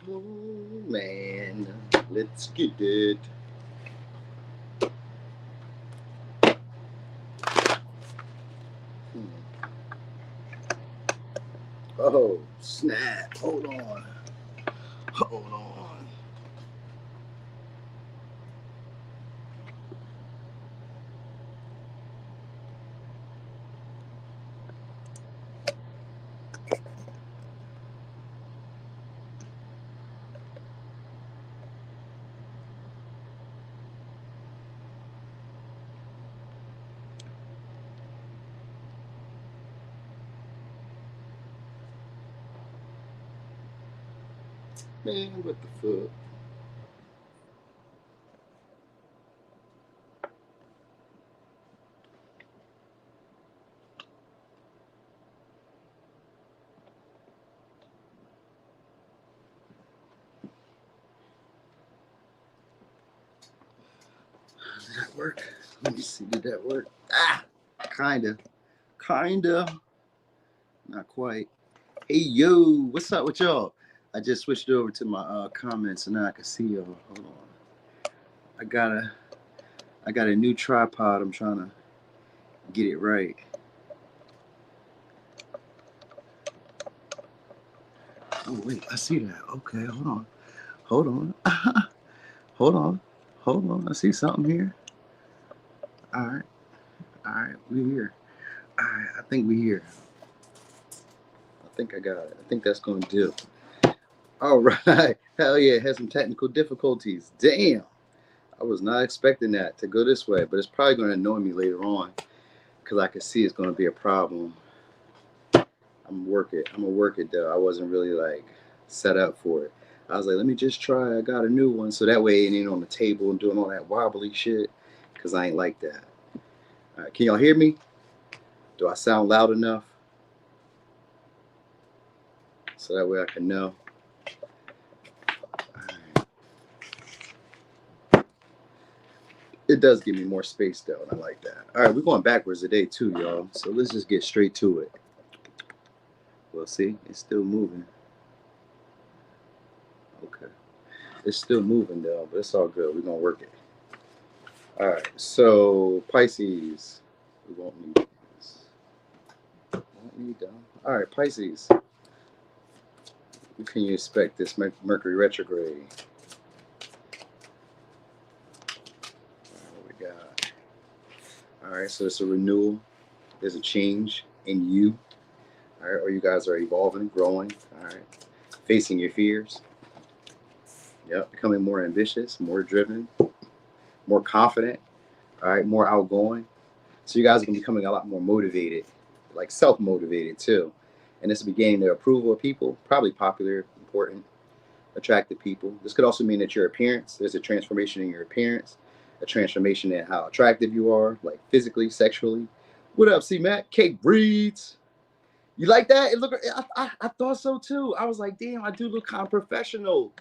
Oh man, let's get it. Oh snap! Hold on. Hold on. Man, what the fuck? Did that work? Let me see. Did that work? Ah, kinda. Not quite. Hey yo, what's up with y'all? I just switched over to my comments and now I can see y'all. Hold on. I got a new tripod. I'm trying to get it right. Oh wait, I see that. Okay, hold on. Hold on. Hold on. I see something here. All right, we here. All right, I think we here. I think I got it. I think that's gonna do. All right. Hell yeah, had some technical difficulties. Damn. I was not expecting that to go this way, but it's probably going to annoy me later on because I can see it's going to be a problem. I'm gonna work it. I'm gonna work it though. I wasn't really like set up for it. I was like, let me just try. I got a new one, so that way it ain't on the table and doing all that wobbly shit. Cause I ain't like that. All right, can y'all hear me? Do I sound loud enough? So that way I can know. It does give me more space though, and I like that. All right, we're going backwards today too, y'all. So let's just get straight to it. Well, see, it's still moving. Okay, it's still moving though, but it's all good. We're gonna work it. All right, so Pisces, we won't need this. Won't need them. All right, Pisces. What can you expect this Mercury retrograde? What we got? All right, so it's a renewal. There's a change in you. All right, or you guys are evolving, growing. All right, facing your fears. Yep, becoming more ambitious, more driven, more confident. All right, more outgoing. So you guys are gonna be becoming a lot more motivated, like self-motivated too. And this will be gaining the approval of people, probably popular, important, attractive people. This could also mean that your appearance, there's a transformation in your appearance, a transformation in how attractive you are, like physically, sexually. What up, C Mac? Cake breeds. You like that? It look. I thought so too. I was like, damn, I do look kind of professional.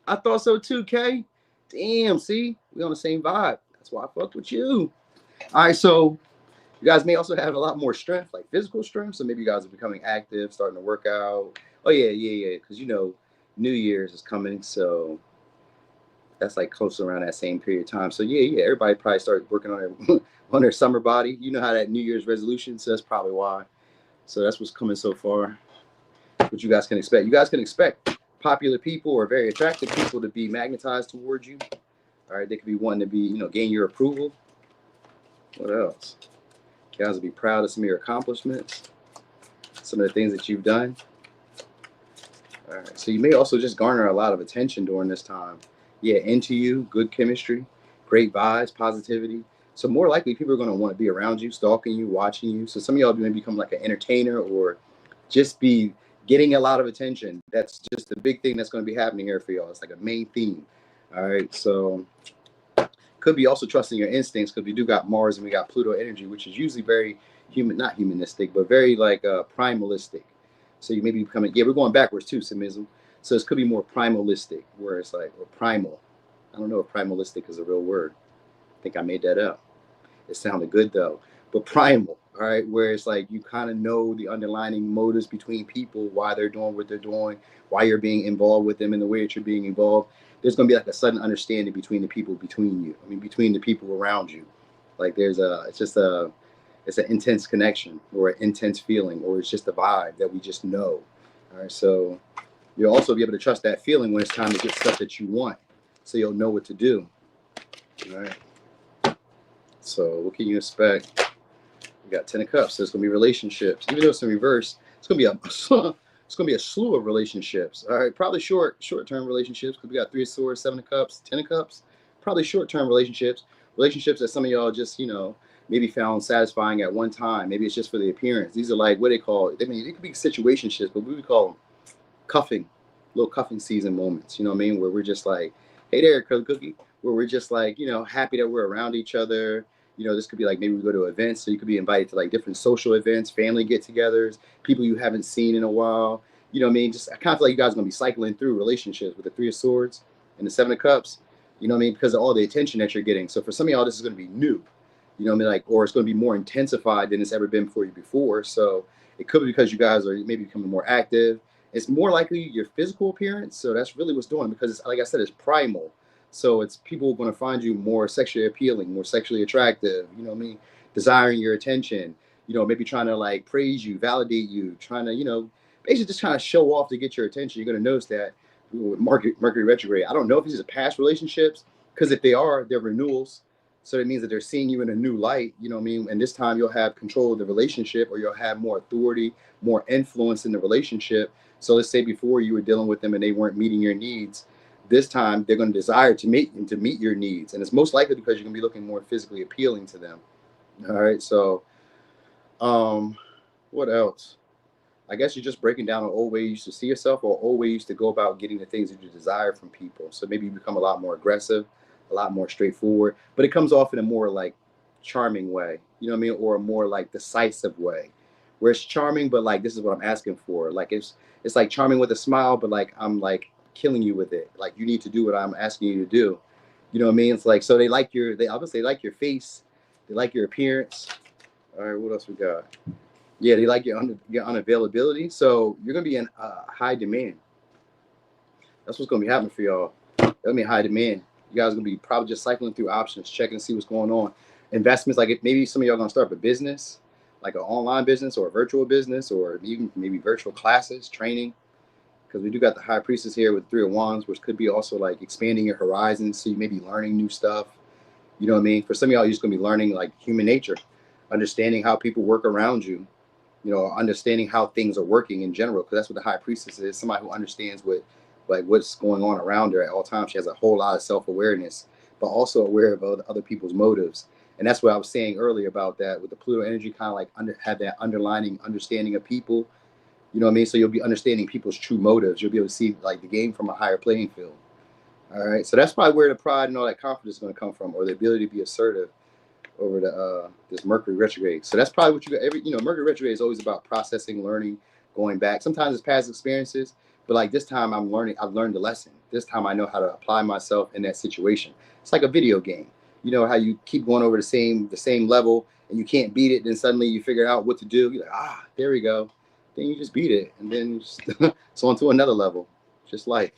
I thought so too, Kay. Damn, see, we on the same vibe. That's why I fucked with you. All right, so you guys may also have a lot more strength, like physical strength. So maybe you guys are becoming active, starting to work out. Oh yeah. Because New Year's is coming, so that's like close around that same period of time. So yeah. Everybody probably started working on their on their summer body. You know how that New Year's resolution. So that's probably why. So that's what's coming so far. What you guys can expect. You guys can expect popular people or very attractive people to be magnetized towards you. All right, they could be wanting to be, gain your approval. What else? You guys will be proud of some of your accomplishments, some of the things that you've done. All right, so you may also just garner a lot of attention during this time. Yeah, into you, good chemistry, great vibes, positivity. So more likely people are going to want to be around you, stalking you, watching you. So some of y'all may become like an entertainer or just be getting a lot of attention. That's just the big thing that's going to be happening here for y'all. It's like a main theme. All right, so could be also trusting your instincts because we do got Mars and we got Pluto energy, which is usually very not humanistic, but very like primalistic. So you may be becoming, we're going backwards too, Simism. So this could be more primalistic, where it's like, or primal. I don't know if primalistic is a real word. I think I made that up. It sounded good though. But primal, All right, where it's like you kind of know the underlying motives between people, why they're doing what they're doing, why you're being involved with them in the way that you're being involved. There's going to be like a sudden understanding between the people between you. I mean, between the people around you. Like it's just it's an intense connection or an intense feeling, or it's just a vibe that we just know. All right, so you'll also be able to trust that feeling when it's time to get stuff that you want, so you'll know what to do. All right. So what can you expect? We got 10 of Cups, so it's gonna be relationships. Even though it's in reverse, it's gonna be a slew of relationships. All right, probably short-term relationships, because we got 3 of Swords, 7 of Cups, 10 of Cups. Probably short-term relationships that some of y'all just maybe found satisfying at one time. Maybe it's just for the appearance. These are like what they call. I mean, it could be situationships, but we would call them cuffing, little cuffing season moments. You know what I mean? Where we're just like, hey there, cookie. Where we're just like, happy that we're around each other. This could be like maybe we go to events, so you could be invited to like different social events, family get-togethers, people you haven't seen in a while. You know what I mean? Just I kind of feel like you guys are gonna be cycling through relationships with the 3 of Swords and the 7 of Cups. You know what I mean? Because of all the attention that you're getting. So for some of y'all, this is gonna be new. You know what I mean? Like, or it's gonna be more intensified than it's ever been for you before. So it could be because you guys are maybe becoming more active. It's more likely your physical appearance. So that's really what's doing, because it's, like I said, it's primal. So it's people going to find you more sexually appealing, more sexually attractive, you know what I mean? Desiring your attention, maybe trying to like praise you, validate you, trying to, basically just kind of show off to get your attention. You're going to notice that with Mercury retrograde. I don't know if these are past relationships, because if they are, they're renewals. So it means that they're seeing you in a new light, you know what I mean? And this time you'll have control of the relationship, or you'll have more authority, more influence in the relationship. So let's say before you were dealing with them and they weren't meeting your needs. This time they're going to desire to meet your needs, and it's most likely because you're going to be looking more physically appealing to them. All right, so what else? I guess you're just breaking down an old way you used to see yourself, or old way you used to go about getting the things that you desire from people. So maybe you become a lot more aggressive, a lot more straightforward, but it comes off in a more like charming way, you know what I mean, or a more like decisive way, where it's charming, but like this is what I'm asking for. Like it's like charming with a smile, but like I'm like killing you with it. Like you need to do what I'm asking you to do. You know what I mean? It's like, so they obviously like your face, they like your appearance. All right, what else we got? Yeah, they like your unavailability. So you're gonna be in high demand. That's what's gonna be happening for y'all. That'll be high demand. You guys are gonna be probably just cycling through options, checking to see what's going on. Investments, like if maybe some of y'all gonna start a business, like an online business or a virtual business, or even maybe virtual classes, training. Because we do got the High Priestess here with 3 of Wands, which could be also like expanding your horizons. So you may be learning new stuff. You know what I mean? For some of y'all, you're just gonna be learning like human nature, understanding how people work around you. Understanding how things are working in general, because that's what the High Priestess is. Somebody who understands what's going on around her at all times. She has a whole lot of self-awareness, but also aware of other people's motives. And that's what I was saying earlier about that with the Pluto energy, kind of like have that underlining understanding of people. You know what I mean? So you'll be understanding people's true motives. You'll be able to see like the game from a higher playing field. All right. So that's probably where the pride and all that confidence is going to come from, or the ability to be assertive over this Mercury retrograde. So that's probably what you got. Mercury retrograde is always about processing, learning, going back. Sometimes it's past experiences, but like this time I've learned the lesson. This time I know how to apply myself in that situation. It's like a video game. You know how you keep going over the same level and you can't beat it, then suddenly you figure out what to do. You're like, there we go. Then you just beat it, and then it's on to another level, just life.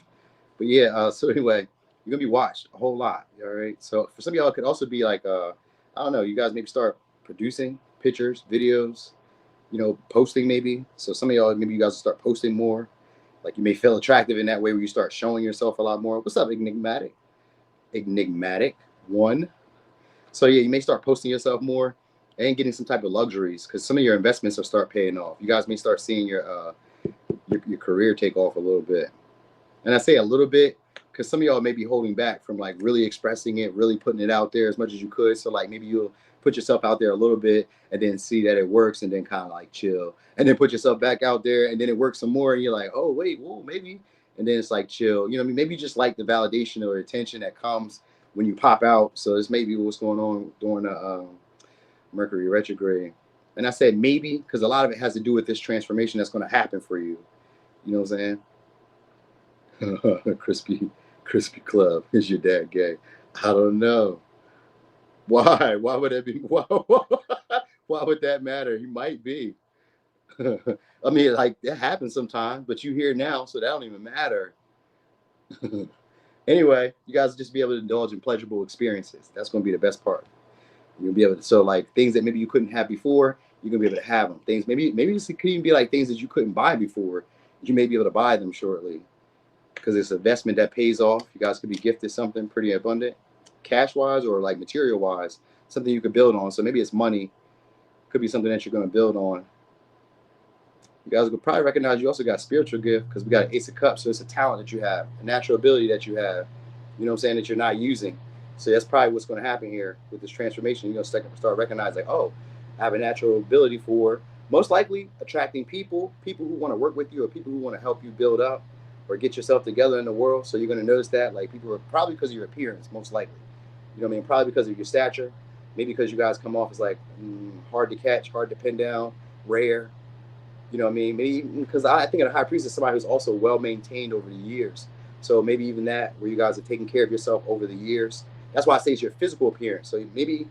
But yeah, so anyway, you're gonna be watched a whole lot. All right. So for some of y'all, it could also be like I don't know, you guys maybe start producing pictures, videos, posting maybe. So some of y'all, maybe you guys will start posting more. Like you may feel attractive in that way where you start showing yourself a lot more. What's up, enigmatic? Enigmatic one. So yeah, you may start posting yourself more and getting some type of luxuries, because some of your investments will start paying off. You guys may start seeing your career take off a little bit. And I say a little bit because some of y'all may be holding back from like really expressing it, really putting it out there as much as you could. So like maybe you'll put yourself out there a little bit and then see that it works, and then kind of like chill, and then put yourself back out there and then it works some more and you're like, oh wait, whoa, maybe. And then it's like chill. You know what I mean? Maybe you just like the validation or attention that comes when you pop out. So this may be what's going on during the Mercury retrograde. And I said maybe because a lot of it has to do with this transformation that's going to happen for you. You know what I'm saying? Crispy Club. Is your dad gay? I don't know. Why? Why would that be? Why Why would that matter? You might be. I mean, like, that happens sometimes, but you here now, so that don't even matter. Anyway, you guys will just be able to indulge in pleasurable experiences. That's going to be the best part. You'll be able to, so like things that maybe you couldn't have before, you're gonna be able to have them. Things maybe this could even be like things that you couldn't buy before, you may be able to buy them shortly because it's an investment that pays off. You guys could be gifted something pretty abundant, cash wise or like material wise, something you could build on. So maybe it's money, could be something that you're gonna build on. You guys will probably recognize you also got spiritual gift because we got Ace of Cups, so it's a talent that you have, a natural ability that you have. You know what I'm saying, that you're not using. So that's probably what's going to happen here with this transformation. You're going to start recognizing, like, oh, I have a natural ability for most likely attracting people who want to work with you or people who want to help you build up or get yourself together in the world. So you're going to notice that, like, people are probably because of your appearance, most likely. You know what I mean? Probably because of your stature. Maybe because you guys come off as like hard to catch, hard to pin down, rare. You know what I mean? Maybe because I think a high priest is somebody who's also well maintained over the years. So maybe even that, where you guys are taking care of yourself over the years. That's why I say it's your physical appearance. So maybe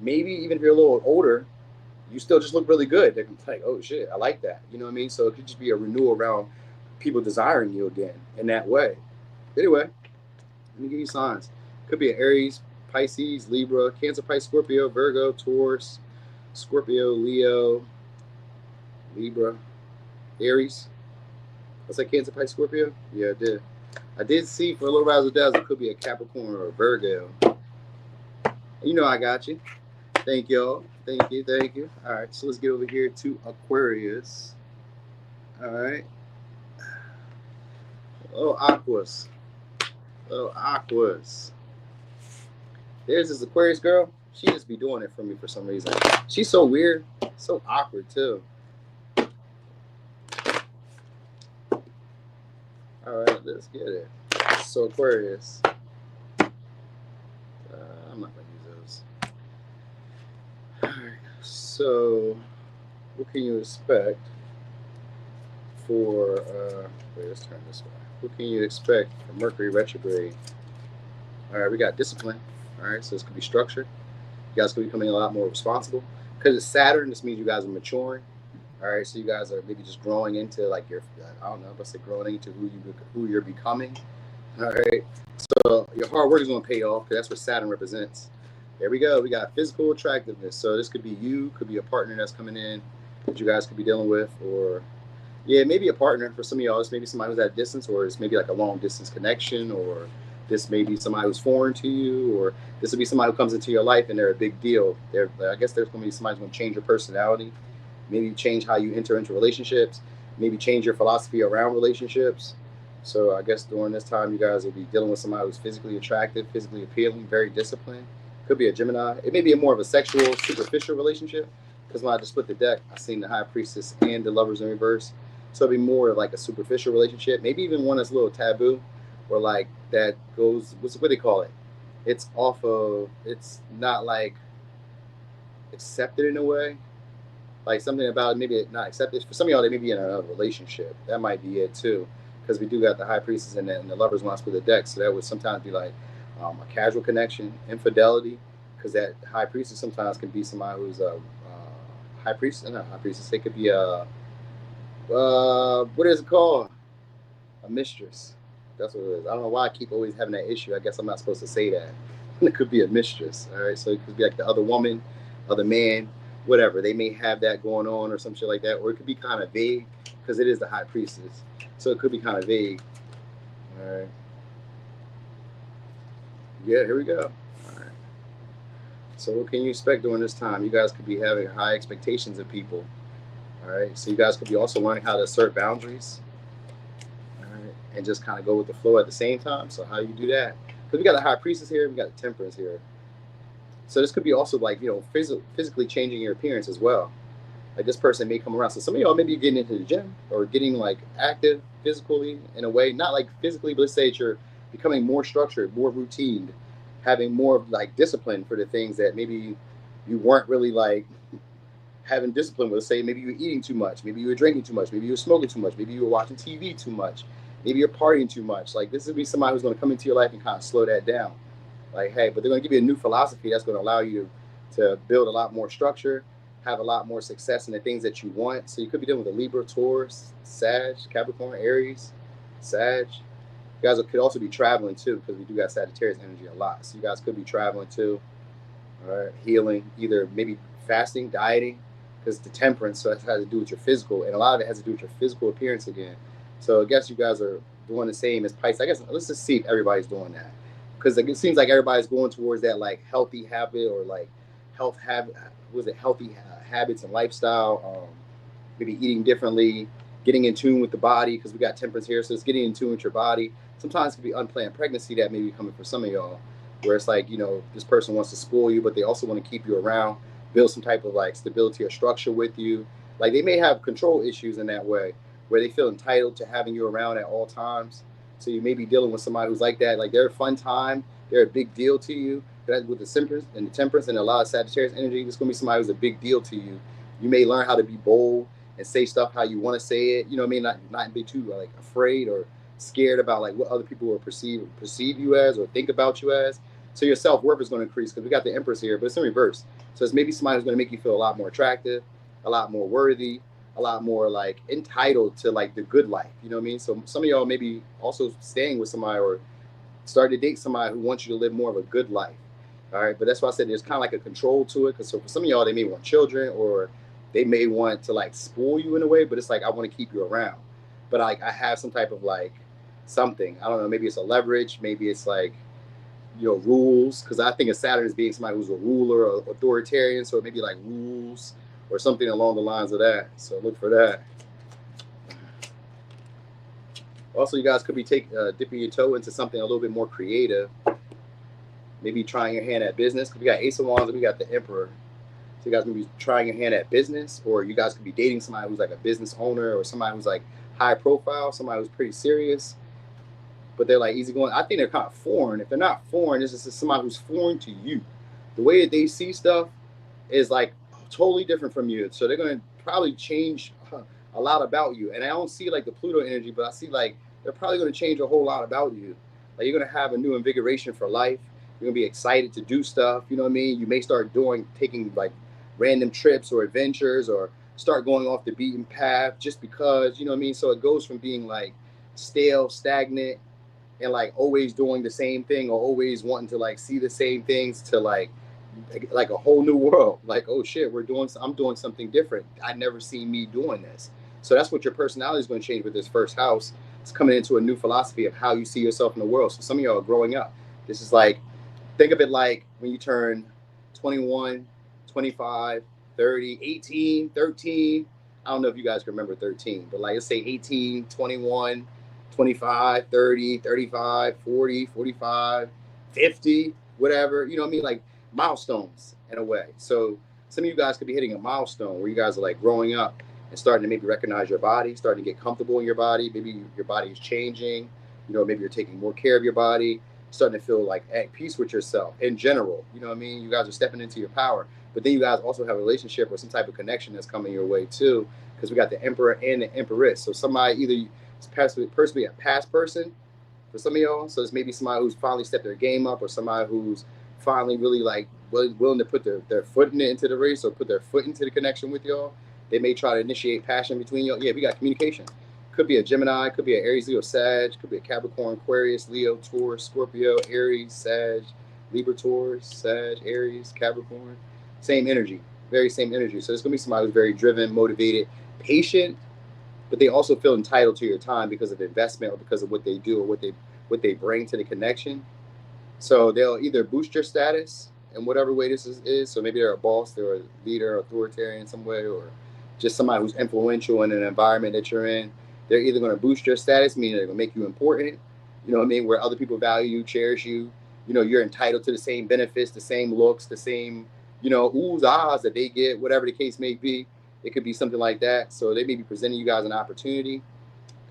even if you're a little older, you still just look really good. They're like, oh shit, I like that. You know what I mean? So it could just be a renewal around people desiring you again in that way. Anyway, let me give you signs. Could be an Aries, Pisces, Libra, Cancer, Pisces, Scorpio, Virgo, Taurus, Scorpio, Leo, Libra, Aries. I said Cancer, Pisces, Scorpio? Yeah, I did. I did see for a little razzle dazzle, it could be a Capricorn or a Virgo. You know I got you. Thank y'all. Thank you. All right, so let's get over here to Aquarius. All right. Oh, Aquas. There's this Aquarius girl. She just be doing it for me for some reason. She's so weird. So awkward, too. All right, let's get it. So Aquarius. I'm not going to use those. All right, so what can you expect for, wait, let's turn this way. What can you expect for Mercury retrograde? All right, we got discipline. All right, so this could be structured. You guys could be becoming a lot more responsible. Because it's Saturn, this means you guys are maturing. All right, so you guys are maybe just growing into like your, I don't know, let's say growing into who you're becoming. All right, so your hard work is going to pay off because that's what Saturn represents. There we go. We got physical attractiveness. So this could be you, could be a partner that's coming in that you guys could be dealing with, or yeah, maybe a partner for some of y'all. It's maybe somebody who's at a distance, or it's maybe like a long distance connection, or this may be somebody who's foreign to you, or this would be somebody who comes into your life and they're a big deal. I guess there's going to be somebody who's going to change your personality. Maybe change how you enter into relationships, maybe change your philosophy around relationships. So I guess during this time, you guys will be dealing with somebody who's physically attractive, physically appealing, very disciplined. Could be a Gemini. It may be more of a sexual, superficial relationship, because when I just split the deck, I seen the High Priestess and the Lovers in reverse. So it'd be more of like a superficial relationship, maybe even one that's a little taboo, or like that goes, what do they call it? It's not like accepted in a way. Like something about maybe not accepted. For some of y'all, they may be in a relationship. That might be it too, because we do got the High Priestess and the Lovers when I split the deck. So that would sometimes be like a casual connection, infidelity, because that High Priestess sometimes can be somebody who's a High Priestess, not High Priestess. It could be a what is it called? A mistress. That's what it is. I don't know why I keep always having that issue. I guess I'm not supposed to say that. It could be a mistress. All right, so it could be like the other woman, other man, whatever. They may have that going on or some shit like that, or it could be kind of vague because it is the High Priestess. So it could be kind of vague. All right. Yeah, here we go. All right. So what can you expect during this time? You guys could be having high expectations of people. All right. So you guys could be also learning how to assert boundaries. All right. And just kind of go with the flow at the same time. So how you do that? Because we got the High Priestess here. We got the Temperance here. So this could be also like, physically changing your appearance as well. Like this person may come around. So some of y'all maybe getting into the gym or getting like active physically in a way, not like physically, but let's say you're becoming more structured, more routine, having more like discipline for the things that maybe you weren't really like having discipline with. Let's say maybe you were eating too much, maybe you were drinking too much, maybe you were smoking too much, maybe you were watching TV too much, maybe you're partying too much. Like this would be somebody who's going to come into your life and kind of slow that down. Like, hey, but they're going to give you a new philosophy that's going to allow you to build a lot more structure, have a lot more success in the things that you want. So you could be dealing with a Libra, Taurus, Sag, Capricorn, Aries, Sag. You guys could also be traveling too, because we do got Sagittarius energy a lot. So you guys could be traveling too. All right, healing, either maybe fasting, dieting, because the temperance, so it has to do with your physical, and a lot of it has to do with your physical appearance again. So I guess you guys are doing the same as Pisces. I guess let's just see if everybody's doing that, because it seems like everybody's going towards that like healthy habit or like health habit. Was it healthy habits and lifestyle? Maybe eating differently, getting in tune with the body, because we got temperance here, so it's getting in tune with your body. Sometimes it could be unplanned pregnancy that may be coming for some of y'all, where it's like, you know, this person wants to spoil you, but they also want to keep you around, build some type of like stability or structure with you. Like they may have control issues in that way, where they feel entitled to having you around at all times. So you may be dealing with somebody who's like that. Like they're a fun time, they're a big deal to you. But with the temperance and a lot of Sagittarius energy, it's gonna be somebody who's a big deal to you. You may learn how to be bold and say stuff how you want to say it. You know what I mean? Not be too like afraid or scared about like what other people will perceive you as or think about you as. So your self-worth is going to increase, because we got the Empress here, but it's in reverse. So it's maybe somebody who's going to make you feel a lot more attractive, a lot more worthy, a lot more like entitled to like the good life. You know what I mean? So some of y'all may be also staying with somebody or starting to date somebody who wants you to live more of a good life. All right. But that's why I said there's kind of like a control to it. Because so for some of y'all, they may want children, or they may want to like spoil you in a way, but it's like, I want to keep you around. But like I have some type of like something, I don't know, maybe it's a leverage, maybe it's like, you know, rules, because I think of Saturn as being somebody who's a ruler or authoritarian, so it may be like rules or something along the lines of that. So look for that. Also, you guys could be dipping your toe into something a little bit more creative. Maybe trying your hand at business, because we got Ace of Wands and we got the Emperor. So you guys may be trying your hand at business, or you guys could be dating somebody who's like a business owner, or somebody who's like high profile, somebody who's pretty serious, but they're like easygoing. I think they're kind of foreign. If they're not foreign, it's just somebody who's foreign to you. The way that they see stuff is like totally different from you. So they're going to probably change a lot about you. And I don't see like the Pluto energy, but I see like they're probably going to change a whole lot about you. Like you're going to have a new invigoration for life. You're going to be excited to do stuff. You know what I mean? You may start taking like random trips or adventures, or start going off the beaten path just because, you know what I mean? So it goes from being like stale, stagnant, and like always doing the same thing, or always wanting to like see the same things, to like a whole new world. Like, oh shit, I'm doing something different. I'd never seen me doing this. So that's what your personality is going to change with this first house. It's coming into a new philosophy of how you see yourself in the world. So some of y'all are growing up. This is like, think of it like when you turn 21, 25, 30, 18, 13. I don't know if you guys can remember 13, but like let's say 18, 21, 25, 30, 35, 40, 45, 50, whatever. You know what I mean? Like milestones in a way. So some of you guys could be hitting a milestone where you guys are like growing up and starting to maybe recognize your body, starting to get comfortable in your body. Maybe your body is changing. You know, maybe you're taking more care of your body, starting to feel like at peace with yourself in general. You know what I mean? You guys are stepping into your power. But then you guys also have a relationship or some type of connection that's coming your way too, because we got the Emperor and the Empress. So somebody either personally a past person for some of y'all. So it's maybe somebody who's finally stepped their game up, or somebody who's finally really like willing to put their foot into the race, or put their foot into the connection with y'all. They may try to initiate passion between y'all. Yeah, we got communication. Could be a Gemini, could be an Aries, Leo, Sag, could be a Capricorn, Aquarius, Leo, Taurus, Scorpio, Aries, Sag, Libra, Taurus, Sag, Aries, Capricorn. Same energy, very same energy. So it's going to be somebody who's very driven, motivated, patient, but they also feel entitled to your time because of investment, or because of what they do, or what they bring to the connection. So they'll either boost your status in whatever way this is. So maybe they're a boss, they're a leader, authoritarian in some way, or just somebody who's influential in an environment that you're in. They're either going to boost your status, meaning they're going to make you important, you know what I mean, where other people value you, cherish you. You know, you're entitled to the same benefits, the same looks, the same, you know, oohs, ahs that they get, whatever the case may be. It could be something like that. So they may be presenting you guys an opportunity.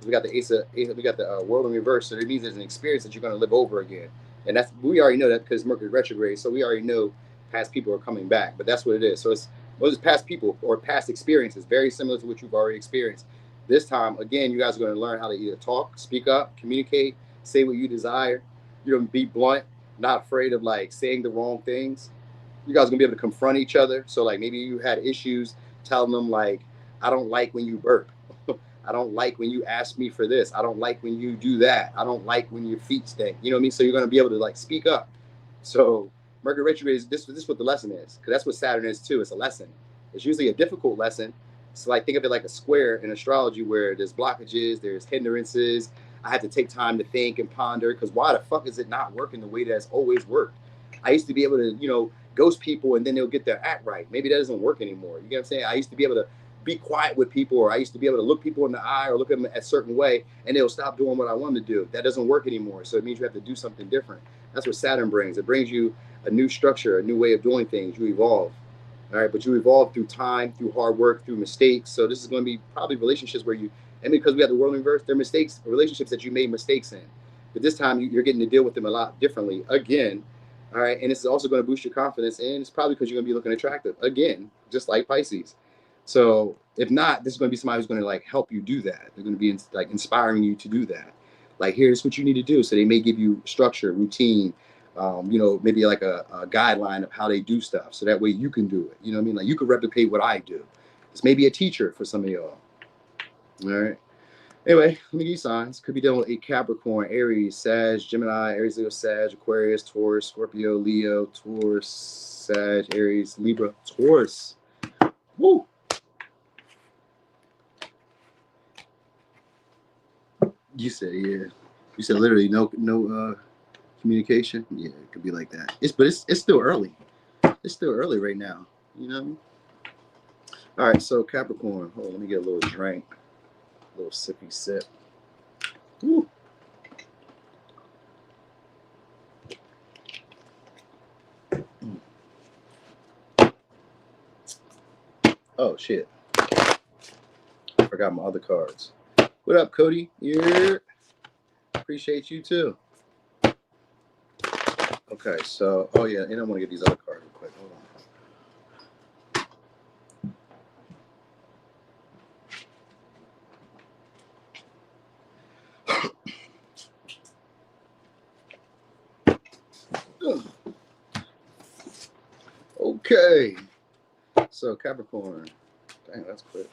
We got the we got the world in reverse. So it means there's an experience that you're going to live over again. And we already know that because Mercury retrograde. So we already know past people are coming back. But that's what it is. So it's past people or past experiences, very similar to what you've already experienced. This time, again, you guys are going to learn how to either talk, speak up, communicate, say what you desire. You know, be blunt, not afraid of like saying the wrong things. You guys are gonna be able to confront each other. So like maybe you had issues telling them like, I don't like when you burp. I don't like when you ask me for this. I don't like when you do that. I don't like when your feet stink. You know what I mean? So you're gonna be able to like speak up. So Mercury retrograde is this is what the lesson is, because that's what Saturn is too. It's a lesson. It's usually a difficult lesson. So like think of it like a square in astrology where there's blockages, there's hindrances. I have to take time to think and ponder, because why the fuck is it not working the way that's always worked? I used to be able to, you know, ghost people and then they'll get their act right. Maybe that doesn't work anymore. You get what I'm saying? I used to be able to be quiet with people, or I used to be able to look people in the eye or look at them a certain way and they'll stop doing what I want them to do. That doesn't work anymore. So it means you have to do something different. That's what Saturn brings. It brings you a new structure, a new way of doing things. You evolve. All right, but you evolve through time, through hard work, through mistakes. So this is going to be probably relationships where you, and because we have the world in reverse, they're mistakes, relationships that you made mistakes in. But this time you're getting to deal with them a lot differently again. All right, and this is also going to boost your confidence, and it's probably because you're going to be looking attractive again, just like Pisces. So if not, this is going to be somebody who's going to like help you do that. They're going to be like inspiring you to do that. Like, here's what you need to do. So they may give you structure, routine, you know, maybe like a guideline of how they do stuff. So that way you can do it. You know what I mean? Like you could replicate what I do. This may be a teacher for some of y'all. All right. Anyway, let me give you signs. Could be dealing with a Capricorn, Aries, Sag, Gemini, Aries, Leo, Sag, Aquarius, Taurus, Scorpio, Leo, Taurus, Sag, Aries, Libra, Taurus. Woo! You said, yeah. You said literally no communication. Yeah, it could be like that. But it's still early. It's still early right now. You know what I mean? All right, so Capricorn. Hold on, let me get a little drink. A little sippy sip. Woo. Oh shit. I forgot my other cards. What up, Cody? Yeah. Appreciate you too. Okay, so yeah, and I want to get these other cards real quick. Hold on. Okay. So Capricorn. Dang, that's quick.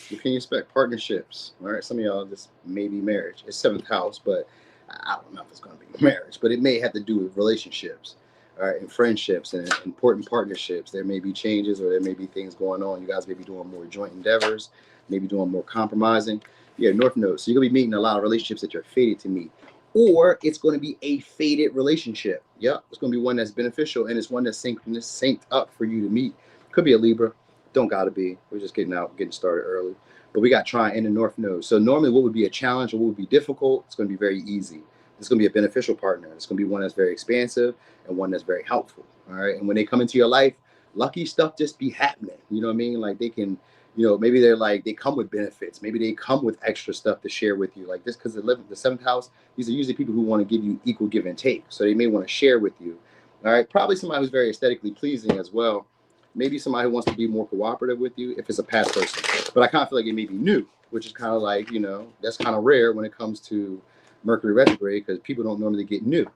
You can expect partnerships. All right, some of y'all, this may be marriage. It's 7th house, but I don't know if it's going to be marriage, but it may have to do with relationships, all right, and friendships and important partnerships. There may be changes, or there may be things going on. You guys may be doing more joint endeavors, maybe doing more compromising. Yeah, North Node. So you're going to be meeting a lot of relationships that you're fated to meet, or it's going to be a fated relationship. Yep, it's going to be one that's beneficial, and it's one that's synced up for you to meet. Could be a Libra. Don't gotta be. We're just getting started early. But we got Trine in the North Node. So normally what would be a challenge or what would be difficult, it's going to be very easy. It's going to be a beneficial partner. It's going to be one that's very expansive and one that's very helpful. All right. And when they come into your life, lucky stuff just be happening. You know what I mean? Like they can, you know, maybe they come with benefits. Maybe they come with extra stuff to share with you. Like this, because the 7th house, these are usually people who want to give you equal give and take. So they may want to share with you. All right. Probably somebody who's very aesthetically pleasing as well. Maybe somebody who wants to be more cooperative with you if it's a past person. But I kind of feel like it may be new, which is kind of like, you know, that's kind of rare when it comes to Mercury retrograde, because people don't normally get new.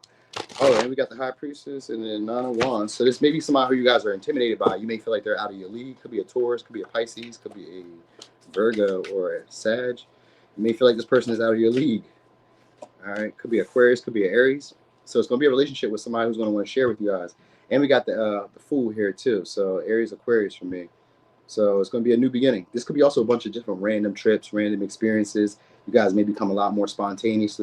Oh, and we got the High Priestess and then 9 of Wands. So this may be somebody who you guys are intimidated by. You may feel like they're out of your league. Could be a Taurus, could be a Pisces, could be a Virgo or a Sag. You may feel like this person is out of your league. All right, could be Aquarius, could be an Aries. So it's going to be a relationship with somebody who's going to want to share with you guys. And we got the Fool here too. So Aries, Aquarius for me. So it's going to be a new beginning. This could be also a bunch of different random trips, random experiences. You guys may become a lot more spontaneous,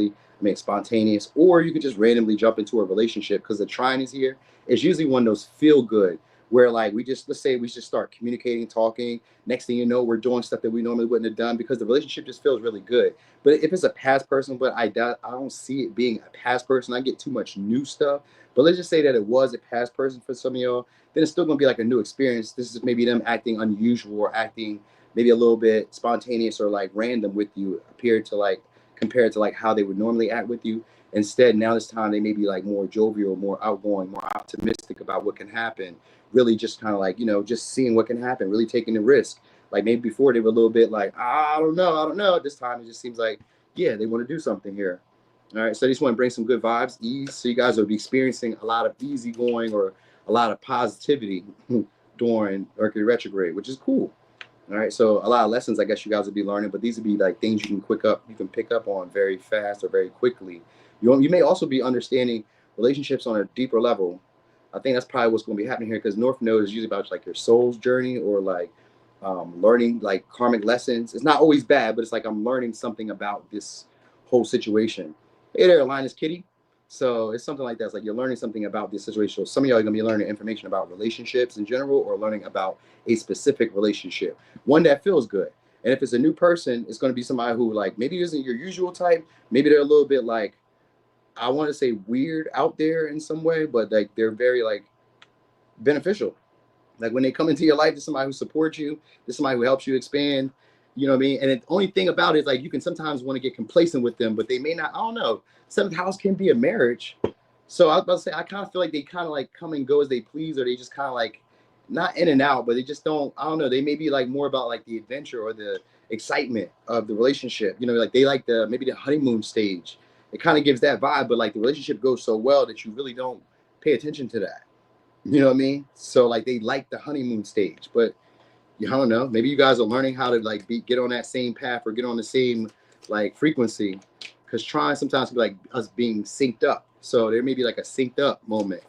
or you could just randomly jump into a relationship, because the trine is here. It's usually one of those feel good where like let's say we just start communicating, talking. Next thing you know, we're doing stuff that we normally wouldn't have done because the relationship just feels really good. But if it's a past person, but I don't see it being a past person. I get too much new stuff. But let's just say that it was a past person for some of y'all, then it's still going to be like a new experience. This is maybe them acting unusual or acting maybe a little bit spontaneous or like random with you, compared to like how they would normally act with you. Instead, now this time they may be like more jovial, more outgoing, more optimistic about what can happen. Really just kind of like, you know, just seeing what can happen, really taking the risk. Like maybe before they were a little bit like, I don't know. This time it just seems like, yeah, they want to do something here. All right, so I just want to bring some good vibes, ease. So you guys will be experiencing a lot of easygoing or a lot of positivity during Mercury retrograde, which is cool. All right, so a lot of lessons I guess you guys will be learning, but these would be like things you can pick up on very fast or very quickly. You may also be understanding relationships on a deeper level. I think that's probably what's going to be happening here, because North Node is usually about like your soul's journey, or like learning like karmic lessons. It's not always bad, but it's like I'm learning something about this whole situation. Hey there, Linus Kitty. So it's something like that. It's like you're learning something about this situation. So some of y'all are going to be learning information about relationships in general, or learning about a specific relationship, one that feels good. And if it's a new person, it's going to be somebody who like maybe isn't your usual type. Maybe they're a little bit like, I want to say weird out there in some way, but like they're very like beneficial. Like when they come into your life, there's somebody who supports you, there's somebody who helps you expand, you know what I mean? And the only thing about it is like you can sometimes want to get complacent with them, but they may not, I don't know. Seventh house can be a marriage. So I was about to say, I kind of feel like they kind of like come and go as they please, or they just kind of like not in and out, but they just don't, I don't know. They may be like more about like the adventure or the excitement of the relationship. You know, like they like maybe the honeymoon stage. It kind of gives that vibe, but like the relationship goes so well that you really don't pay attention to that. You know what I mean? So like they like the honeymoon stage, but I don't know. Maybe you guys are learning how to like get on that same path or get on the same like frequency. Because trying sometimes can be like us being synced up. So there may be like a synced up moment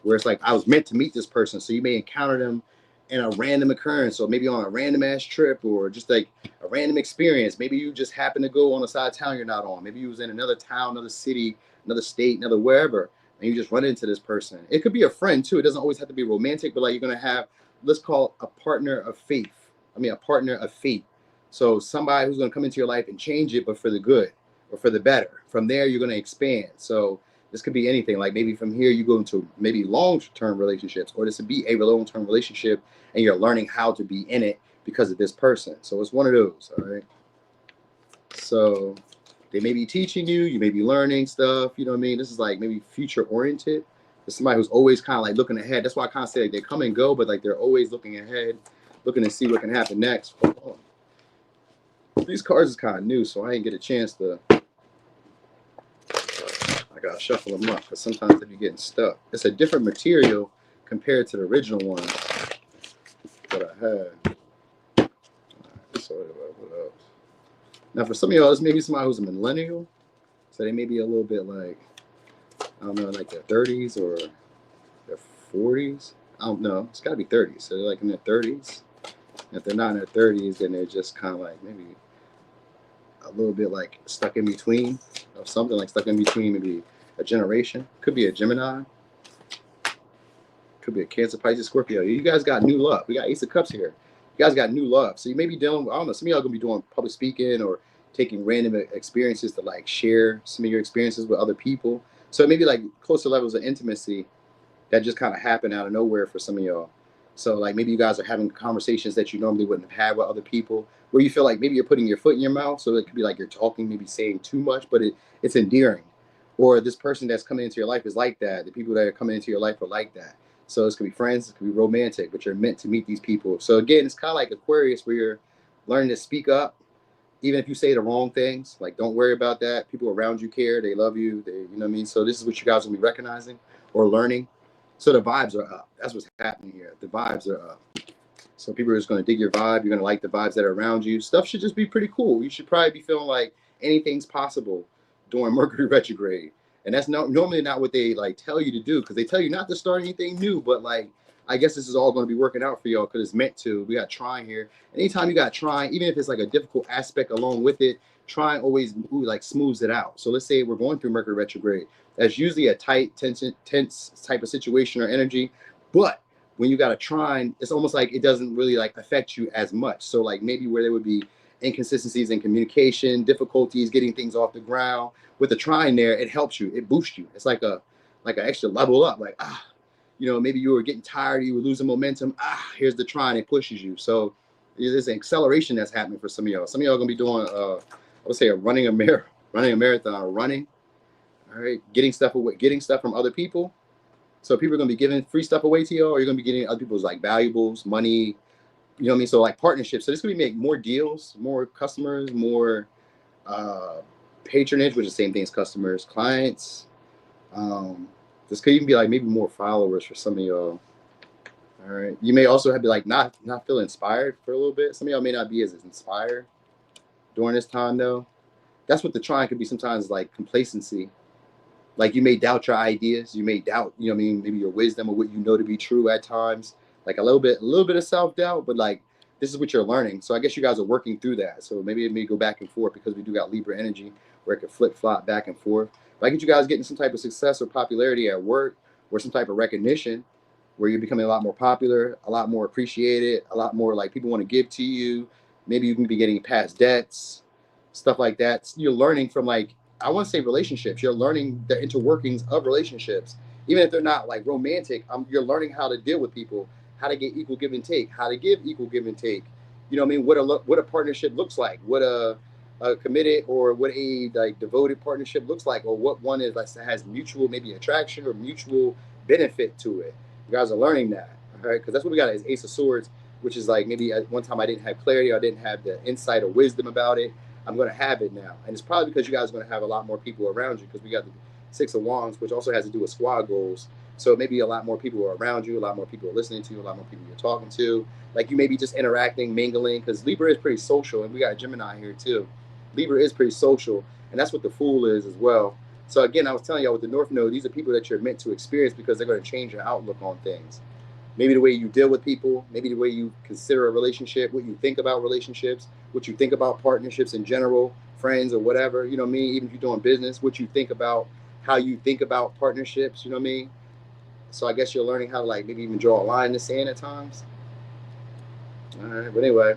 where it's like I was meant to meet this person. So you may encounter them in a random occurrence, or maybe on a random ass trip, or just like a random experience. Maybe you just happen to go on a side of town you're not on. Maybe you was in another town, another city, another state, another wherever, and you just run into this person. It could be a friend too. It doesn't always have to be romantic, but like you're gonna have, let's call it a partner of faith. A partner of fate. So somebody who's gonna come into your life and change it, but for the good or for the better. From there, you're gonna expand. So this could be anything. Like maybe from here you go into maybe long-term relationships, or this would be a long-term relationship, and you're learning how to be in it because of this person. So it's one of those. All right. So they may be teaching you, you may be learning stuff. You know what I mean? This is like maybe future oriented. There's somebody who's always kind of like looking ahead. That's why I kind of say like they come and go, but like they're always looking ahead, looking to see what can happen next. Oh, these cards is kind of new, so I didn't get a chance to. I gotta shuffle them up because sometimes they be getting stuck. It's a different material compared to the original one that I had. All right, so what else? Now, for some of y'all, this may be somebody who's a millennial, so they may be a little bit like, I don't know, like their 30s or their 40s. I don't know. It's got to be 30s. So they're like in their 30s. If they're not in their 30s, then they're just kind of like maybe a little bit like stuck in between, or something like stuck in between, maybe a generation. Could be a Gemini. Could be a Cancer, Pisces, Scorpio. You guys got new love. We got Ace of Cups here. You guys got new love. So you may be dealing with, I don't know, some of y'all going to be doing public speaking or taking random experiences to like share some of your experiences with other people. So it may be like closer levels of intimacy that just kind of happen out of nowhere for some of y'all. So like maybe you guys are having conversations that you normally wouldn't have had with other people, where you feel like maybe you're putting your foot in your mouth. So it could be like you're talking, maybe saying too much, but it's endearing. Or this person that's coming into your life is like that. The people that are coming into your life are like that. So this could be friends, it could be romantic, but you're meant to meet these people. So again, it's kind of like Aquarius, where you're learning to speak up, even if you say the wrong things. Like, don't worry about that. People around you care. They love you. You know what I mean? So this is what you guys will be recognizing or learning. So the vibes are up. That's what's happening here. The vibes are up. So people are just going to dig your vibe. You're going to like the vibes that are around you. Stuff should just be pretty cool. You should probably be feeling like anything's possible during Mercury retrograde. And that's normally not what they like tell you to do, because they tell you not to start anything new. But like, I guess this is all going to be working out for y'all because it's meant to. We got trying here. Anytime you got trying, even if it's like a difficult aspect along with it, trying always like smooths it out. So let's say we're going through Mercury retrograde. That's usually a tight, tense type of situation or energy. But when you got a trine, it's almost like it doesn't really like affect you as much. So like maybe where there would be inconsistencies in communication, difficulties getting things off the ground, with the trine there, it helps you, it boosts you. It's like an extra level up. Like, you know, maybe you were getting tired, you were losing momentum. Here's the trine, it pushes you. So there's an acceleration that's happening for some of y'all. Some of y'all are gonna be doing I would say running a marathon, or running. All right, getting stuff from other people. So people are gonna be giving free stuff away to you, or you're gonna be getting other people's like valuables, money. You know what I mean? So like partnerships. So this could be make more deals, more customers, more patronage, which is the same thing as customers, clients, This could even be like maybe more followers for some of y'all. All right. You may also have to like not feel inspired for a little bit. Some of y'all may not be as inspired during this time though. That's what the trine could be sometimes, like complacency. Like you may doubt your ideas. You may doubt, you know what I mean, maybe your wisdom or what you know to be true at times. Like a little bit of self-doubt, but like this is what you're learning. So I guess you guys are working through that. So maybe it may go back and forth because we do got Libra energy where it could flip-flop back and forth. If I get you guys getting some type of success or popularity at work or some type of recognition where you're becoming a lot more popular, a lot more appreciated, a lot more like people want to give to you. Maybe you can be getting past debts, stuff like that. You're learning from like, I want to say relationships. You're learning the interworkings of relationships. Even if they're not like romantic, you're learning how to deal with people, how to get equal give and take, how to give equal give and take. You know what I mean? What a partnership looks like, what a committed or what a like devoted partnership looks like, or what one is like has mutual maybe attraction or mutual benefit to it. You guys are learning that, all right? Because that's what we got as Ace of Swords, which is like maybe at one time I didn't have clarity, I didn't have the insight or wisdom about it. I'm going to have it now. And it's probably because you guys are going to have a lot more people around you because we got the Six of Wands, which also has to do with squad goals. So maybe a lot more people are around you, a lot more people are listening to you, a lot more people you're talking to. Like you may be just interacting, mingling, because Libra is pretty social, and we got Gemini here too. Libra is pretty social, and that's what the Fool is as well. So again, I was telling y'all with the North Node, these are people that you're meant to experience because they're going to change your outlook on things. Maybe the way you deal with people, maybe the way you consider a relationship, what you think about relationships, what you think about partnerships in general, friends or whatever, you know what I mean? Even if you're doing business, what you think about, how you think about partnerships, you know what I mean? So I guess you're learning how to like maybe even draw a line in the sand at times. All right, but anyway,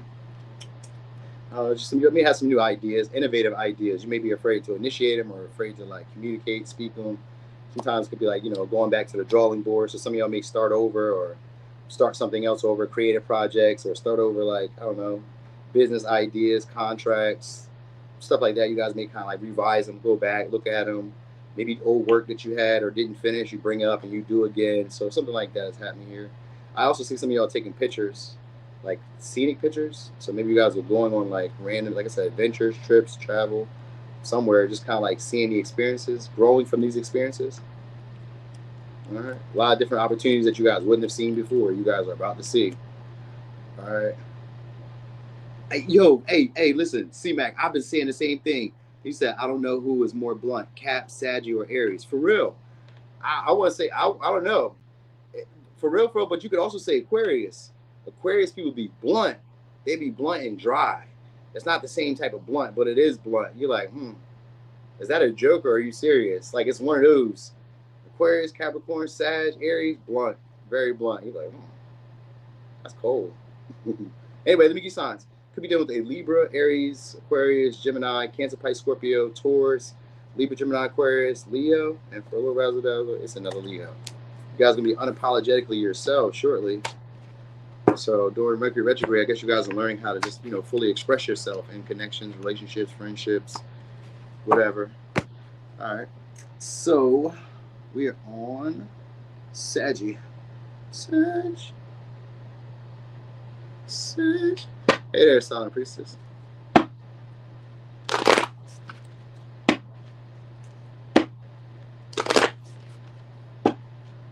you may have some new ideas, innovative ideas. You may be afraid to initiate them or afraid to like communicate, speak them. Sometimes it could be like, you know, going back to the drawing board. So some of y'all may start over or start something else over, creative projects, or start over like, I don't know, business ideas, contracts, stuff like that. You guys may kind of like revise them, go back, look at them. Maybe old work that you had or didn't finish, you bring it up and you do again. So something like that is happening here. I also see some of y'all taking pictures, like scenic pictures. So maybe you guys are going on like random, like I said, adventures, trips, travel, somewhere, just kind of like seeing the experiences, growing from these experiences. All right, a lot of different opportunities that you guys wouldn't have seen before, you guys are about to see. All right. Hey, listen, C-Mac, I've been saying the same thing. He said, I don't know who is more blunt, Cap, Saggy, or Aries. For real. I want to say, I don't know. For real, but you could also say Aquarius. Aquarius people be blunt. They be blunt and dry. It's not the same type of blunt, but it is blunt. You're like, is that a joke or are you serious? Like, it's one of those. Aquarius, Capricorn, Sag, Aries, blunt. Very blunt. You're like, that's cold. Anyway, let me give you signs. Could be dealing with a Libra, Aries, Aquarius, Gemini, Cancer, Pisces, Scorpio, Taurus, Libra, Gemini, Aquarius, Leo, and for a little razzle-dazzle, it's another Leo. You guys are going to be unapologetically yourselves shortly. So during Mercury Retrograde, I guess you guys are learning how to just, you know, fully express yourself in connections, relationships, friendships, whatever. All right. So we are on Saggy. Sag. Hey there, Silent Priestess.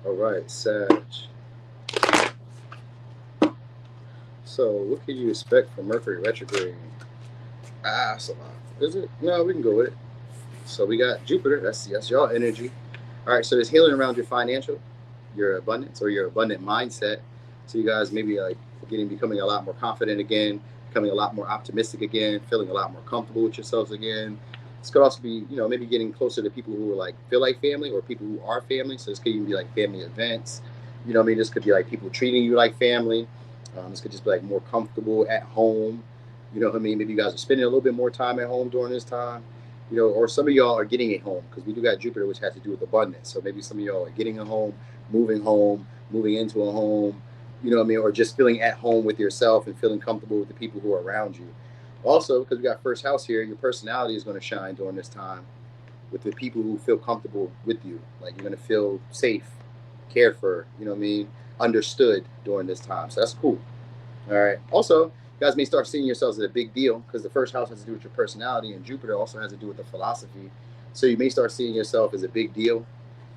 All right, Sag. So, what can you expect from Mercury retrograde? So is it? No, we can go with it. So we got Jupiter. That's y'all energy. All right. So there's healing around your financial, your abundance, or your abundant mindset. So you guys maybe like becoming a lot more confident again, becoming a lot more optimistic again, feeling a lot more comfortable with yourselves again. This could also be, you know, maybe getting closer to people who are like feel like family or people who are family. So this could even be like family events. You know what I mean? This could be like people treating you like family. This could just be like more comfortable at home. You know what I mean? Maybe you guys are spending a little bit more time at home during this time. You know, or some of y'all are getting a home because we do got Jupiter, which has to do with abundance. So maybe some of y'all are getting a home, moving into a home, you know what I mean? Or just feeling at home with yourself and feeling comfortable with the people who are around you. Also, because we got first house here, your personality is going to shine during this time with the people who feel comfortable with you. Like you're going to feel safe, cared for, you know what I mean? Understood during this time. So that's cool. All right. Also, you guys may start seeing yourselves as a big deal because the first house has to do with your personality and Jupiter also has to do with the philosophy. So you may start seeing yourself as a big deal.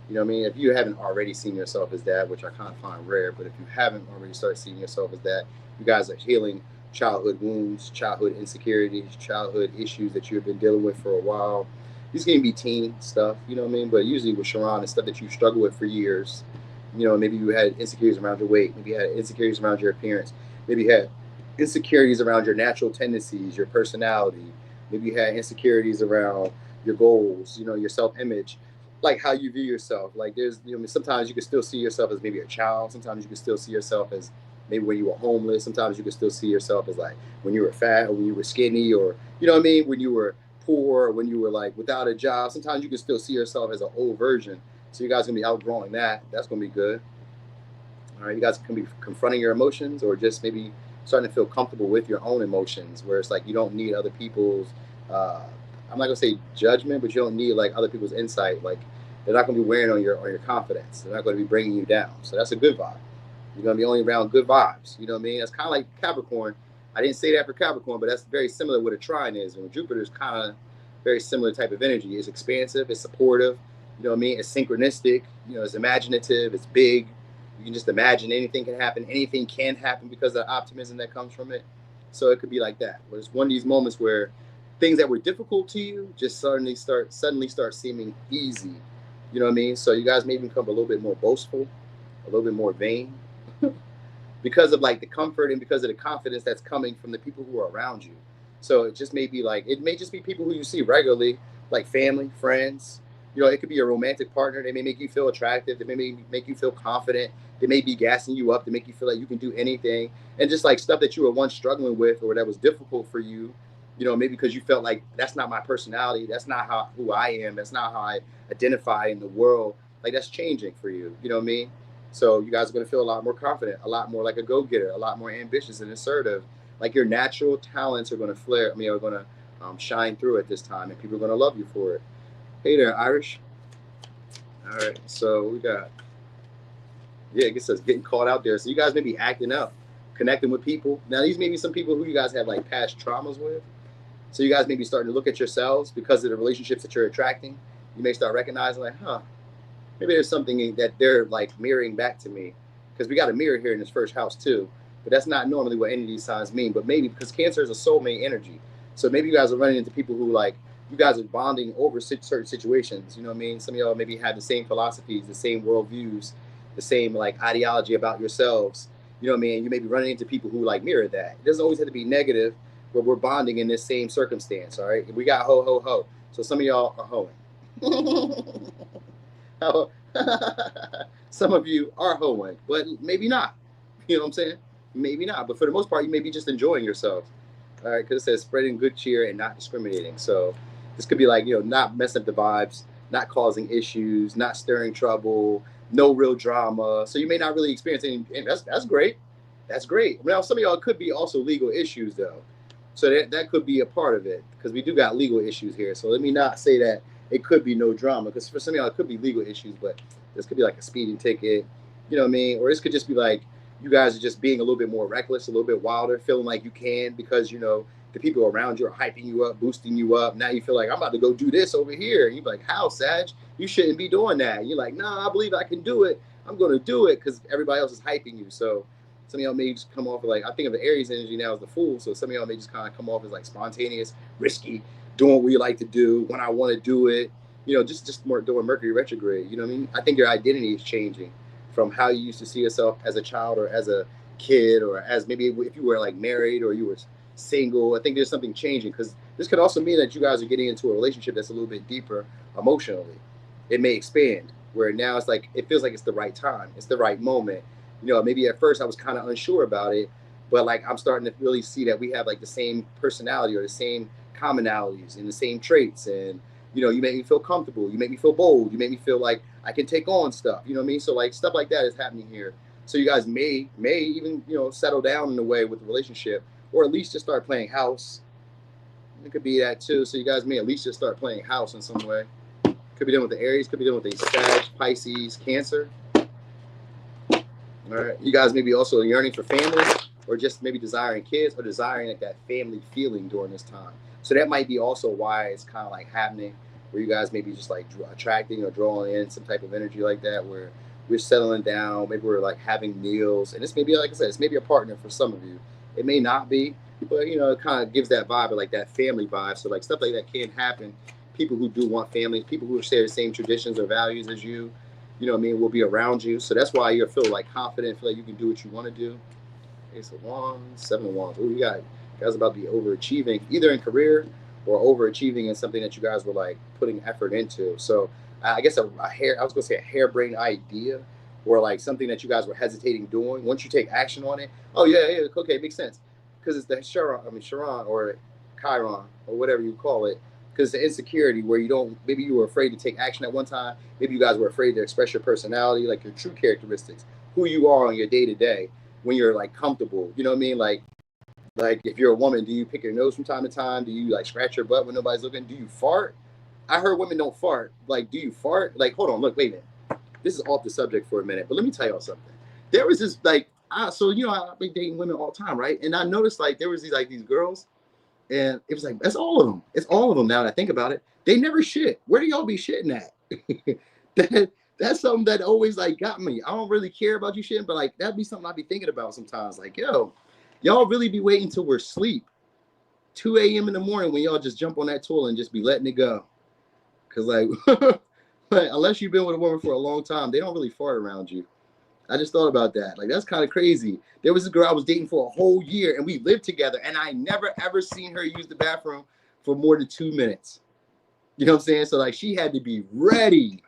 You know what I mean? If you haven't already seen yourself as that, which I kind of find rare, but if you haven't already started seeing yourself as that, you guys are healing childhood wounds, childhood insecurities, childhood issues that you've been dealing with for a while. These can be teen stuff, you know what I mean? But usually with Sharon, it's stuff that you struggle with for years. You know, maybe you had insecurities around your weight, maybe you had insecurities around your appearance, maybe you had insecurities around your natural tendencies, your personality, maybe you had insecurities around your goals, you know, your self-image, like how you view yourself. Like there's, you know, sometimes you can still see yourself as maybe a child. Sometimes you can still see yourself as maybe when you were homeless. Sometimes you can still see yourself as like when you were fat or when you were skinny or, you know what I mean? When you were poor or when you were like without a job. Sometimes you can still see yourself as an old version. So you guys gonna be outgrowing that. That's gonna be good. All right, you guys can be confronting your emotions or just maybe starting to feel comfortable with your own emotions, where it's like you don't need other people's. I'm not gonna say judgment, but you don't need like other people's insight. Like they're not gonna be wearing on your confidence. They're not gonna be bringing you down. So that's a good vibe. You're gonna be only around good vibes. You know what I mean? That's kind of like Capricorn. I didn't say that for Capricorn, but that's very similar to what a trine is. And Jupiter is kind of very similar type of energy. It's expansive. It's supportive. You know what I mean? It's synchronistic. You know, it's imaginative. It's big. You can just imagine anything can happen. Anything can happen because of the optimism that comes from it. So it could be like that. Where it's one of these moments where things that were difficult to you just suddenly start seeming easy. You know what I mean? So you guys may become a little bit more boastful, a little bit more vain, because of like the comfort and because of the confidence that's coming from the people who are around you. So it just may be like, it may just be people who you see regularly, like family, friends. You know, it could be a romantic partner. They may make you feel attractive. They may make you feel confident. They may be gassing you up to make you feel like you can do anything. And just like stuff that you were once struggling with or that was difficult for you, you know, maybe because you felt like that's not my personality. That's not who I am. That's not how I identify in the world. Like that's changing for you. You know what I mean? So you guys are going to feel a lot more confident, a lot more like a go-getter, a lot more ambitious and assertive. Like your natural talents are going to flare. I mean, are going to shine through at this time, and people are going to love you for it. Hey there, Irish. All right, so we got, yeah, I guess that's getting caught out there. So you guys may be acting up, connecting with people. Now, these may be some people who you guys have like past traumas with. So you guys may be starting to look at yourselves because of the relationships that you're attracting. You may start recognizing like, maybe there's something that they're like mirroring back to me, because we got a mirror here in this first house too. But that's not normally what any of these signs mean. But maybe because Cancer is a soulmate energy, so maybe you guys are running into people who like you guys are bonding over certain situations. You know what I mean? Some of y'all maybe have the same philosophies, the same worldviews, the same like ideology about yourselves. You know what I mean? You may be running into people who like mirror that. It doesn't always have to be negative, but we're bonding in this same circumstance. All right, we got ho ho ho. So some of y'all are hoeing. Some of you are hoeing, but maybe not. You know what I'm saying? Maybe not. But for the most part, you may be just enjoying yourselves. All right, because it says spreading good cheer and not discriminating. So this could be like, you know, not messing up the vibes, not causing issues, not stirring trouble, no real drama. So you may not really experience any. And that's great. That's great. Now some of y'all could be also legal issues though. So that could be a part of it, because we do got legal issues here. So let me not say that it could be no drama, because for some of y'all it could be legal issues, but this could be like a speeding ticket, you know what I mean? Or this could just be like you guys are just being a little bit more reckless, a little bit wilder, feeling like you can because, you know, the people around you are hyping you up, boosting you up. Now you feel like I'm about to go do this over here. And you're like, how, Sag? You shouldn't be doing that. You're like, nah, I believe I can do it. I'm going to do it because everybody else is hyping you. So some of y'all may just come off of like, I think of the Aries energy now as the Fool. So some of y'all may just kind of come off as like spontaneous, risky, doing what you like to do when I want to do it. You know, just more doing Mercury retrograde. You know what I mean? I think your identity is changing from how you used to see yourself as a child or as a kid, or as maybe if you were like married or you were single. I think there's something changing, because this could also mean that you guys are getting into a relationship that's a little bit deeper emotionally. It may expand where now it's like, it feels like it's the right time. It's the right moment. You know, maybe at first I was kind of unsure about it, but like I'm starting to really see that we have like the same personality or the same commonalities and the same traits. And you know, you make me feel comfortable. You make me feel bold. You make me feel like I can take on stuff. You know what I mean? So like stuff like that is happening here. So you guys may even, you know, settle down in a way with the relationship, or at least just start playing house. It could be that too. So you guys may at least just start playing house in some way. Could be done with the Aries. Could be done with the Sag, Pisces, Cancer. All right. You guys may be also yearning for family, or just maybe desiring kids, or desiring like that family feeling during this time. So that might be also why it's kind of like happening, where you guys maybe just like attracting or drawing in some type of energy like that, where we're settling down. Maybe we're like having meals, and this may be, like I said, it's maybe a partner for some of you. It may not be, but you know, it kind of gives that vibe, of like that family vibe. So like stuff like that can happen. People who do want families, people who share the same traditions or values as you, you know what I mean, will be around you. So that's why you feel like confident, feel like you can do what you want to do. Ace of Wands, Seven of Wands. Oh, you guys about to be overachieving, either in career or overachieving in something that you guys were like putting effort into. So I guess I was gonna say a harebrained idea, or like something that you guys were hesitating doing. Once you take action on it, oh yeah, okay, makes sense. Because it's the Charon or Chiron or whatever you call it. Because the insecurity where you don't, maybe you were afraid to take action at one time. Maybe you guys were afraid to express your personality, like your true characteristics, who you are on your day to day when you're like comfortable. You know what I mean? Like if you're a woman, do you pick your nose from time to time? Do you like scratch your butt when nobody's looking? Do you fart? I heard women don't fart. Like, do you fart? Like, hold on, look, wait a minute. This is off the subject for a minute, but let me tell y'all something. There was this like, so you know, I've been dating women all the time, right? And I noticed like there was these girls, and it was like that's all of them. It's all of them now that I think about it. They never shit. Where do y'all be shitting at? That's something that always like got me. I don't really care about you shitting, but like that'd be something I'd be thinking about sometimes. Like, yo, y'all really be waiting till we're asleep, 2 a.m. in the morning when y'all just jump on that toilet and just be letting it go. Cause like, unless you've been with a woman for a long time, they don't really fart around you. I just thought about that. Like, that's kind of crazy. There was a girl I was dating for a whole year, and we lived together, and I never ever seen her use the bathroom for more than 2 minutes. You know what I'm saying? So like, she had to be ready.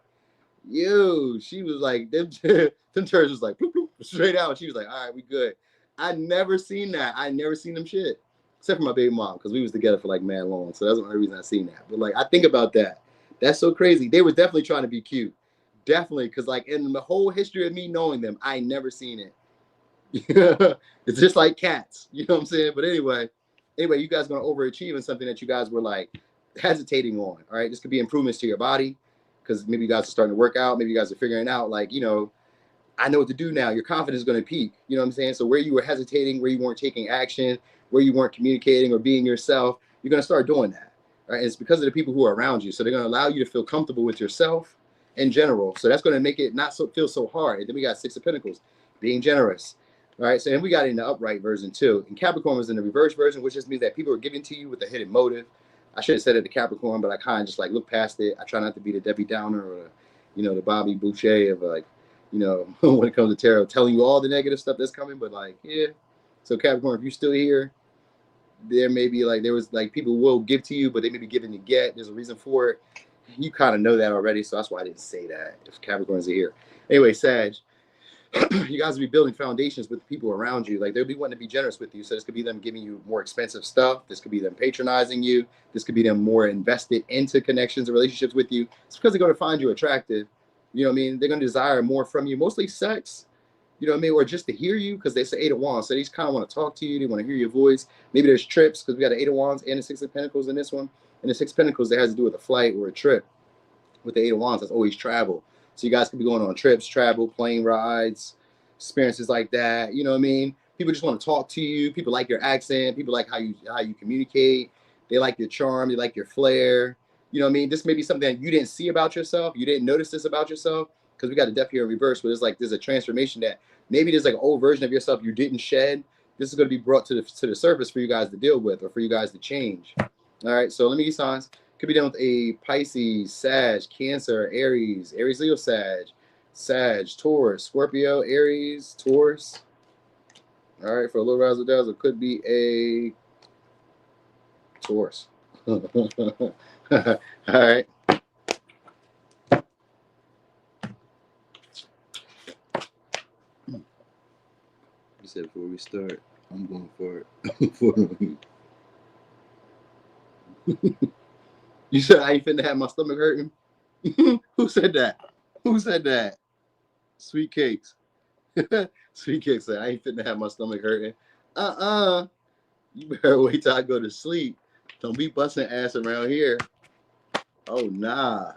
Yo, she was like, them turds was like, bloop, bloop, straight out. She was like, all right, we good. I never seen that. I never seen them shit, except for my baby mom, because we was together for like mad long. So that's the only reason I seen that. But like, I think about that. That's so crazy. They were definitely trying to be cute. Definitely, because like in the whole history of me knowing them, I never seen it. It's just like cats. You know what I'm saying? But anyway, you guys are going to overachieve in something that you guys were like hesitating on. All right. This could be improvements to your body, because maybe you guys are starting to work out. Maybe you guys are figuring out like, you know, I know what to do now. Your confidence is going to peak. You know what I'm saying? So where you were hesitating, where you weren't taking action, where you weren't communicating or being yourself, you're going to start doing that. Right? And it's because of the people who are around you. So they're going to allow you to feel comfortable with yourself in general. So that's going to make it not feel so hard. And then we got Six of Pentacles, being generous. All right. So then we got it in the upright version too. And Capricorn was in the reverse version, which just means that people are giving to you with a hidden motive. I should have said it to Capricorn, but I kind of just like look past it. I try not to be the Debbie Downer or, you know, the Bobby Boucher of like, you know, when it comes to tarot, telling you all the negative stuff that's coming, but like, yeah. So Capricorn, if you're still here, there may be like, there was like people will give to you, but they may be giving to get. There's a reason for it. You kind of know that already, so that's why I didn't say that. If Capricorns are here, anyway, Sag, you guys will be building foundations with the people around you. Like they'll be wanting to be generous with you. So this could be them giving you more expensive stuff. This could be them patronizing you. This could be them more invested into connections and relationships with you. It's because they're going to find you attractive. You know what I mean? They're going to desire more from you, mostly sex. You know what I mean? Or just to hear you, because they say Eight of Wands. So they just kind of want to talk to you. They want to hear your voice. Maybe there's trips, because we got the Eight of Wands and the Six of Pentacles in this one. And the Six of Pentacles, that has to do with a flight or a trip. With the Eight of Wands, that's always travel. So you guys could be going on trips, travel, plane rides, experiences like that. You know what I mean? People just want to talk to you. People like your accent. People like how you communicate. They like your charm. They like your flair. You know what I mean? This may be something that you didn't see about yourself. You didn't notice this about yourself, because we got the Death here in reverse, but it's like there's a transformation that maybe there's like an old version of yourself you didn't shed. This is going to be brought to the surface for you guys to deal with, or for you guys to change. All right, so let me give signs. Could be done with a Pisces, Sag, Cancer, Aries, Leo, Sag, Taurus, Scorpio, Aries, Taurus. All right, for a little razzle dazzle, it could be a Taurus. All right. You said before we start, I'm going for it. You said I ain't finna have my stomach hurting? Who said that? Who said that? Sweet Cakes. Sweet Cakes said I ain't finna have my stomach hurting. You better wait till I go to sleep. Don't be busting ass around here. Oh, nah.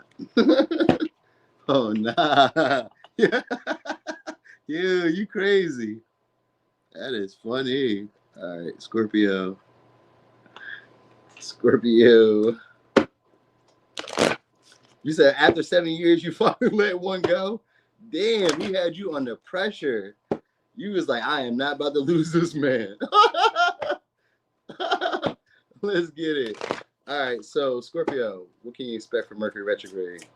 Oh, nah. You crazy. That is funny. All right, Scorpio. You said after 7 years, you finally let one go? Damn, we had you under pressure. You was like, I am not about to lose this man. Let's get it. All right, so Scorpio, what can you expect from Mercury retrograde?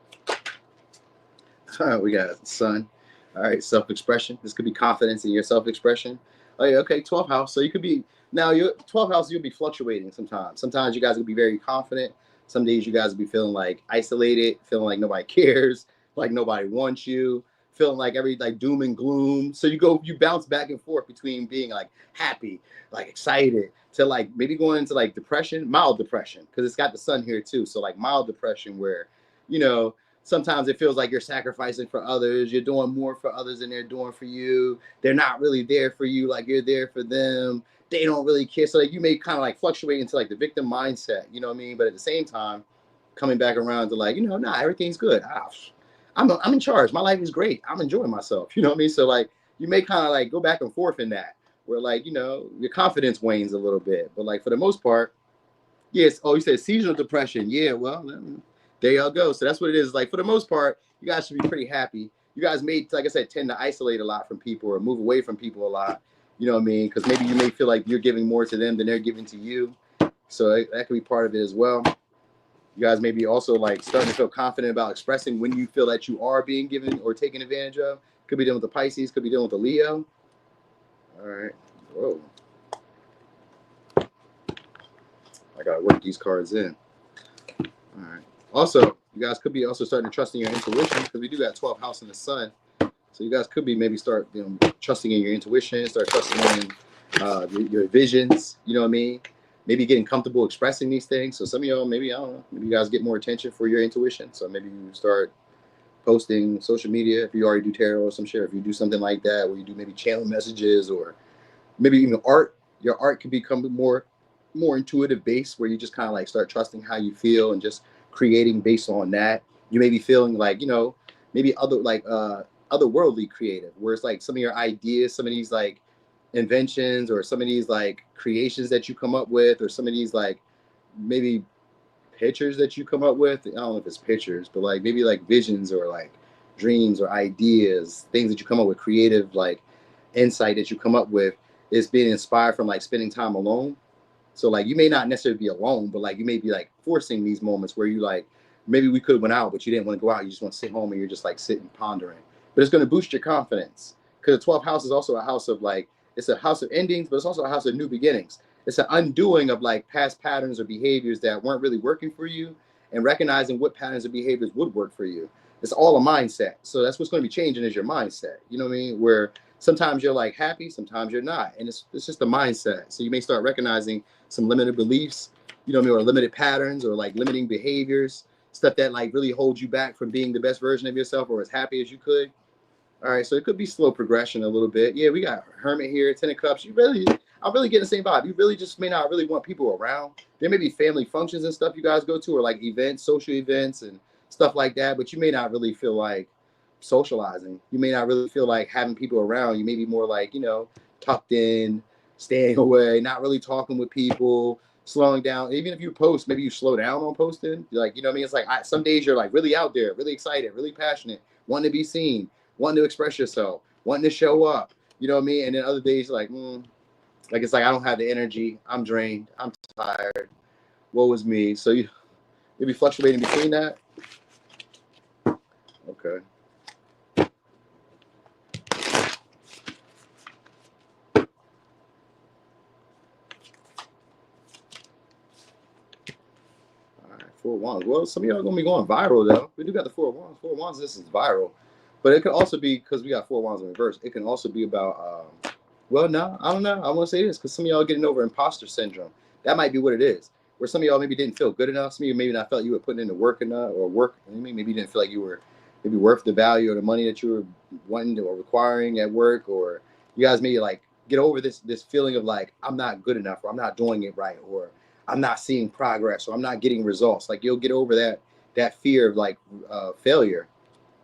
All right, we got Sun. All right, self-expression. This could be confidence in your self-expression. Oh yeah, okay, 12th house. So you could be, now your 12th house, you'll be fluctuating sometimes. Sometimes you guys will be very confident. Some days you guys will be feeling like isolated, feeling like nobody cares, like nobody wants you, feeling like every like doom and gloom. So you bounce back and forth between being like happy, like excited, to like maybe going into like depression, mild depression, because it's got the sun here too. So like mild depression where, you know, sometimes it feels like you're sacrificing for others. You're doing more for others than they're doing for you. They're not really there for you like you're there for them. They don't really care. So like you may kind of like fluctuate into like the victim mindset, you know what I mean? But at the same time, coming back around to like, nah, everything's good. I'm in charge. My life is great. I'm enjoying myself. You know what I mean? So like you may kind of like go back and forth in that where like, your confidence wanes a little bit. But like for the most part, yes. Oh, you said seasonal depression. Yeah, well, there y'all go. So that's what it is. Like for the most part, you guys should be pretty happy. You guys may, like I said, tend to isolate a lot from people or move away from people a lot. You know what I mean? Because maybe you may feel like you're giving more to them than they're giving to you. So that could be part of it as well. You guys may be also like starting to feel confident about expressing when you feel that you are being given or taken advantage of. Could be dealing with the Pisces, could be dealing with the Leo. All right. Whoa. I gotta work these cards in. All right. Also, you guys could be also starting to trust in your intuition because we do got 12th house in the sun. So you guys could be maybe start trusting in your intuition, start trusting in your visions. You know what I mean? Maybe getting comfortable expressing these things. So some of y'all, maybe, I don't know, maybe you guys get more attention for your intuition. So maybe you start posting social media if you already do tarot or some shit. If you do something like that where you do maybe channel messages or maybe even art, your art could become more intuitive based where you just kind of like start trusting how you feel and just creating based on that. You may be feeling like, maybe otherworldly creative, where it's like some of your ideas, some of these like inventions or some of these like creations that you come up with, or some of these like maybe pictures that you come up with. I don't know if it's pictures, but like maybe like visions or like dreams or ideas, things that you come up with, creative like insight that you come up with is being inspired from like spending time alone. So like you may not necessarily be alone, but like you may be like forcing these moments where you like, maybe we could have went out, but you didn't want to go out. You just want to sit home and you're just like sitting pondering. But it's going to boost your confidence because the 12th house is also a house of like, it's a house of endings, but it's also a house of new beginnings. It's an undoing of like past patterns or behaviors that weren't really working for you and recognizing what patterns or behaviors would work for you. It's all a mindset. So that's what's going to be changing is your mindset. You know what I mean? Where sometimes you're like happy, sometimes you're not. And it's just a mindset. So you may start recognizing some limited beliefs, or limited patterns or like limiting behaviors, stuff that like really holds you back from being the best version of yourself or as happy as you could. All right, so it could be slow progression a little bit. Yeah, we got Hermit here, 10 of Cups. I'm really getting the same vibe. You really just may not really want people around. There may be family functions and stuff you guys go to or like events, social events and stuff like that, but you may not really feel like socializing. You may not really feel like having people around. You may be more like, tucked in, staying away, not really talking with people, slowing down. Even if you post, maybe you slow down on posting. Like, you know what I mean? It's like some days you're like really out there, really excited, really passionate, wanting to be seen, wanting to express yourself, wanting to show up. You know what I mean? And then other days like, like it's like I don't have the energy. I'm drained. I'm tired. Woe is me. So you'll be fluctuating between that. Okay. Four of Wands. Well, some of y'all are gonna be going viral though. We do got the Four of Wands. Four of Wands. This is viral, but it could also be because we got Four of Wands in reverse. It can also be about. Well, no, I don't know. I want to say this because some of y'all are getting over imposter syndrome. That might be what it is. Where some of y'all maybe didn't feel good enough. Some of you maybe not felt you were putting in the work enough or work. Maybe you didn't feel like you were maybe worth the value or the money that you were wanting to, or requiring at work, or you guys maybe like get over this feeling of like I'm not good enough or I'm not doing it right or I'm not seeing progress or I'm not getting results. Like you'll get over that fear of like failure.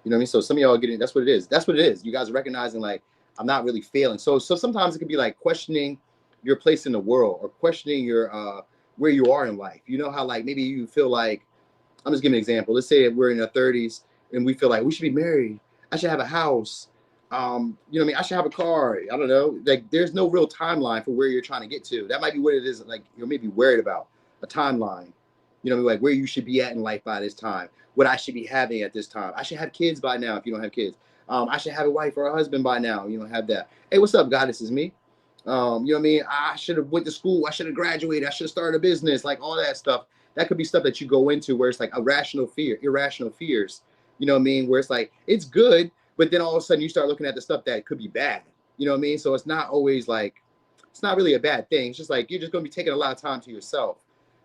You know what I mean? So some of y'all are getting, that's what it is. That's what it is. You guys are recognizing like, I'm not really failing. So sometimes it could be like questioning your place in the world or questioning your, where you are in life. You know how like, maybe you feel like I'm just giving an example. Let's say we're in our 30s and we feel like we should be married. I should have a house. You know what I mean? I should have a car. I don't know. Like, there's no real timeline for where you're trying to get to. That might be what it is. Like, you're maybe worried about a timeline. You know, like where you should be at in life by this time. What I should be having at this time. I should have kids by now if you don't have kids. I should have a wife or a husband by now. You don't have that. Hey, what's up, God? This is me. You know what I mean? I should have went to school. I should have graduated. I should have started a business. Like, all that stuff. That could be stuff that you go into where it's like irrational fears. You know what I mean? Where it's like, it's good, but then all of a sudden you start looking at the stuff that could be bad. You know what I mean? So it's not always like, it's not really a bad thing. It's just like, you're just going to be taking a lot of time to yourself.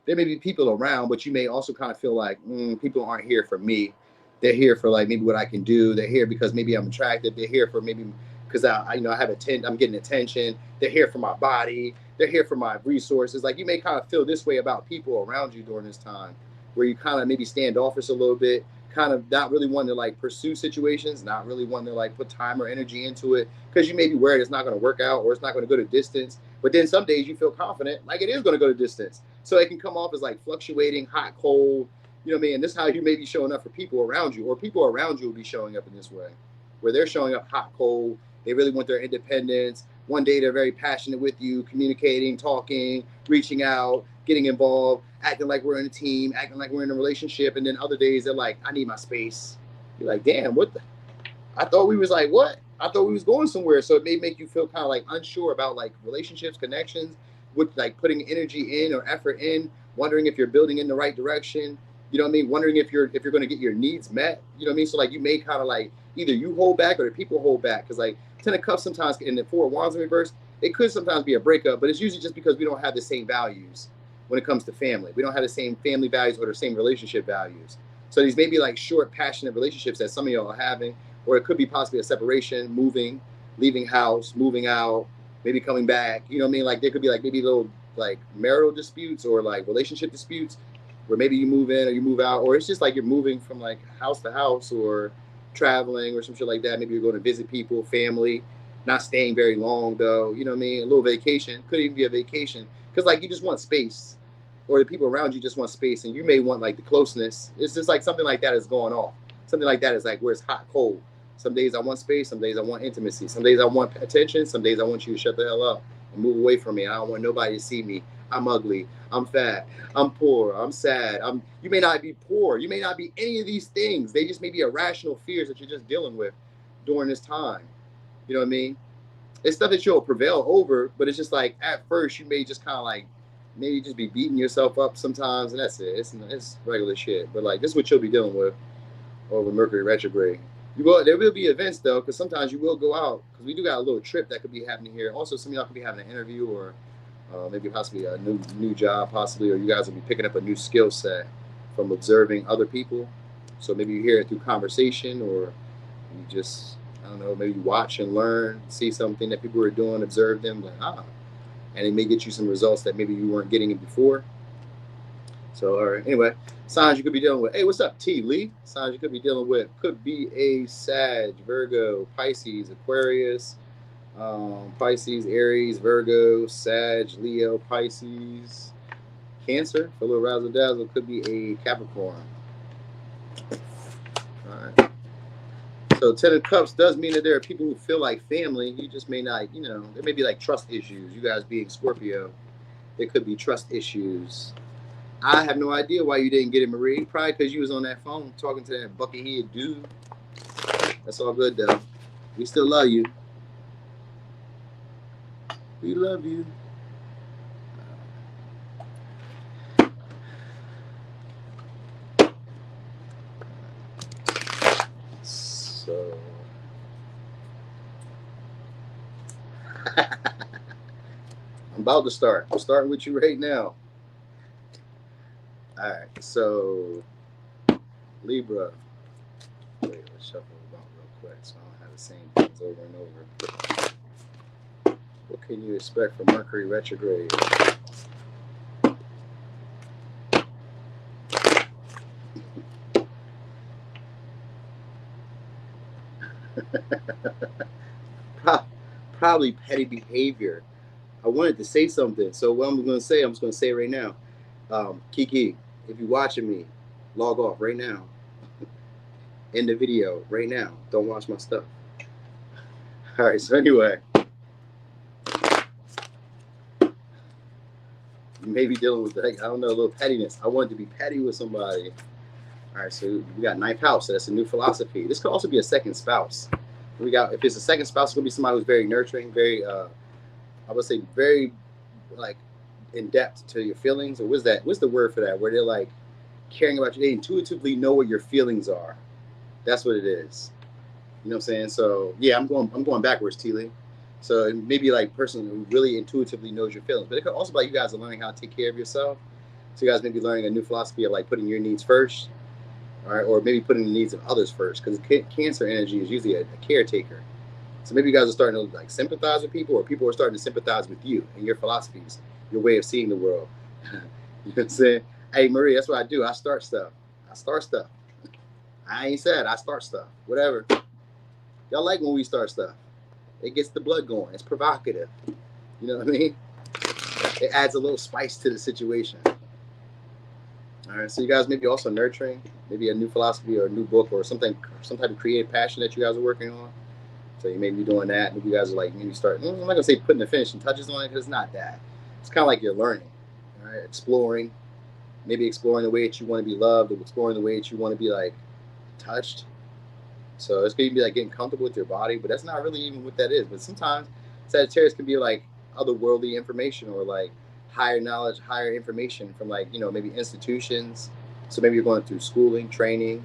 There may be people around, but you may also kind of feel like, people aren't here for me. They're here for like maybe what I can do. They're here because maybe I'm attractive. They're here for maybe because I I'm getting attention. They're here for my body. They're here for my resources. Like, you may kind of feel this way about people around you during this time, where you kind of maybe standoffish a little bit, kind of not really wanting to like pursue situations, not really wanting to like put time or energy into it, because you may be worried it's not going to work out or it's not going to go to distance. But then some days you feel confident, like it is going to go to distance. So it can come off as like fluctuating, hot, cold. You know what I mean? And this is how you may be showing up for people around you, or people around you will be showing up in this way, where they're showing up hot, cold. They really want their independence. One day they're very passionate with you, communicating, talking, reaching out, getting involved, acting like we're in a team, acting like we're in a relationship. And then other days they're like, I need my space. You're like, damn, what the? I thought we was like, what? I thought we was going somewhere. So it may make you feel kind of like unsure about like relationships, connections, with like putting energy in or effort in, wondering if you're building in the right direction. You know what I mean? Wondering if you're going to get your needs met. You know what I mean? So like, you may kind of like either you hold back or the people hold back, because like Ten of Cups sometimes in the Four of Wands in reverse, it could sometimes be a breakup, but it's usually just because we don't have the same values when it comes to family. We don't have the same family values or the same relationship values. So these may be like short, passionate relationships that some of y'all are having, or it could be possibly a separation, moving, leaving house, moving out, maybe coming back. You know what I mean? Like, there could be like maybe little like marital disputes or like relationship disputes, where maybe you move in or you move out, or it's just like you're moving from like house to house, or traveling or some shit like that. Maybe you're going to visit people, family, not staying very long though. You know what I mean? A little vacation, could even be a vacation, because like you just want space, or the people around you just want space, and you may want like the closeness. It's just like something like that is going off. Something like that is like where it's hot, cold. Some days I want space, some days I want intimacy, some days I want attention, some days I want you to shut the hell up and move away from me. I don't want nobody to see me. I'm ugly. I'm fat. I'm poor. I'm sad. You may not be poor. You may not be any of these things. They just may be irrational fears that you're just dealing with during this time. You know what I mean? It's stuff that you'll prevail over, but it's just like at first you may just kind of like maybe just be beating yourself up sometimes, and that's it. It's regular shit. But like, this is what you'll be dealing with over Mercury retrograde. There will be events though, because sometimes you will go out, because we do got a little trip that could be happening here. Also, some of y'all could be having an interview, or maybe possibly a new job, possibly, or you guys will be picking up a new skill set from observing other people. So maybe you hear it through conversation, or you just, I don't know, maybe you watch and learn, see something that people are doing, observe them, like, and it may get you some results that maybe you weren't getting before. So, all right, anyway, signs you could be dealing with. Hey, what's up, T. Lee? Signs you could be dealing with could be a Sag, Virgo, Pisces, Aquarius, Pisces, Aries, Virgo, Sag, Leo, Pisces, Cancer. For a little razzle dazzle, could be a Capricorn. All right. So 10 of Cups does mean that there are people who feel like family. You just may not, there may be like trust issues. You guys being Scorpio, there could be trust issues. I have no idea why you didn't get it, Marie. Probably because you was on that phone talking to that bucket-head dude. That's all good, though. We still love you. We love you. So... I'm about to start. I'm starting with you right now. All right, so Libra. Wait, let's shuffle about real quick so I don't have the same things over and over. What can you expect from Mercury retrograde? Probably petty behavior. I wanted to say something, so what I'm going to say, I'm just going to say it right now. Kiki, if you're watching me, Log off right now. End the video right now. Don't watch my stuff. All right, so anyway, you may be dealing with, like, I don't know, a little pettiness. I wanted to be petty with somebody. All right, so we got ninth house. So that's a new philosophy. This could also be a second spouse. We got, if it's a second spouse, it's gonna be somebody who's very nurturing, very, I would say, very like in depth to your feelings. Or what's the word for that? Where they're like caring about you. They intuitively know what your feelings are. That's what it is. You know what I'm saying? So yeah, I'm going backwards, T-Lee. So it may be like person who really intuitively knows your feelings, but it could also be like you guys are learning how to take care of yourself. So you guys may be learning a new philosophy of like putting your needs first, all right, or maybe putting the needs of others first, because Cancer energy is usually a caretaker. So maybe you guys are starting to like sympathize with people, or people are starting to sympathize with you and your philosophies, your way of seeing the world. You know what I'm saying? Hey, Marie, that's what I do. I start stuff. I ain't said I start stuff. Whatever. Y'all like when we start stuff. It gets the blood going. It's provocative. You know what I mean? It adds a little spice to the situation. All right, so you guys may be also nurturing, maybe a new philosophy or a new book or something, some type of creative passion that you guys are working on. So you may be doing that. Maybe you guys are like, maybe start, I'm not gonna say putting the finishing touches on it, because it's not that. It's kind of like you're learning, all right? Exploring, maybe exploring the way that you want to be loved, or exploring the way that you want to be like touched. So it's gonna be like getting comfortable with your body, but that's not really even what that is. But sometimes Sagittarius can be like otherworldly information, or like higher knowledge, higher information from like, you know, maybe institutions. So maybe you're going through schooling, training,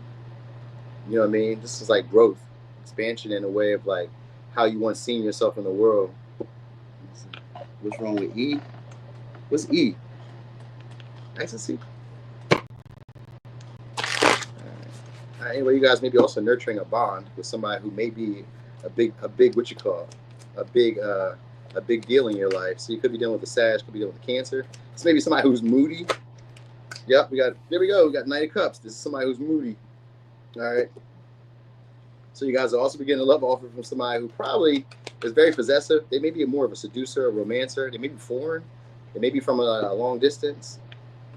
you know what I mean? This is like growth, expansion in a way of like how you want seeing yourself in the world. What's wrong with E? What's E? Ecstasy. Anyway, you guys may be also nurturing a bond with somebody who may be a big what you call a big deal in your life. So you could be dealing with the Sag, could be dealing with the Cancer. It's maybe somebody who's moody. Yep, there we go. We got Knight of Cups. This is somebody who's moody. All right. So you guys are also getting a love offer from somebody who probably is very possessive. They may be more of a seducer, a romancer. They may be foreign. They may be from a long distance.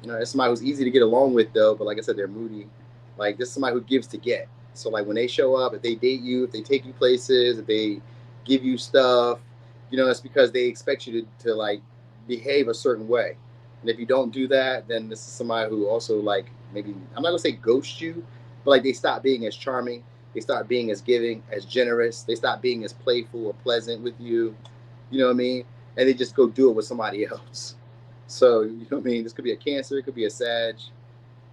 You know, it's somebody who's easy to get along with though, but like I said, they're moody. Like, this is somebody who gives to get. So like when they show up, if they date you, if they take you places, if they give you stuff, you know, it's because they expect you to like behave a certain way. And if you don't do that, then this is somebody who also like maybe, I'm not gonna say ghost you, but like they stop being as charming, they start being as giving, as generous, they stop being as playful or pleasant with you, you know what I mean? And they just go do it with somebody else. So, you know what I mean? This could be a Cancer, it could be a Sag,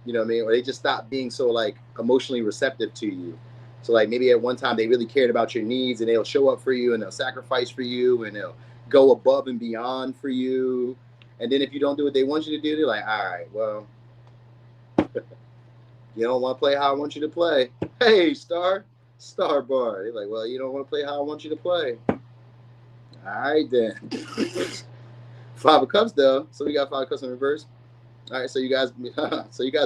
you know what I mean? Or they just stop being so like emotionally receptive to you. So like maybe at one time they really cared about your needs, and they'll show up for you, and they'll sacrifice for you, and they'll go above and beyond for you. And then if you don't do what they want you to do, they're like, all right, well, you don't want to play how I want you to play. Hey, Star Bar. They're like, well, you don't want to play how I want you to play. All right, then. Five of Cups, though. So we got Five of Cups in reverse. All right, so you guys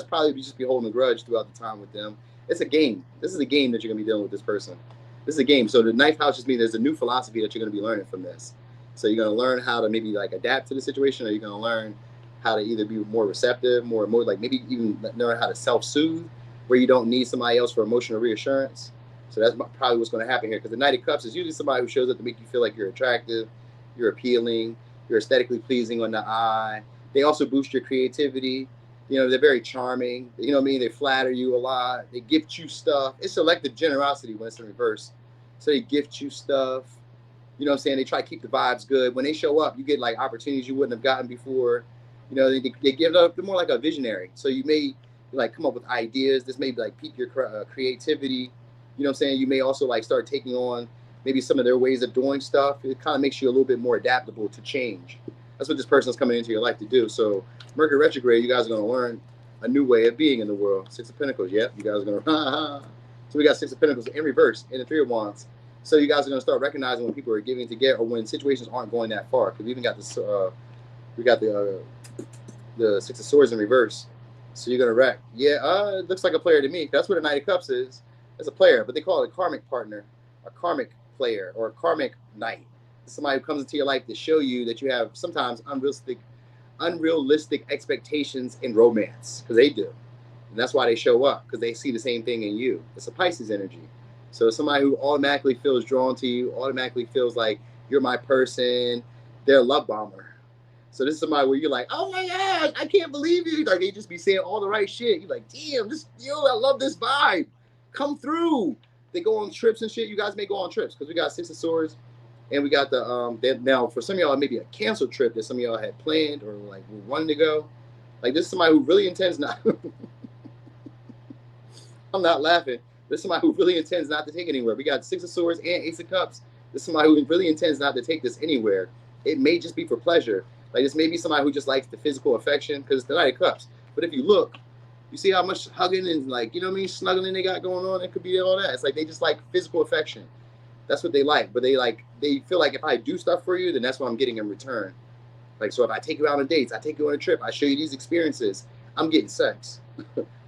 probably just be holding a grudge throughout the time with them. It's a game. This is a game that you're going to be dealing with this person. This is a game. So the ninth house just means there's a new philosophy that you're going to be learning from this. So you're going to learn how to maybe like adapt to the situation, or you're going to learn how to either be more receptive, more like maybe even learn how to self-soothe, where you don't need somebody else for emotional reassurance. So that's probably what's going to happen here, because the Knight of Cups is usually somebody who shows up to make you feel like you're attractive, you're appealing, you're aesthetically pleasing on the eye. They also boost your creativity. You know, they're very charming. You know what I mean? They flatter you a lot. They gift you stuff. It's selective generosity when it's in reverse. So they gift you stuff. You know what I'm saying? They try to keep the vibes good. When they show up, you get like opportunities you wouldn't have gotten before. You know, they give up. They're more like a visionary. So you may like come up with ideas. This may like pique your creativity. You know what I'm saying? You may also like start taking on maybe some of their ways of doing stuff. It kind of makes you a little bit more adaptable to change. That's what this person's coming into your life to do. So Mercury retrograde, you guys are going to learn a new way of being in the world. Six of Pentacles, yep. You guys are going to, so we got Six of Pentacles in reverse and the Three of Wands. So you guys are going to start recognizing when people are giving to get, or when situations aren't going that far. Because we even got this, we got the Six of Swords in reverse. So you're going to wreck. Yeah, it looks like a player to me. That's what a Knight of Cups is. It's a player, but they call it a karmic partner, a karmic player, or a karmic knight. Somebody who comes into your life to show you that you have sometimes unrealistic expectations in romance, because they do. And that's why they show up, because they see the same thing in you. It's a Pisces energy. So somebody who automatically feels drawn to you, automatically feels like you're my person, they're a love bomber. So this is somebody where you're like, oh my God, I can't believe you. Like, they just be saying all the right shit. You're like, damn, I love this vibe. Come through. They go on trips and shit. You guys may go on trips, because we got Six of Swords, and we got the, now for some of y'all, it may be a canceled trip that some of y'all had planned or like were wanting to go. Like, this is somebody who really intends not, I'm not laughing. This is somebody who really intends not to take anywhere. We got Six of Swords and Ace of Cups. This is somebody who really intends not to take this anywhere. It may just be for pleasure. Like, this may be somebody who just likes the physical affection, because it's the Knight of Cups. But if you look, you see how much hugging and, like, you know what I mean, snuggling they got going on? It could be all that. It's like they just like physical affection. That's what they like. But they feel like if I do stuff for you, then that's what I'm getting in return. Like, so if I take you out on dates, I take you on a trip, I show you these experiences, I'm getting sex.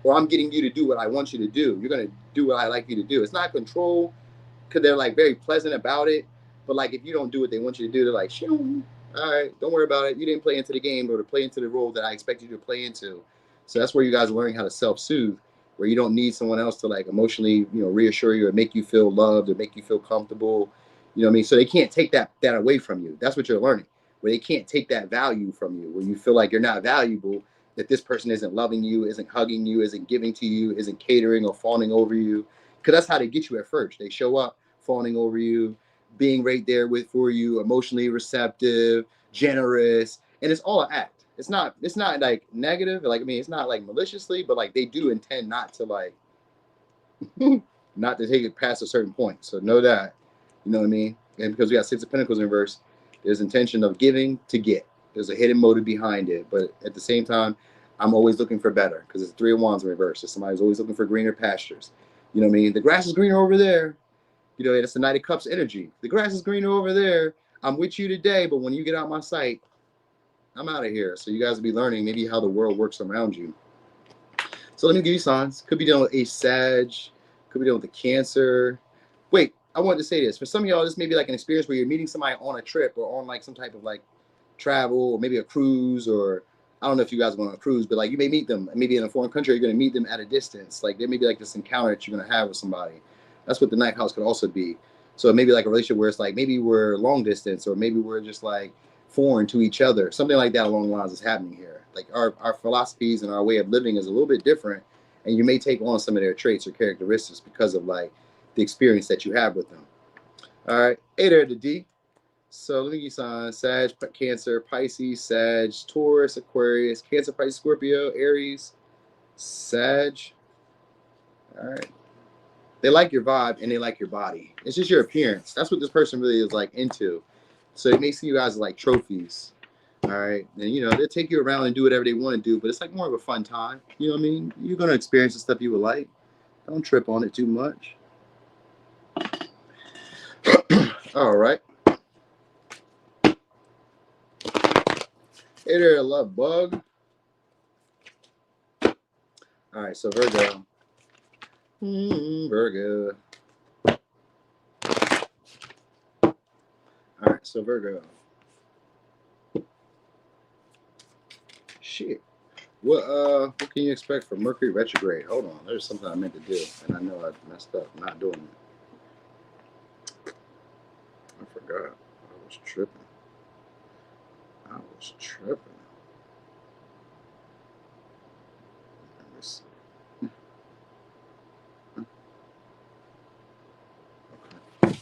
Or I'm getting you to do what I want you to do. You're going to do what I like you to do. It's not control, because they're like very pleasant about it. But like, if you don't do what they want you to do, they're like, shoo, all right, don't worry about it. You didn't play into the game or to play into the role that I expect you to play into. So that's where you guys are learning how to self-soothe, where you don't need someone else to like emotionally, you know, reassure you or make you feel loved or make you feel comfortable. You know what I mean? So they can't take that away from you. That's what you're learning, where they can't take that value from you, where you feel like you're not valuable, that this person isn't loving you, isn't hugging you, isn't giving to you, isn't catering or fawning over you. Because that's how they get you at first. They show up fawning over you, being right there for you, emotionally receptive, generous, and it's all an act. It's not like negative. Like, I mean, it's not like maliciously, but like they do intend not to like not to take it past a certain point. So know that, you know what I mean? And because we got Six of Pentacles in reverse, there's intention of giving to get. There's a hidden motive behind it, but at the same time, I'm always looking for better, because it's Three of Wands in reverse. So somebody's always looking for greener pastures. You know what I mean? The grass is greener over there. You know, it's the Knight of Cups energy. The grass is greener over there. I'm with you today, but when you get out my sight, I'm out of here. So you guys will be learning maybe how the world works around you. So let me give you signs. Could be dealing with a Sag. Could be dealing with a Cancer. Wait, I wanted to say this. For some of y'all, this may be like an experience where you're meeting somebody on a trip or on like some type of like travel, or maybe a cruise, or I don't know if you guys are going on a cruise, but like you may meet them maybe in a foreign country. You're going to meet them at a distance. Like there may be like this encounter that you're going to have with somebody. That's what the ninth house could also be. So it may be like a relationship where it's like maybe we're long distance, or maybe we're just like foreign to each other. Something like that along the lines is happening here. Like our philosophies and our way of living is a little bit different, and you may take on some of their traits or characteristics because of like the experience that you have with them. All right, hey there, the D. So let me give you signs: Sag, Cancer, Pisces, Sag, Taurus, Aquarius, Cancer, Pisces, Scorpio, Aries, Sag. All right. They like your vibe and they like your body. It's just your appearance. That's what this person really is like into. So it may see you guys as like trophies. All right. And you know, they'll take you around and do whatever they want to do, but it's like more of a fun time. You know what I mean? You're going to experience the stuff you would like. Don't trip on it too much. All right. Hey there, love bug. All right, so Virgo. Virgo. All right, so Virgo. Shit. What can you expect from Mercury retrograde? Hold on, there's something I meant to do, and I know I messed up not doing it. I forgot. I was tripping. Let me see. Okay.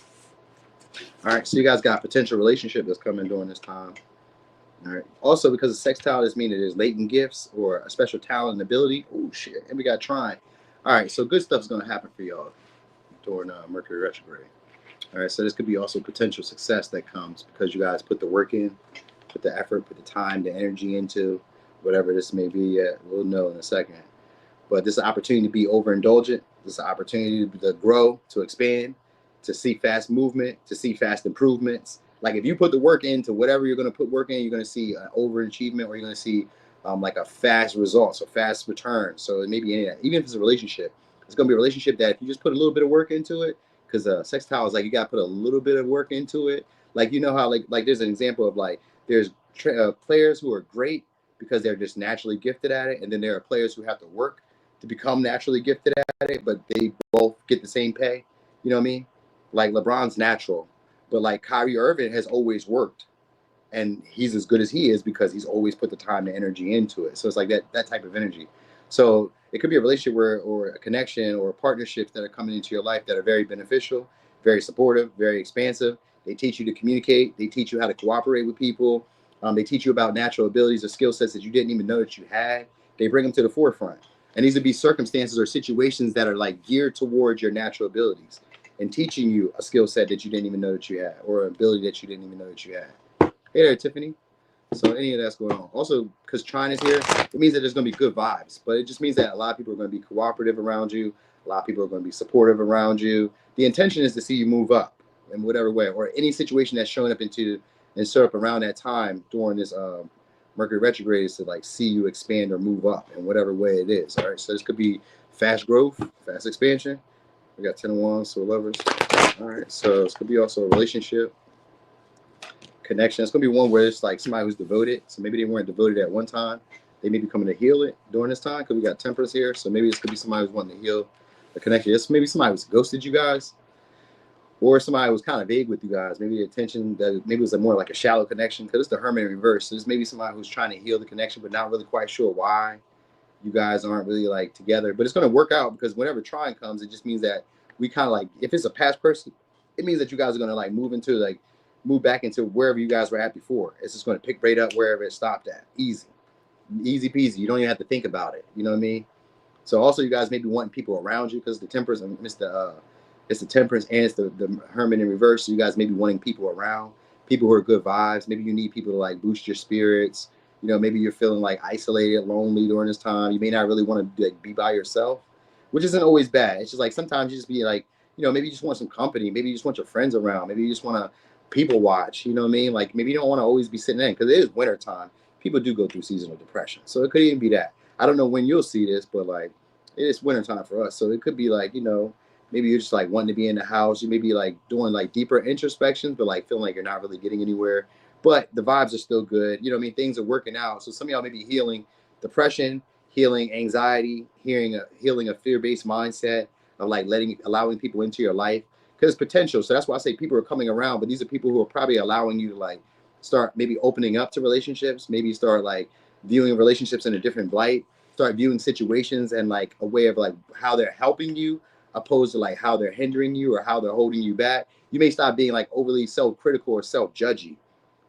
All right, so you guys got a potential relationship that's coming during this time. All right. Also, because of sextile, this means there's latent gifts or a special talent and ability. Oh shit! And we got trine. All right, so good stuff is going to happen for y'all during Mercury retrograde. All right, so this could be also potential success that comes because you guys put the work in, put the effort, put the time, the energy into whatever this may be yet. We'll know in a second. But this is an opportunity to be overindulgent. This is an opportunity to grow, to expand, to see fast movement, to see fast improvements. Like if you put the work into whatever you're going to put work in, you're going to see an overachievement, or you're going to see like a fast result, so fast return. So it may be any of that. Even if it's a relationship, it's going to be a relationship that if you just put a little bit of work into it, because sextile is like you got to put a little bit of work into it. Like you know how like there's an example of like there's players who are great because they're just naturally gifted at it, and then there are players who have to work to become naturally gifted at it, but they both get the same pay. You know what I mean? Like LeBron's natural, but like Kyrie Irving has always worked, and he's as good as he is because he's always put the time and energy into it. So it's like that type of energy. So it could be a relationship or a connection or partnerships that are coming into your life that are very beneficial, very supportive, very expansive. They teach you to communicate. They teach you how to cooperate with people. They teach you about natural abilities or skill sets that you didn't even know that you had. They bring them to the forefront. And these would be circumstances or situations that are like geared towards your natural abilities and teaching you a skill set that you didn't even know that you had, or an ability that you didn't even know that you had. Hey there, Tiffany. So any of that's going on. Also, because Trine is here, it means that there's going to be good vibes. But it just means that a lot of people are going to be cooperative around you. A lot of people are going to be supportive around you. The intention is to see you move up in whatever way, or any situation that's showing up into and show up around that time during this Mercury retrograde is to like see you expand or move up in whatever way it is. All right. So this could be fast growth, fast expansion. We got 10 of Wands, so lovers. All right. So this could be also a relationship. Connection. It's gonna be one where it's like somebody who's devoted. So maybe they weren't devoted at one time. They may be coming to heal it during this time because we got Temperance here. So maybe this could be somebody who's wanting to heal the connection. It's maybe somebody who's ghosted you guys, or somebody was kind of vague with you guys. Maybe the attention that maybe it was more like a shallow connection because it's the Hermit in reverse. So it's maybe somebody who's trying to heal the connection, but not really quite sure why you guys aren't really like together. But it's gonna work out because whenever trying comes, it just means that we kind of like, if it's a past person, it means that you guys are gonna like move back into wherever you guys were at before. It's just going to pick right up wherever it stopped at. Easy peasy. You don't even have to think about it. You know what I mean? So also you guys may be wanting people around you because the Temperance and it's the Temperance and it's the Hermit in reverse. So you guys may be wanting people around, people who are good vibes. Maybe you need people to like boost your spirits. You know, maybe you're feeling like isolated, lonely during this time. You may not really want to like be by yourself, which isn't always bad. It's just like sometimes you just be like, you know, maybe you just want some company. Maybe you just want your friends around. Maybe you just want to people watch, you know what I mean? Like maybe you don't want to always be sitting in because it is winter time. People do go through seasonal depression. So it could even be that. I don't know when you'll see this, but like it is winter time for us. So it could be like, you know, maybe you're just like wanting to be in the house. You may be like doing like deeper introspections, but like feeling like you're not really getting anywhere. But the vibes are still good. You know what I mean? Things are working out. So some of y'all may be healing depression, healing anxiety, healing a fear-based mindset of like allowing people into your life. Because potential. So that's why I say people are coming around, but these are people who are probably allowing you to like start maybe opening up to relationships, maybe start like viewing relationships in a different light, start viewing situations and like a way of like how they're helping you opposed to like how they're hindering you or how they're holding you back. You may stop being like overly self-critical or self-judgy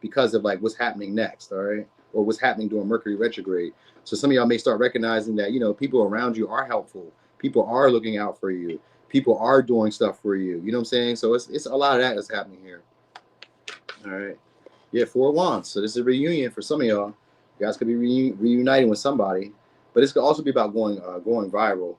because of like what's happening next, all right? Or what's happening during Mercury retrograde. So some of y'all may start recognizing that, you know, people around you are helpful. People are looking out for you. People are doing stuff for you. You know what I'm saying? So it's a lot of that that's happening here. All right. Yeah, 4 of Wands. So this is a reunion for some of y'all. You guys could be reuniting with somebody. But this could also be about going viral.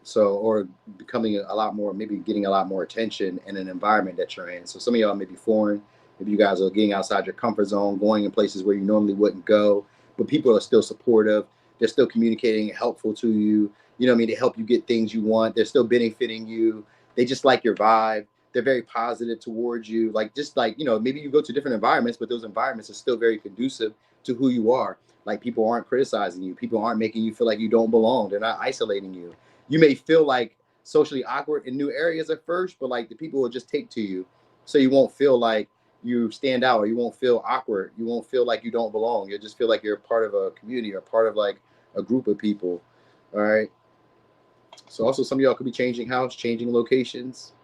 So, or becoming a lot more, maybe getting a lot more attention in an environment that you're in. So some of y'all may be foreign. Maybe you guys are getting outside your comfort zone, going in places where you normally wouldn't go. But people are still supportive. They're still communicating, helpful to you. You know what I mean? They help you get things you want. They're still benefiting you. They just like your vibe. They're very positive towards you. Like, just like, you know, maybe you go to different environments, but those environments are still very conducive to who you are. Like, people aren't criticizing you. People aren't making you feel like you don't belong. They're not isolating you. You may feel like socially awkward in new areas at first, but like the people will just take to you. So you won't feel like you stand out, or you won't feel awkward. You won't feel like you don't belong. You'll just feel like you're part of a community or part of like a group of people. All right. So also some of y'all could be changing house, changing locations.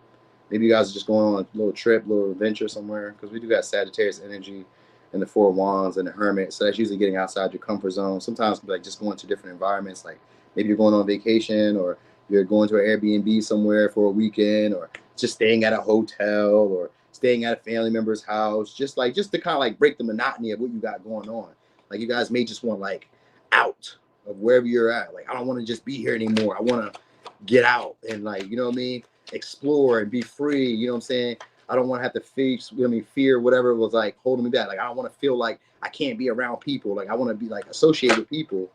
Maybe you guys are just going on a little trip, little adventure somewhere, because we do got Sagittarius energy and the 4 of Wands and the Hermit. So that's usually getting outside your comfort zone. Sometimes it's like just going to different environments. Like maybe you're going on vacation, or you're going to an Airbnb somewhere for a weekend, or just staying at a hotel, or staying at a family member's house, just to kind of like break the monotony of what you got going on. Like you guys may just want like out of wherever you're at. Like, I don't want to just be here anymore. I want to get out and like, you know what I mean? Explore and be free. You know what I'm saying? I don't want to have to face, you know what I mean, fear, whatever was like holding me back. Like, I don't want to feel like I can't be around people. Like, I want to be like associated with people.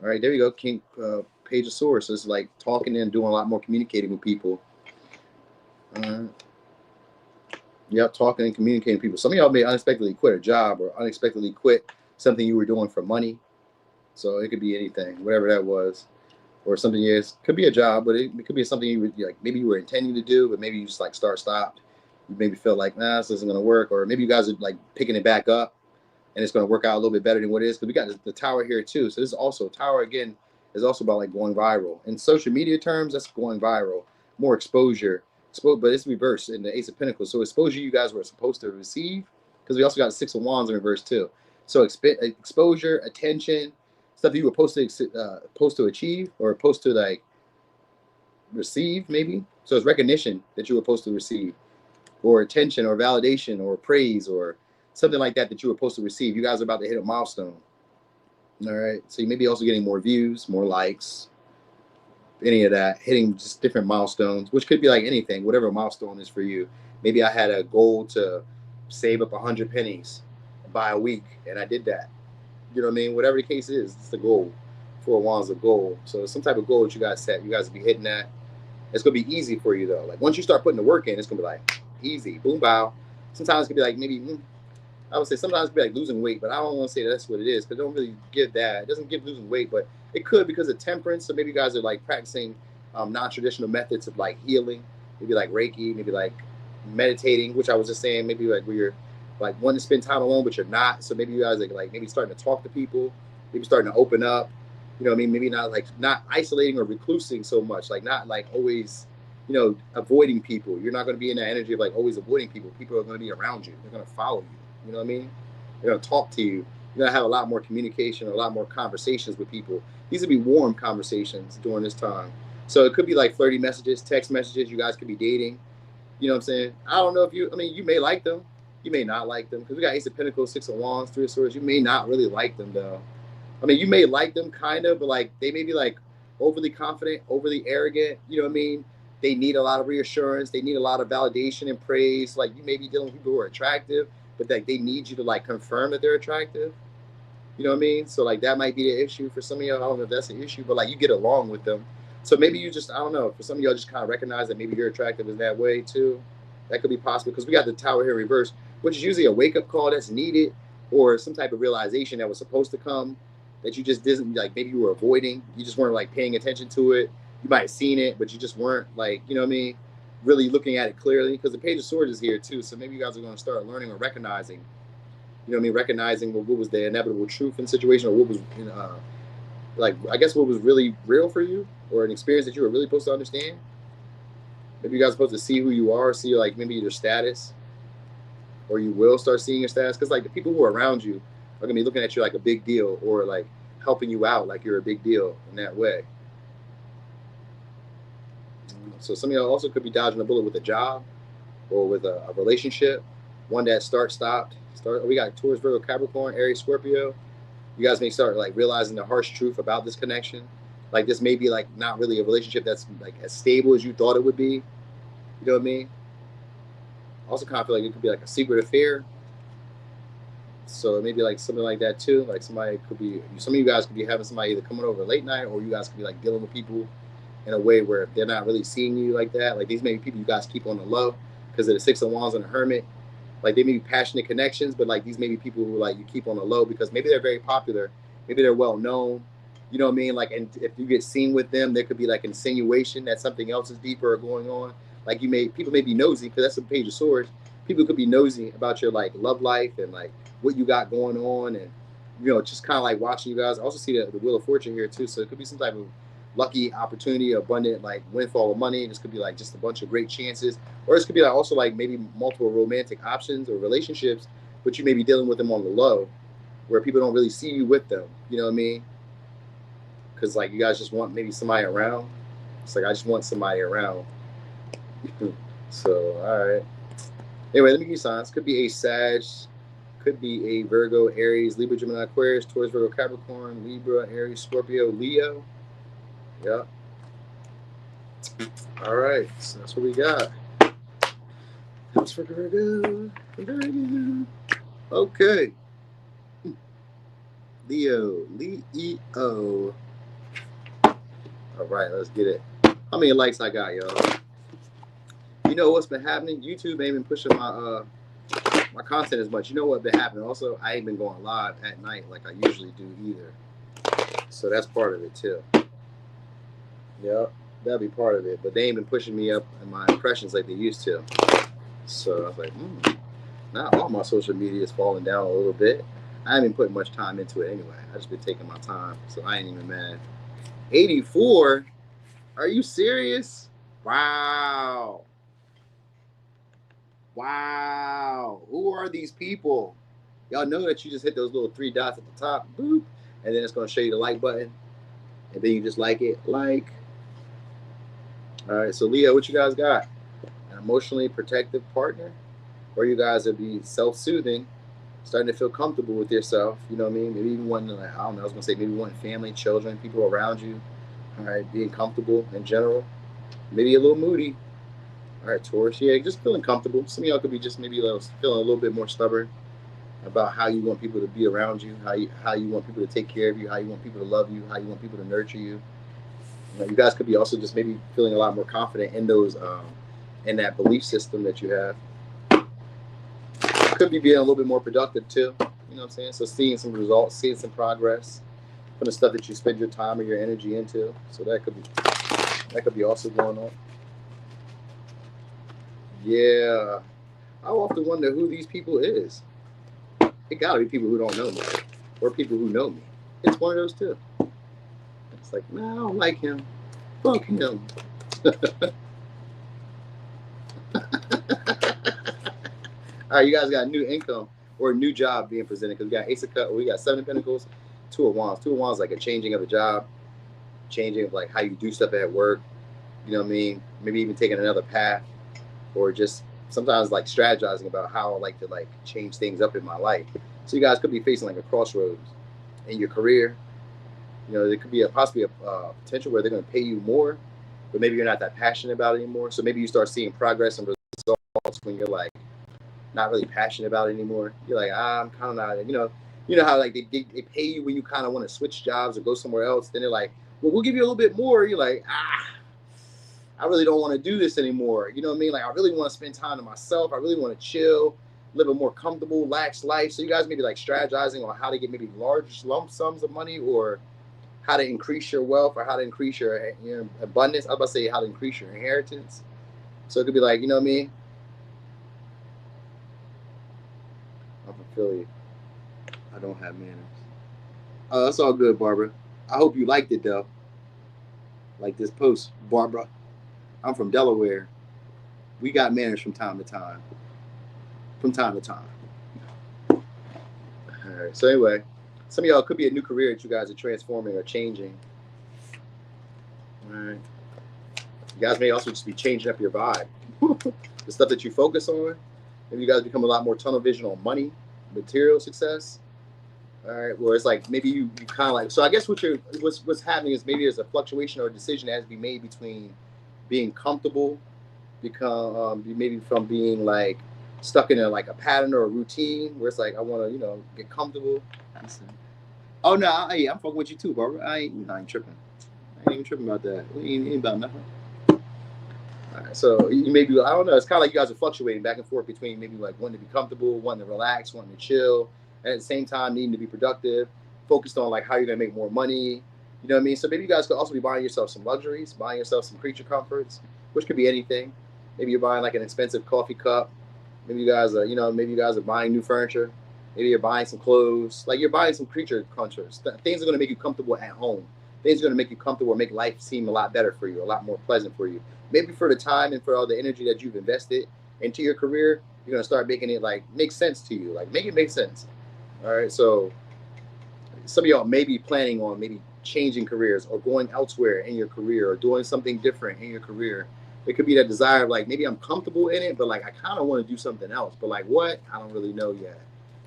All right, there you go. King, Page of Swords. So it's like talking and doing a lot more communicating with people. Yep, talking and communicating with people. Some of y'all may unexpectedly quit a job or unexpectedly quit something you were doing for money. So it could be anything, whatever that was. or something is, could be a job, but it could be something you would like, maybe you were intending to do, but maybe you just like stopped. You maybe feel like, nah, this isn't going to work. Or maybe you guys are like picking it back up and it's going to work out a little bit better than what it is. Because we got the tower here too. So this is also, tower again, is also about like going viral. In social media terms, that's going viral, more exposure. But it's reversed in the Ace of Pentacles. So exposure you guys were supposed to receive, because we also got the Six of Wands in reverse too. So exposure, attention, stuff that you were supposed to achieve or supposed to like receive maybe. So it's recognition that you were supposed to receive, or attention or validation or praise or something like that that you were supposed to receive. You guys are about to hit a milestone. All right. So you may be also getting more views, more likes, any of that, hitting just different milestones, which could be like anything, whatever milestone is for you. Maybe I had a goal to save up 100 pennies by a week, and I did that. You know what I mean? Whatever the case is, it's the goal. 4 of Wands, a goal. So some type of goal that you guys set, you guys will be hitting that. It's gonna be easy for you though. Like once you start putting the work in, it's gonna be like easy, boom, bow. Sometimes it could be like maybe I would say sometimes it could be like losing weight, but I don't want to say that's what it is because it don't really give that. It doesn't give losing weight, but it could because of temperance. So maybe you guys are like practicing non-traditional methods of like healing, maybe like Reiki, maybe like meditating, which I was just saying, maybe like where you're like wanting to spend time alone, but you're not. So maybe you guys are like maybe starting to talk to people, maybe starting to open up. You know what I mean? Maybe not isolating or reclusing so much, like not like always, you know, avoiding people. You're not going to be in that energy of like always avoiding people. People are going to be around you. They're going to follow you. You know what I mean? They're going to talk to you. You're going to have a lot more communication, a lot more conversations with people. These would be warm conversations during this time. So it could be like flirty messages, text messages. You guys could be dating. You know what I'm saying? I don't know if you, I mean, you may like them. You may not like them because we got Ace of Pentacles, Six of Wands, Three of Swords. You may not really like them though. I mean, you may like them kind of, but like they may be like overly confident, overly arrogant. You know what I mean? They need a lot of reassurance. They need a lot of validation and praise. Like you may be dealing with people who are attractive, but like they need you to like confirm that they're attractive. You know what I mean? So like that might be the issue for some of y'all. I don't know if that's an issue, but like you get along with them. So maybe you just, I don't know, for some of y'all just kind of recognize that maybe you're attractive in that way too. That could be possible because we got the tower here in reverse, which is usually a wake-up call that's needed or some type of realization that was supposed to come that you just didn't, like maybe you were avoiding. You just weren't like paying attention to it. You might have seen it, but you just weren't like, you know what I mean, really looking at it clearly because the Page of Swords is here too. So maybe you guys are going to start learning or recognizing, you know what I mean, recognizing what was the inevitable truth in the situation or what was, like, I guess what was really real for you or an experience that you were really supposed to understand. Maybe you guys are supposed to see who you are, see like maybe your status, or you will start seeing your status because like the people who are around you are gonna be looking at you like a big deal or like helping you out like you're a big deal in that way. So some of y'all also could be dodging a bullet with a job or with a relationship, one that stopped. We got Taurus, Virgo, Capricorn, Aries, Scorpio. You guys may start like realizing the harsh truth about this connection. Like this may be like not really a relationship that's like as stable as you thought it would be. You know what I mean? Also kind of feel like it could be like a secret affair. So it may be like something like that too. Like somebody could be, some of you guys could be having somebody either coming over late night or you guys could be like dealing with people in a way where they're not really seeing you like that. Like these may be people you guys keep on the low because of the Six of Wands and the Hermit. Like they may be passionate connections, but like these may be people who like you keep on the low because maybe they're very popular, maybe they're well known. You know what I mean? Like, and if you get seen with them, there could be like insinuation that something else is deeper going on. Like people may be nosy because that's the Page of Swords. People could be nosy about your like love life and like what you got going on, and you know, just kind of like watching you guys. I also see the Wheel of Fortune here too, so it could be some type of lucky opportunity, abundant like windfall of money. This could be like just a bunch of great chances, or this could be like also like maybe multiple romantic options or relationships, but you may be dealing with them on the low, where people don't really see you with them. You know what I mean? Because like you guys just want maybe somebody around. It's like I just want somebody around. So all right. Anyway, let me give you signs. Could be a Sag, could be a Virgo, Aries, Libra, Gemini, Aquarius, Taurus, Virgo, Capricorn, Libra, Aries, Scorpio, Leo. Yeah. All right. So that's what we got. That's for Virgo. Okay. Leo. All right, let's get it. How many likes I got, y'all? You know what's been happening? YouTube ain't been pushing my my content as much. You know what's been happening? Also, I ain't been going live at night like I usually do either. So that's part of it too. Yeah, that'll be part of it. But they ain't been pushing me up in my impressions like they used to. So I was like, now all my social media is falling down a little bit. I haven't put much time into it anyway. I just been taking my time, so I ain't even mad. 84? Are you serious? Wow. Wow. Who are these people? Y'all know that you just hit those little three dots at the top, boop, and then it's going to show you the like button, and then you just like it. Like. All right, so Leo, what you guys got? An emotionally protective partner? Or you guys would be self-soothing, starting to feel comfortable with yourself, you know what I mean? Maybe even wanting, like, I don't know, I was going to say maybe wanting family, children, people around you, all right, being comfortable in general. Maybe a little moody. All right, Taurus, yeah, just feeling comfortable. Some of y'all could be just maybe feeling a little bit more stubborn about how you want people to be around you, how you want people to take care of you, how you want people to love you, how you want people to nurture you. You guys could be also just maybe feeling a lot more confident in those, in that belief system that you have. Could be being a little bit more productive too. You know what I'm saying? So seeing some results, seeing some progress from the stuff that you spend your time or your energy into. So that could be also going on. Yeah. I often wonder who these people is. It gotta be people who don't know me. Or people who know me. It's one of those two. It's like, no, I don't like him. Fuck him. All right, you guys got a new income or a new job being presented because we got Ace of Cups, we got Seven of Pentacles, Two of Wands. Two of Wands like a changing of a job, changing of like how you do stuff at work. You know what I mean? Maybe even taking another path, or just sometimes like strategizing about how I like to like change things up in my life. So you guys could be facing like a crossroads in your career. You know, there could be possibly a potential where they're going to pay you more, but maybe you're not that passionate about it anymore. So maybe you start seeing progress and results when you're like not really passionate about it anymore. You're like, I'm kind of not, you know how like they pay you when you kind of want to switch jobs or go somewhere else. Then they're like, well, we'll give you a little bit more. You're like, I really don't want to do this anymore. You know what I mean? Like, I really want to spend time to myself. I really want to chill, live a more comfortable, lax life. So you guys maybe like strategizing on how to get maybe large lump sums of money, or how to increase your wealth, or how to increase your abundance. I was about to say how to increase your inheritance. So it could be like, you know what I mean? I'm from Philly. I don't have manners. Oh, that's all good, Barbara. I hope you liked it, though. Like this post, Barbara. I'm from Delaware. We got manners from time to time. From time to time. All right. So anyway, some of y'all could be a new career that you guys are transforming or changing. All right. You guys may also just be changing up your vibe. The stuff that you focus on. Maybe you guys become a lot more tunnel vision on money, material success. All right, where it's like maybe you kind of like, so I guess what's happening is maybe there's a fluctuation or a decision that has to be made between being comfortable, maybe from being like stuck in a pattern or a routine where it's like I want to get comfortable. Oh no, I'm fucking with you too, Barbara. I ain't tripping. I ain't even tripping about that. Ain't about nothing. All right, so you maybe, I don't know, it's kind of like you guys are fluctuating back and forth between maybe like wanting to be comfortable, wanting to relax, wanting to chill, and at the same time needing to be productive, focused on like how you're gonna make more money. You know what I mean? So maybe you guys could also be buying yourself some luxuries, buying yourself some creature comforts, which could be anything. Maybe you're buying like an expensive coffee cup. Maybe you guys are, maybe you guys are buying new furniture. Maybe you're buying some clothes. Like you're buying some creature comforts. Things are gonna make you comfortable at home. Things are gonna make you comfortable, make life seem a lot better for you, a lot more pleasant for you. Maybe for the time and for all the energy that you've invested into your career, you're gonna start making it like make sense to you. Like make it make sense. All right. So some of y'all may be planning on maybe changing careers or going elsewhere in your career or doing something different in your career. It could be that desire of like maybe I'm comfortable in it, but like I kind of want to do something else. But like what? I don't really know yet.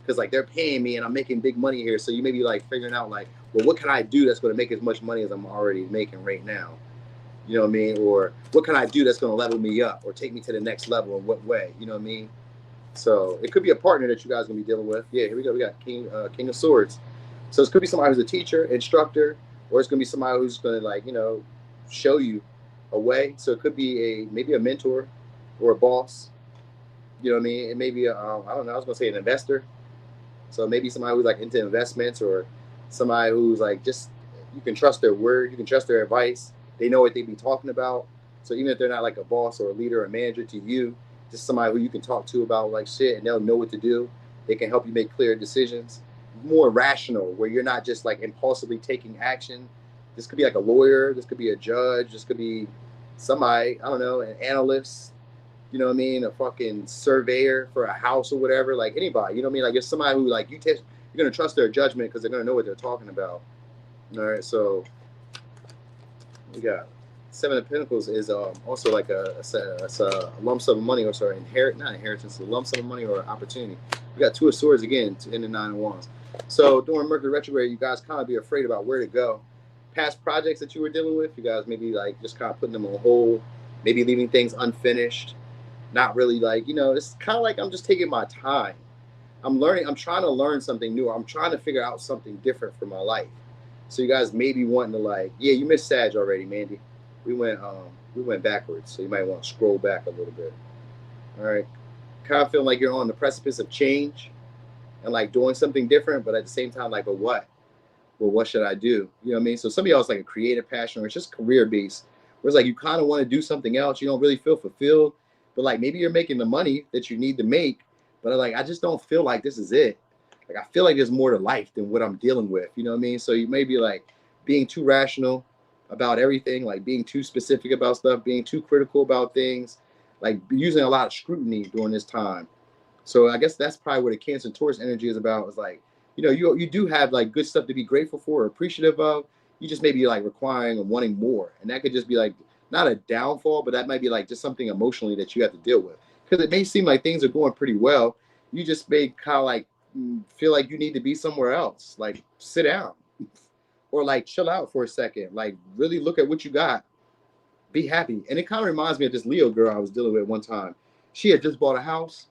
Because like they're paying me and I'm making big money here. So you may be like figuring out like, well, what can I do that's going to make as much money as I'm already making right now? You know what I mean? Or what can I do that's going to level me up or take me to the next level in what way? You know what I mean? So it could be a partner that you guys are going to be dealing with. Yeah, here we go. We got King of Swords. So it's going to be somebody who's a teacher, instructor, or it's going to be somebody who's going to like, show you a way. So it could be maybe a mentor or a boss. You know what I mean? It may be, I don't know, I was going to say an investor. So maybe somebody who's like into investments, or somebody who's like just, you can trust their word, you can trust their advice. They know what they be talking about. So even if they're not like a boss or a leader or a manager to you, just somebody who you can talk to about like shit, and they'll know what to do. They can help you make clear decisions. More rational, where you're not just like impulsively taking action. This could be like a lawyer. This could be a judge. This could be somebody, I don't know, an analyst, you know what I mean, a fucking surveyor for a house or whatever, like anybody, you know what I mean, like it's somebody who like you're gonna trust their judgment because they're gonna know what they're talking about. All right, so we got Seven of Pentacles is also like a lump sum of money, or sorry, not inheritance, a lump sum of money or an opportunity. We got Two of Swords again in the Nine of Wands. So during Mercury retrograde, you guys kind of be afraid about where to go. Past projects that you were dealing with, you guys maybe like just kind of putting them on hold, maybe leaving things unfinished. Not really like, you know, it's kind of like I'm just taking my time. I'm trying to learn something new. I'm trying to figure out something different for my life. So you guys may be wanting to like, yeah, you missed Sag already, Mandy. We went backwards, so you might want to scroll back a little bit. All right. Kind of feeling like you're on the precipice of change and like doing something different, but at the same time, like, but what? Well, what should I do? You know what I mean? So some of y'all is like a creative passion, or it's just career based. Where it's like you kind of want to do something else. You don't really feel fulfilled, but like maybe you're making the money that you need to make, but like I just don't feel like this is it. Like I feel like there's more to life than what I'm dealing with. You know what I mean? So you may be like being too rational about everything, like being too specific about stuff, being too critical about things, like using a lot of scrutiny during this time. So I guess that's probably what a Cancer Taurus energy is about. Is like, you know, you do have like good stuff to be grateful for or appreciative of. You just may be like requiring and wanting more. And that could just be like not a downfall, but that might be like just something emotionally that you have to deal with. Because it may seem like things are going pretty well. You just may kind of like feel like you need to be somewhere else. Like sit down or like chill out for a second. Like really look at what you got. Be happy. And it kind of reminds me of this Leo girl I was dealing with one time. She had just bought a house,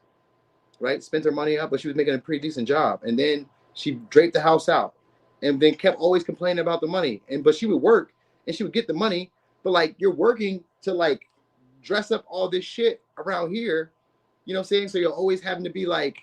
right? Spent her money up, but she was making a pretty decent job. And then she draped the house out and then kept always complaining about the money. But she would work and she would get the money. But like you're working to like dress up all this shit around here. You know what I'm saying? So you're always having to be like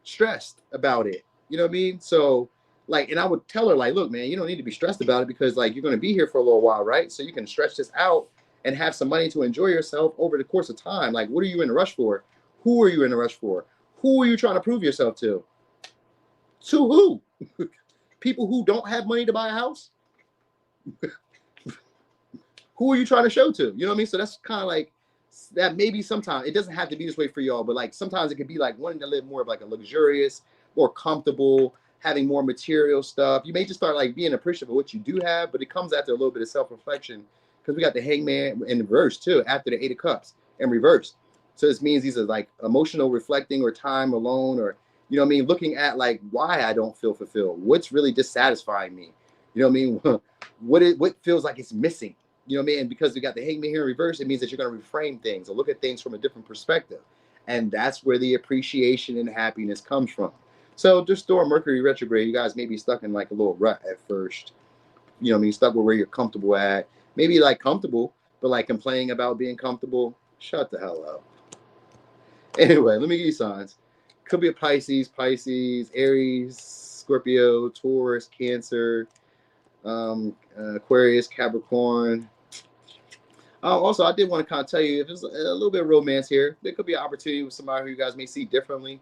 stressed about it. You know what I mean? So like, and I would tell her like, look, man, you don't need to be stressed about it because like you're going to be here for a little while, right? So you can stretch this out and have some money to enjoy yourself over the course of time. Like, what are you in a rush for? Who are you in a rush for? Who are you trying to prove yourself to? To who? People who don't have money to buy a house? Who are you trying to show to? You know what I mean? So that's kind of like, that maybe sometimes, it doesn't have to be this way for y'all, but like sometimes it could be like wanting to live more of like a luxurious, more comfortable, having more material stuff. You may just start like being appreciative of what you do have, but it comes after a little bit of self-reflection because we got the Hangman in reverse too, after the Eight of Cups in reverse. So this means these are like emotional reflecting or time alone, or, you know what I mean? Looking at like why I don't feel fulfilled. What's really dissatisfying me? You know what I mean? What feels like it's missing? You know what I mean? And because we got the Hangman here in reverse, it means that you're going to reframe things or look at things from a different perspective. And that's where the appreciation and happiness comes from. So just during Mercury retrograde, you guys may be stuck in like a little rut at first. You know what I mean? Stuck with where you're comfortable at. Maybe like comfortable, but like complaining about being comfortable. Shut the hell up. Anyway, let me give you signs. Could be a Pisces, Aries, Scorpio, Taurus, Cancer, Aquarius, Capricorn. Also, I did want to kind of tell you, if there's a little bit of romance here, there could be an opportunity with somebody who you guys may see differently.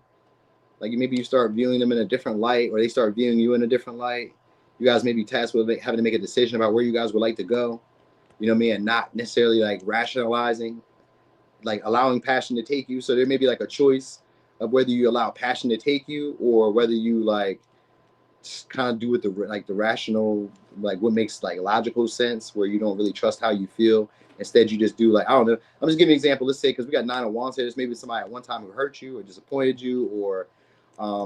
Like maybe you start viewing them in a different light, or they start viewing you in a different light. You guys may be tasked with having to make a decision about where you guys would like to go. You know what I mean? And not necessarily like rationalizing, like allowing passion to take you. So there may be like a choice of whether you allow passion to take you or whether you like just kind of do with the rational, like what makes like logical sense, where you don't really trust how you feel. Instead, you just do like, I don't know. I'm just giving an example. Let's say, because we got Nine of Wands here, there's maybe somebody at one time who hurt you or disappointed you, or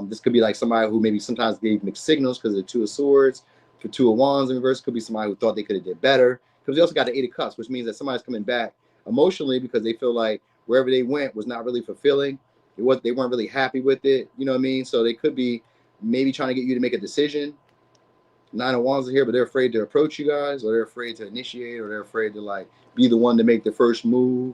this could be like somebody who maybe sometimes gave mixed signals because of the Two of Swords. For Two of Wands in reverse, could be somebody who thought they could have did better. Because we also got the Eight of Cups, which means that somebody's coming back emotionally because they feel like wherever they went was not really fulfilling. They weren't really happy with it. You know what I mean? So they could be maybe trying to get you to make a decision. Nine of Wands are here, but they're afraid to approach you guys, or they're afraid to initiate, or they're afraid to like be the one to make the first move.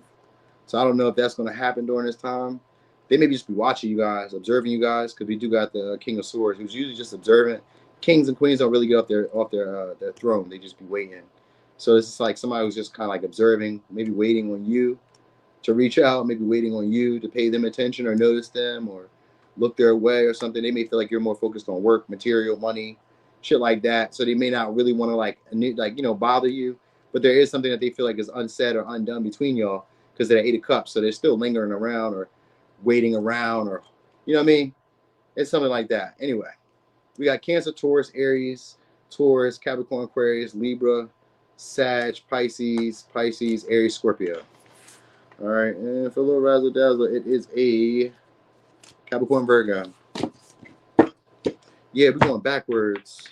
So I don't know if that's going to happen during this time. They maybe just be watching you guys, observing you guys, because we do got the King of Swords, who's usually just observant. Kings and queens don't really get off their throne. They just be waiting. So it's just like somebody who's just kind of like observing, maybe waiting on you to reach out, maybe waiting on you to pay them attention or notice them or look their way or something. They may feel like you're more focused on work, material, money, shit like that. So they may not really want to like bother you, but there is something that they feel like is unsaid or undone between y'all because they're 8 of Cups. So they're still lingering around or waiting around or, you know what I mean? It's something like that. Anyway, we got Cancer, Taurus, Aries, Taurus, Capricorn, Aquarius, Libra, Sag, Pisces, Aries, Scorpio. All right, and for a little razzle dazzle, it is a Capricorn, Virgo. Yeah, we're going backwards.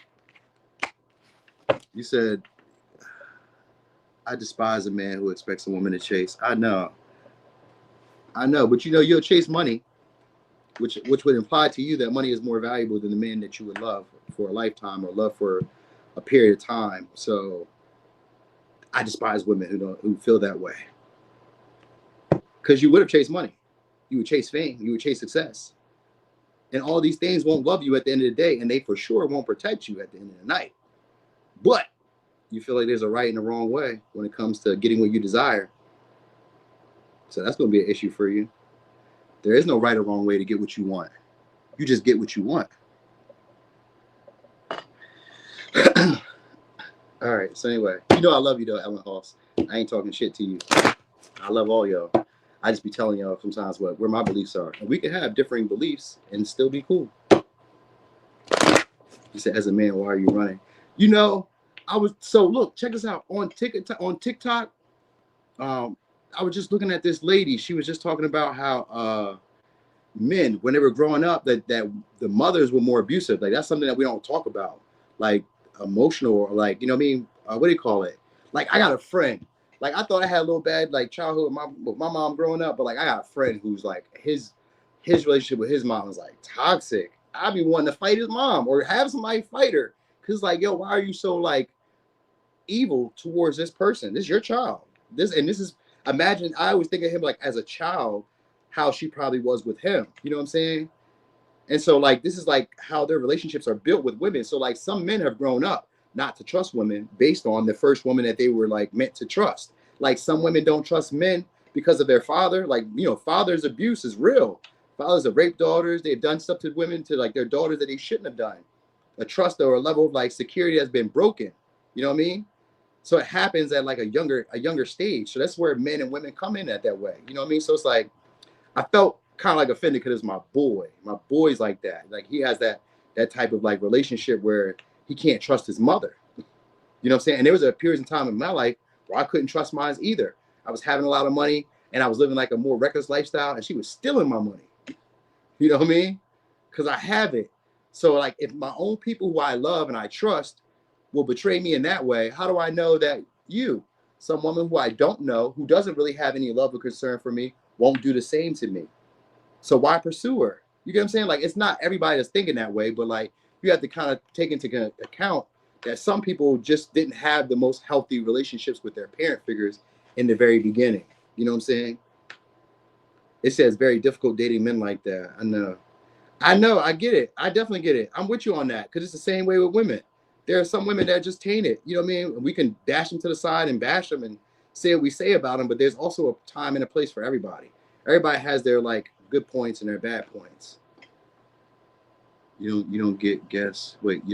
You said, I despise a man who expects a woman to chase. I know, but you'll chase money, which would imply to you that money is more valuable than the man that you would love for a lifetime or love for a period of time. So I despise women who feel that way. Because you would have chased money. You would chase fame. You would chase success. And all these things won't love you at the end of the day, and they for sure won't protect you at the end of the night. But you feel like there's a right and a wrong way when it comes to getting what you desire. So that's going to be an issue for you. There is no right or wrong way to get what you want. You just get what you want. All right. So anyway, I love you though, Ellen Hoss. I ain't talking shit to you. I love all y'all. I just be telling y'all sometimes where my beliefs are. And we can have differing beliefs and still be cool. He said, as a man, why are you running? Look, check this out. On TikTok, I was just looking at this lady. She was just talking about how men, when they were growing up, that the mothers were more abusive. Like, that's something that we don't talk about. Like, emotional, or like, what do you call it? Like, I got a friend. Like, I thought I had a little bad like childhood with my mom growing up, but like I got a friend who's like his relationship with his mom is like toxic. I'd be wanting to fight his mom or have somebody fight her. Cause like, yo, why are you so like evil towards this person? This is your child. Imagine, I always think of him like as a child, how she probably was with him. You know what I'm saying? And so like, this is like how their relationships are built with women. So like some men have grown up not to trust women based on the first woman that they were like meant to trust. Like some women don't trust men because of their father. Like, father's abuse is real. Fathers have raped daughters. They've done stuff to women, to like their daughters, that they shouldn't have done. A trust or a level of like security has been broken. You know what I mean? So it happens at like a younger stage. So that's where men and women come in at that way. You know what I mean? So it's like, I felt kind of like offended because it's my boy. My boy's like that. Like he has that type of like relationship where he can't trust his mother. You know what I'm saying? And there was a period of time in my life where I couldn't trust mine either. I was having a lot of money and I was living like a more reckless lifestyle, and she was stealing my money. You know what I mean? Because I have it. So like, if my own people who I love and I trust will betray me in that way, how do I know that some woman who I don't know, who doesn't really have any love or concern for me, won't do the same to me? So why pursue her? You get what I'm saying? Like, it's not everybody that's thinking that way, but like, you have to kind of take into account that some people just didn't have the most healthy relationships with their parent figures in the very beginning. You know what I'm saying? It says very difficult dating men like that. I know. I get it. I definitely get it. I'm with you on that, because it's the same way with women. There are some women that just taint it. You know what I mean? We can dash them to the side and bash them and say what we say about them, but there's also a time and a place for everybody. Everybody has their like good points and their bad points. You don't yet guess what we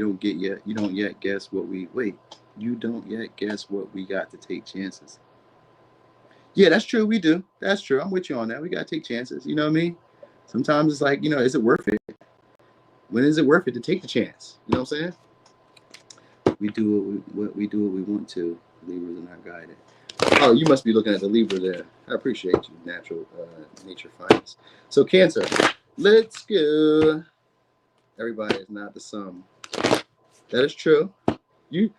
got to take chances. Yeah, that's true. We do. That's true. I'm with you on that. We got to take chances. You know what I mean? Sometimes it's like, is it worth it? When is it worth it to take the chance? You know what I'm saying? We do what we want to. Libras are not guided. Oh, you must be looking at the Libra there. I appreciate you, nature finds. So Cancer, let's go. Everybody is not the sum. That is true. You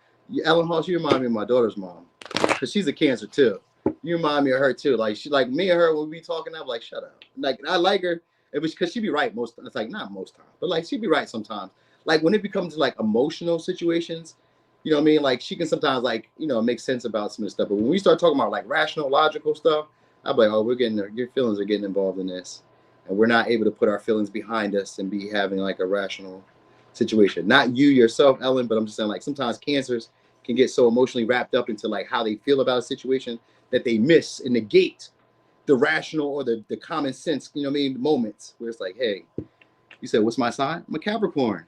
Ellen Hoss, you remind me of my daughter's mom, because she's a Cancer too. You remind me of her too. Like, she, like me and her, when we talking, I'm like, shut up. Like, I like her. It was because she'd be right most. It's like, not most times, but like she'd be right sometimes. Like when it becomes like emotional situations, you know what I mean? Like she can sometimes like, make sense about some of the stuff. But when we start talking about like rational, logical stuff, I'm like, oh, your feelings are getting involved in this, and we're not able to put our feelings behind us and be having like a rational situation. Not you yourself, Ellen, but I'm just saying, like, sometimes Cancers can get so emotionally wrapped up into like how they feel about a situation that they miss and negate the rational or the common sense, you know what I mean, moments where it's like, hey, you said, what's my sign? I'm a Capricorn.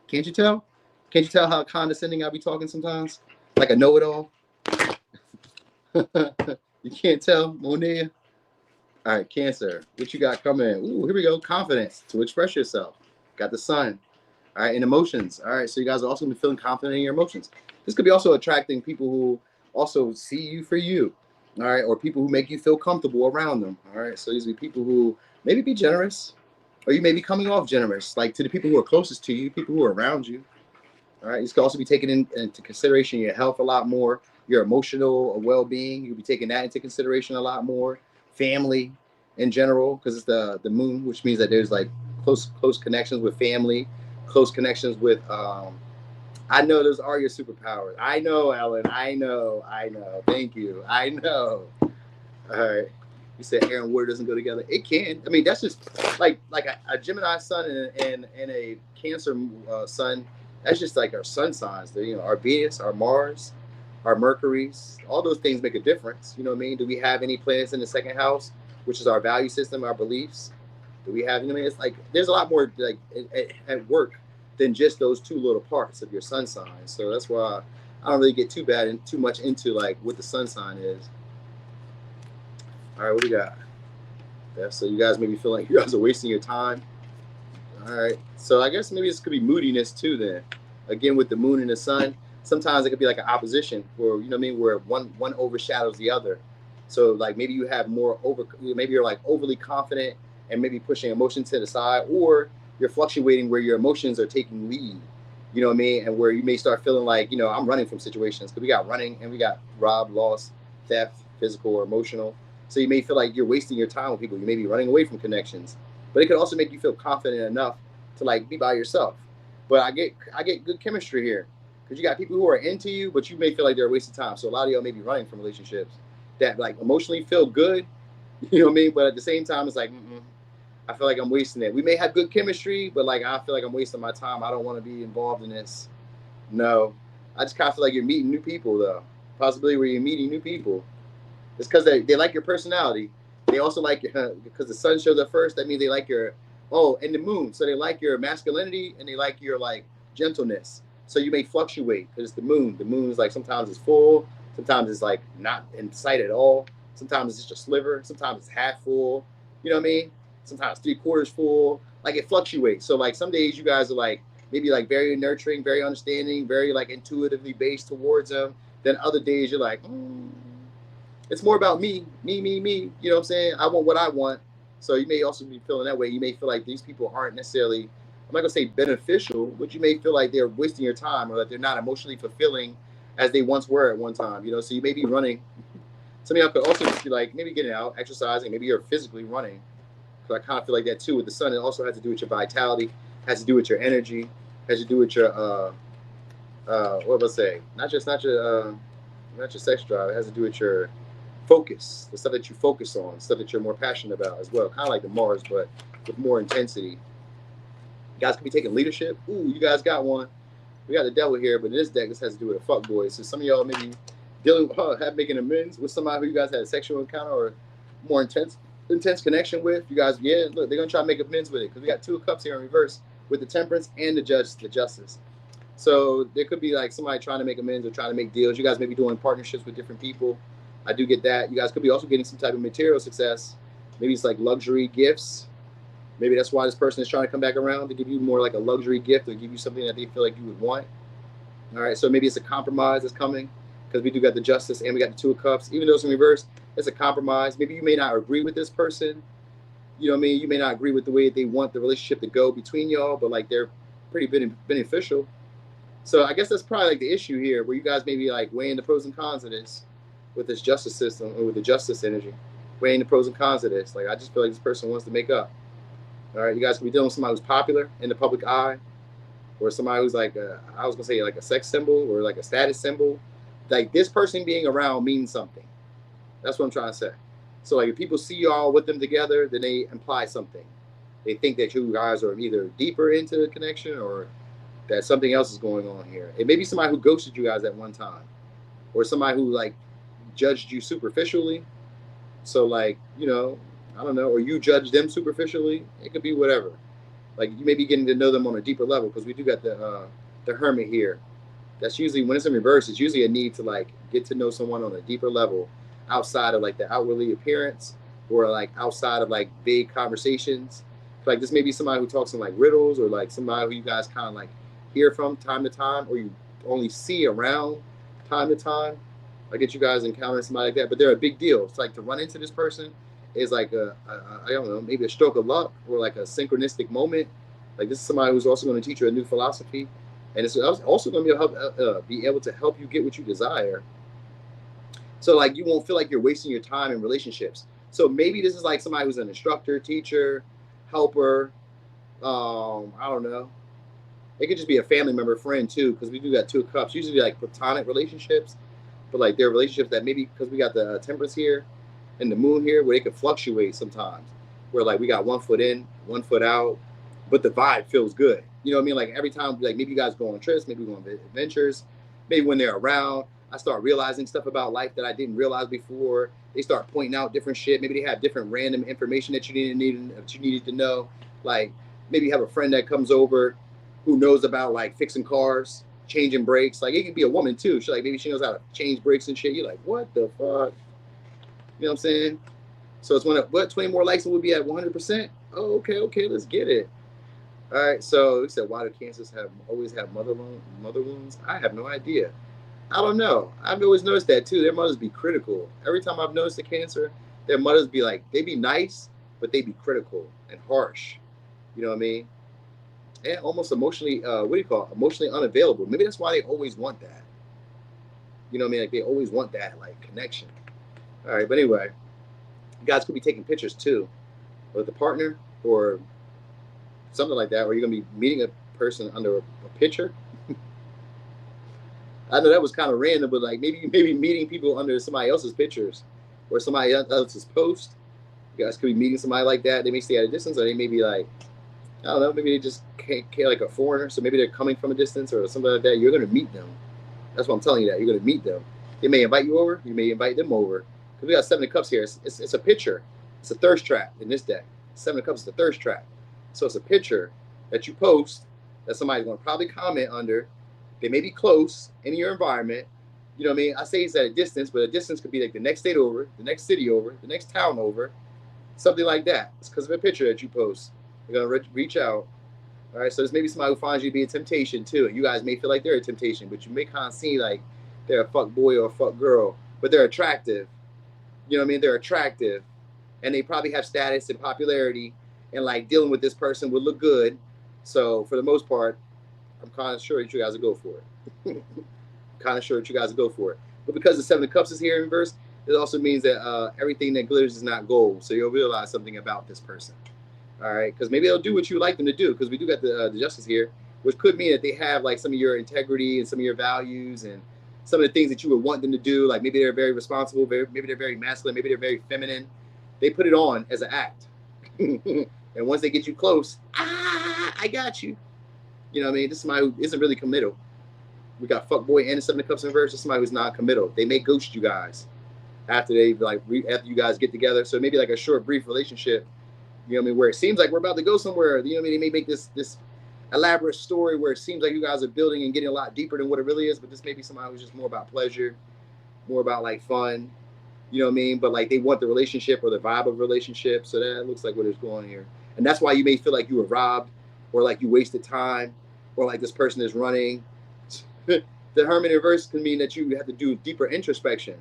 Can't you tell? Can't you tell how condescending I'll be talking sometimes? Like a know-it-all? You can't tell, Monia? All right, Cancer. What you got coming? Ooh, here we go. Confidence to express yourself. Got the sun. All right, and emotions. All right, so you guys are also going to be feeling confident in your emotions. This could be also attracting people who also see you for you. All right, or people who make you feel comfortable around them. All right, so these will be people who maybe be generous, or you may be coming off generous, like to the people who are closest to you, people who are around you. All right, you could also be taking into consideration your health a lot more, your emotional well-being. You'll be taking that into consideration a lot more. Family in general, because it's the moon, which means that there's like close connections with family, close connections with. I know those are your superpowers. I know, Ellen. I know. Thank you. I know. All right. You said air and water doesn't go together. It can. I mean, that's just like a Gemini sun and a Cancer sun. That's just like our sun signs. You know, our Venus, our Mars, our Mercuries. All those things make a difference. You know what I mean? Do we have any planets in the second house, which is our value system, our beliefs? Do we have? You know what I mean? It's like there's a lot more like at work than just those two little parts of your sun sign. So that's why I don't really get too much into like what the sun sign is. All right, what do we got? Yeah, so you guys maybe feel like you guys are wasting your time. All right, so I guess maybe this could be moodiness too then. Again, with the moon and the sun, sometimes it could be like an opposition where, you know what I mean, where one overshadows the other. So like maybe you have maybe you're like overly confident and maybe pushing emotion to the side, or you're fluctuating where your emotions are taking lead, you know what I mean? And where you may start feeling like, you know, I'm running from situations, because we got running and we got rob, loss, theft, physical or emotional. So you may feel like you're wasting your time with people. You may be running away from connections, but it could also make you feel confident enough to like be by yourself. But I get good chemistry here, because you got people who are into you, but you may feel like they're a waste of time. So a lot of y'all may be running from relationships that like emotionally feel good, you know what I mean? But at the same time, it's like, I feel like I'm wasting it. We may have good chemistry, but like I feel like I'm wasting my time. I don't want to be involved in this. No, I just kind of feel like you're meeting new people though. Possibly where you're meeting new people. It's because they like your personality. They also like because the sun shows up first. That means they like your and the moon. So they like your masculinity and they like your like gentleness. So you may fluctuate because it's the moon. The moon is like sometimes it's full, sometimes it's like not in sight at all. Sometimes it's just a sliver. Sometimes it's half full. You know what I mean? Sometimes 3/4 full. Like it fluctuates. So like some days you guys are like maybe like very nurturing, very understanding, very like intuitively based towards them. Then other days you're like, it's more about me. You know what I'm saying? I want what I want. So you may also be feeling that way. You may feel like these people aren't necessarily, I'm not gonna say beneficial, but you may feel like they're wasting your time or that they're not emotionally fulfilling as they once were at one time. You know, so you may be running. Some of y'all could also just be like maybe getting out, exercising. Maybe you're physically running. So I kind of feel like that too with the sun. It also has to do with your vitality, has to do with your energy, has to do with your what was I say? Not your sex drive. It has to do with your focus, the stuff that you focus on, stuff that you're more passionate about as well. Kind of like the Mars, but with more intensity. You guys could be taking leadership. Ooh, you guys got one. We got the devil here, but in this deck, this has to do with a fuck boy. So some of y'all maybe dealing with making amends with somebody who you guys had a sexual encounter or more intense connection with. You guys, yeah, look, they're gonna try to make amends with it because we got 2 of Cups here in reverse with the Temperance and the Justice. So there could be like somebody trying to make amends or trying to make deals. You guys may be doing partnerships with different people. I do get that. You guys could be also getting some type of material success. Maybe it's like luxury gifts. Maybe that's why this person is trying to come back around to give you more like a luxury gift or give you something that they feel like you would want. All right, so maybe it's a compromise that's coming because we do got the Justice and we got the 2 of Cups. Even though it's in reverse, it's a compromise. Maybe you may not agree with this person. You know what I mean? You may not agree with the way they want the relationship to go between y'all, but like they're pretty beneficial. So I guess that's probably like the issue here where you guys may be like weighing the pros and cons of this with this justice system or with the justice energy, weighing the pros and cons of this. Like, I just feel like this person wants to make up. All right, you guys can be dealing with somebody who's popular in the public eye, or somebody who's like, I was gonna say like a sex symbol or like a status symbol. Like this person being around means something. That's what I'm trying to say. So like if people see y'all with them together, then they imply something. They think that you guys are either deeper into the connection or that something else is going on here. It may be somebody who ghosted you guys at one time, or somebody who like judged you superficially. So like, you know, I don't know, or you judge them superficially. It could be whatever. Like you may be getting to know them on a deeper level, because we do got the Hermit here. That's usually, when it's in reverse, it's usually a need to like get to know someone on a deeper level, outside of like the outwardly appearance, or like outside of like vague conversations. Like this may be somebody who talks in like riddles, or like somebody who you guys kind of like hear from time to time, or you only see around time to time. I get you guys encountering somebody like that, but they're a big deal. It's like to run into this person is like I don't know, maybe a stroke of luck, or like a synchronistic moment. Like this is somebody who's also going to teach you a new philosophy, and it's also going to be able to help you get what you desire. So like you won't feel like you're wasting your time in relationships. So maybe this is like somebody who's an instructor, teacher, helper. I don't know. It could just be a family member, friend too, because we do got 2 of Cups. Usually like platonic relationships, but like there are relationships that maybe, because we got the Temperance here and the Moon here, where they could fluctuate sometimes. Where like we got 1 foot in, 1 foot out, but the vibe feels good. You know what I mean? Like every time, like maybe you guys go on trips, maybe go on adventures, maybe when they're around, I start realizing stuff about life that I didn't realize before. They start pointing out different shit. Maybe they have different random information that you needed to know. Like maybe you have a friend that comes over who knows about like fixing cars, changing brakes. Like it could be a woman too. She like, maybe she knows how to change brakes and shit. You're like, what the fuck? You know what I'm saying? So it's what 20 more likes and we'll be at 100%. Oh, okay, let's get it. All right. So we said, why do Cancers always have mother wounds? I have no idea. I don't know. I've always noticed that too. Their mothers be critical. Every time I've noticed a Cancer, their mothers be like, they be nice, but they be critical and harsh. You know what I mean? And almost emotionally, emotionally unavailable. Maybe that's why they always want that. You know what I mean? Like they always want that like connection. All right, but anyway, you guys could be taking pictures too with a partner or something like that, or you're gonna be meeting a person under a picture. I know that was kind of random, but like maybe meeting people under somebody else's pictures or somebody else's post. You guys could be meeting somebody like that. They may stay at a distance, or they may be like, I don't know, maybe they just can't like a foreigner. So maybe they're coming from a distance or something like that. You're going to meet them. That's what I'm telling you, that you're going to meet them. They may invite you over. You may invite them over. Because we got 7 of Cups here. It's a picture. It's a thirst trap in this deck. 7 of Cups is a thirst trap. So it's a picture that you post that somebody's going to probably comment under. They may be close in your environment. You know what I mean? I say it's at a distance, but a distance could be like the next state over, the next city over, the next town over, something like that. It's because of a picture that you post. They're going to reach out. All right, so there's maybe somebody who finds you to be a temptation too. You guys may feel like they're a temptation, but you may kind of see like they're a fuck boy or a fuck girl, but they're attractive. You know what I mean? They're attractive, and they probably have status and popularity, and like dealing with this person would look good. So for the most part, I'm kind of sure that you guys will go for it. But because the 7 of Cups is here in reverse, it also means that everything that glitters is not gold. So you'll realize something about this person. All right, because maybe they'll do what you like them to do, because we do got the Justice here, which could mean that they have like some of your integrity and some of your values and some of the things that you would want them to do. Like maybe they're very responsible, maybe they're very masculine, maybe they're very feminine. They put it on as an act. And once they get you close, I got you. You know what I mean? This is somebody who isn't really committal. We got fuckboy and the 7 of Cups in reverse. This is somebody who's not committal. They may ghost you guys after after you guys get together. So maybe like a short, brief relationship. You know what I mean? Where it seems like we're about to go somewhere. You know what I mean? They may make this elaborate story where it seems like you guys are building and getting a lot deeper than what it really is. But this may be somebody who's just more about pleasure, more about like fun. You know what I mean? But like they want the relationship or the vibe of relationship. So that looks like what is going on here. And that's why you may feel like you were robbed, or like you wasted time, or like this person is running. The Hermit in reverse can mean that you have to do deeper introspection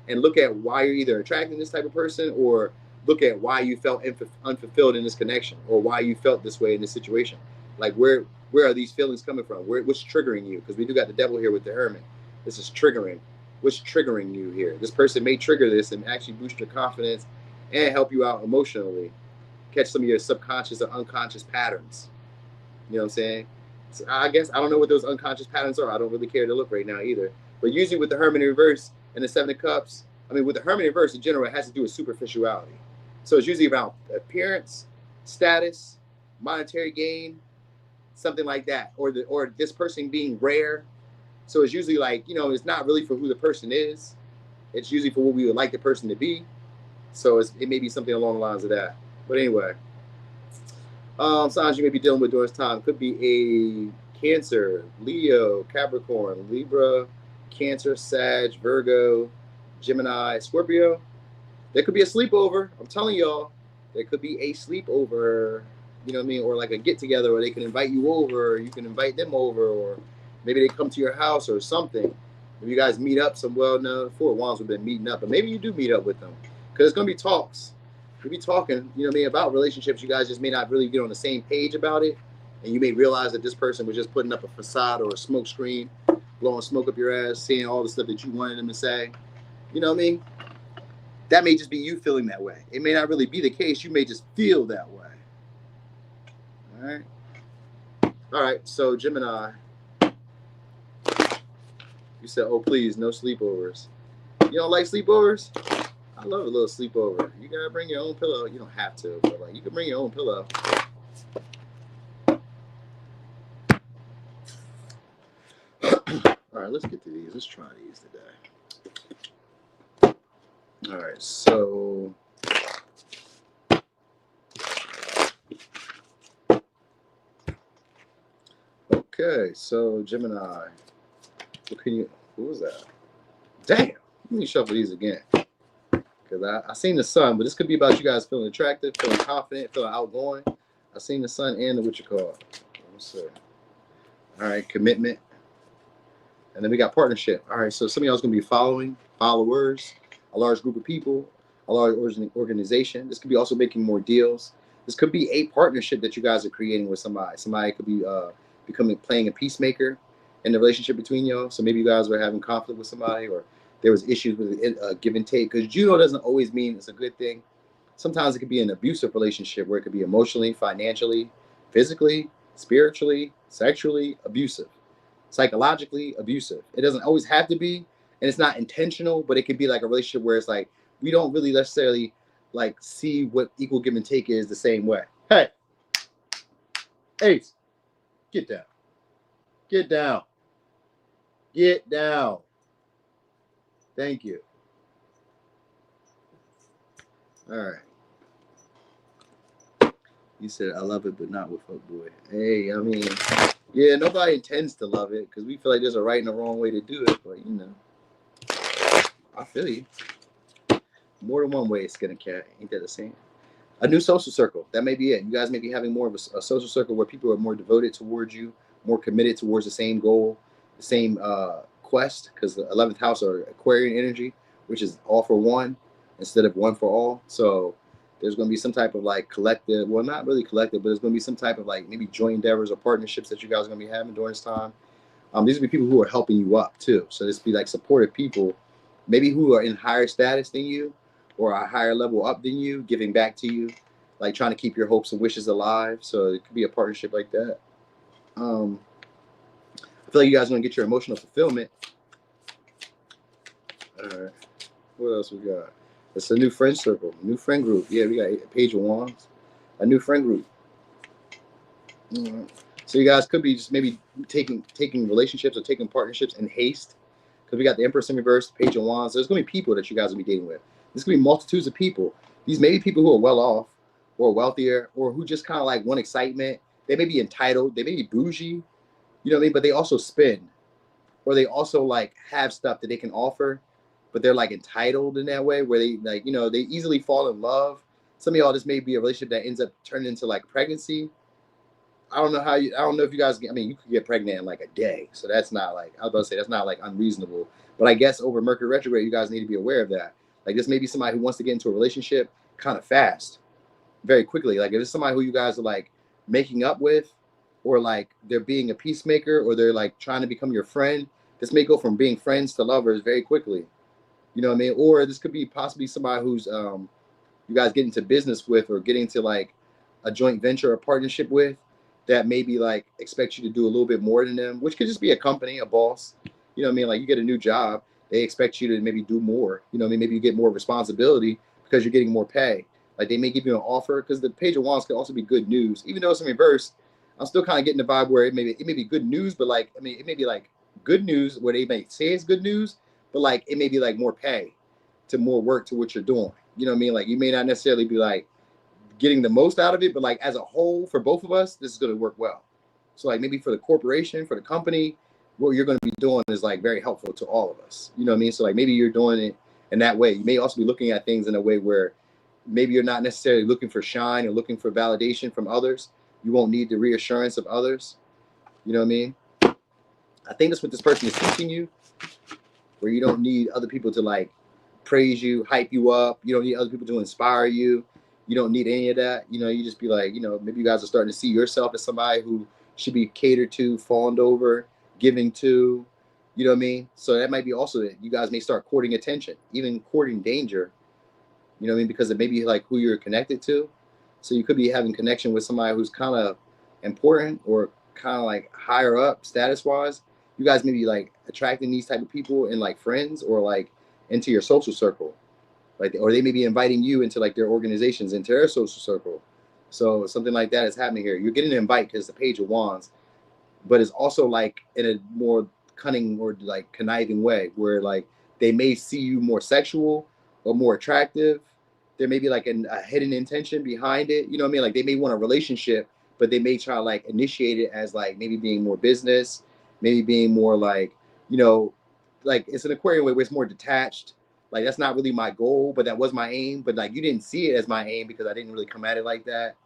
and look at why you're either attracting this type of person, or look at why you felt unfulfilled in this connection, or why you felt this way in this situation. Like where are these feelings coming from? What's triggering you? Because we do got the Devil here with the Hermit. This is triggering. What's triggering you here? This person may trigger this and actually boost your confidence and help you out emotionally. Catch some of your subconscious or unconscious patterns. You know what I'm saying? So I guess I don't know what those unconscious patterns are. I don't really care to look right now either. But usually with the Hermit in reverse and the 7 of Cups, I mean, with the Hermit in reverse in general, it has to do with superficiality. So it's usually about appearance, status, monetary gain, something like that, or this person being rare. So it's usually like, you know, it's not really for who the person is. It's usually for what we would like the person to be. So it may be something along the lines of that. But anyway, signs you may be dealing with during this time could be a Cancer, Leo, Capricorn, Libra, Cancer, Sag, Virgo, Gemini, Scorpio. There could be a sleepover. I'm telling y'all, there could be a sleepover. You know what I mean? Or like a get together, or they can invite you over, or you can invite them over, or maybe they come to your house or something. If you guys meet up, no, Four of Wands have been meeting up, but maybe you do meet up with them, because it's going to be talks. You'll be talking, you know what I mean, about relationships. You guys just may not really get on the same page about it, and you may realize that this person was just putting up a facade or a smoke screen, blowing smoke up your ass, saying all the stuff that you wanted them to say. You know what I mean? That may just be you feeling that way. It may not really be the case. You may just feel that way. All right. All right. So Gemini, you said, "Oh, please, no sleepovers." You don't like sleepovers? I love a little sleepover. You gotta bring your own pillow. You don't have to, but like you can bring your own pillow. All right, let's get to these. Let's try these today. All right, so okay, so Gemini. What was that? Damn, let me shuffle these again. Because I seen the sun, but this could be about you guys feeling attractive, feeling confident, feeling outgoing. I seen the sun and the what you call it. Let's see. All right, commitment. And then we got partnership. All right, so some of y'all is going to be followers, a large group of people, a large organization. This could be also making more deals. This could be a partnership that you guys are creating with somebody. Somebody could be playing a peacemaker in the relationship between y'all. So maybe you guys were having conflict with somebody, or there was issues with give and take. Because Juno doesn't always mean it's a good thing. Sometimes it could be an abusive relationship where it could be emotionally, financially, physically, spiritually, sexually abusive, psychologically abusive. It doesn't always have to be, and it's not intentional, but it could be like a relationship where it's like we don't really necessarily like see what equal give and take is the same way. Hey, Ace, get down. Get down. Get down. Thank you. All right. You said, "I love it, but not with fuckboy." Hey, I mean, yeah, nobody intends to love it because we feel like there's a right and a wrong way to do it. But, you know, I feel you. More than one way to skin a cat. Ain't that the same? A new social circle. That may be it. You guys may be having more of a social circle where people are more devoted towards you, more committed towards the same goal, the same quest, because the 11th house are Aquarian energy, which is all for one instead of one for all. So there's going to be some type of like collective, well, not really collective, but there's going to be some type of like maybe joint endeavors or partnerships that you guys are going to be having during this time. These will be people who are helping you up too. So this be like supportive people, maybe who are in higher status than you or a higher level up than you, giving back to you, like trying to keep your hopes and wishes alive. So it could be a partnership like that. I feel like you guys are going to get your emotional fulfillment. All right. What else we got? It's a new friend circle, new friend group. Yeah, we got Page of Wands, a new friend group. So you guys could be just maybe taking relationships or taking partnerships in haste, because we got the Empress in reverse, Page of Wands. There's going to be people that you guys will be dating with. There's going to be multitudes of people. These may be people who are well off or wealthier, or who just kind of like want excitement. They may be entitled. They may be bougie. You know what I mean? But they also spend, or they also like have stuff that they can offer, but they're like entitled in that way where they like, you know, they easily fall in love. Some of y'all, this may be a relationship that ends up turning into like pregnancy. I don't know if you guys, I mean, you could get pregnant in like a day. So that's not like, I was about to say, that's not like unreasonable. But I guess over Mercury retrograde, you guys need to be aware of that. Like this may be somebody who wants to get into a relationship kind of fast, very quickly. Like if it's somebody who you guys are like making up with, or like they're being a peacemaker, or they're like trying to become your friend, this may go from being friends to lovers very quickly. You know what I mean? Or this could be possibly somebody who's you guys get into business with, or getting to like a joint venture or partnership with, that maybe like expect you to do a little bit more than them, which could just be a company, a boss. You know what I mean? Like you get a new job, they expect you to maybe do more. You know what I mean? Maybe you get more responsibility because you're getting more pay. Like they may give you an offer, because the Page of Wands could also be good news. Even though it's in reverse, I'm still kind of getting the vibe where it may be good news, but like, I mean, it may be like good news where they may say it's good news, but like it may be like more pay to more work to what you're doing. You know what I mean? Like you may not necessarily be like getting the most out of it, but like as a whole, for both of us, this is going to work well. So like maybe for the corporation, for the company, what you're going to be doing is like very helpful to all of us. You know what I mean? So like maybe you're doing it in that way. You may also be looking at things in a way where maybe you're not necessarily looking for shine or looking for validation from others. You won't need the reassurance of others. You know what I mean? I think that's what this person is teaching you, where you don't need other people to like praise you, hype you up. You don't need other people to inspire you. You don't need any of that. You know, you just be like, you know, maybe you guys are starting to see yourself as somebody who should be catered to, fawned over, giving to. You know what I mean? So that might be also that you guys may start courting attention, even courting danger. You know what I mean? Because it may be like who you're connected to. So you could be having connection with somebody who's kind of important or kind of like higher up status wise. You guys may be like attracting these type of people in like friends or like into your social circle, like, or they may be inviting you into like their organizations, into their social circle. So something like that is happening here. You're getting an invite because the Page of Wands, but it's also like in a more cunning or like conniving way where like they may see you more sexual or more attractive. There may be like a hidden intention behind it. You know what I mean? Like they may want a relationship, but they may try to like initiate it as like maybe being more business, maybe being more like, you know, like it's an Aquarian way where it's more detached. Like that's not really my goal, but that was my aim. But like you didn't see it as my aim because I didn't really come at it like that.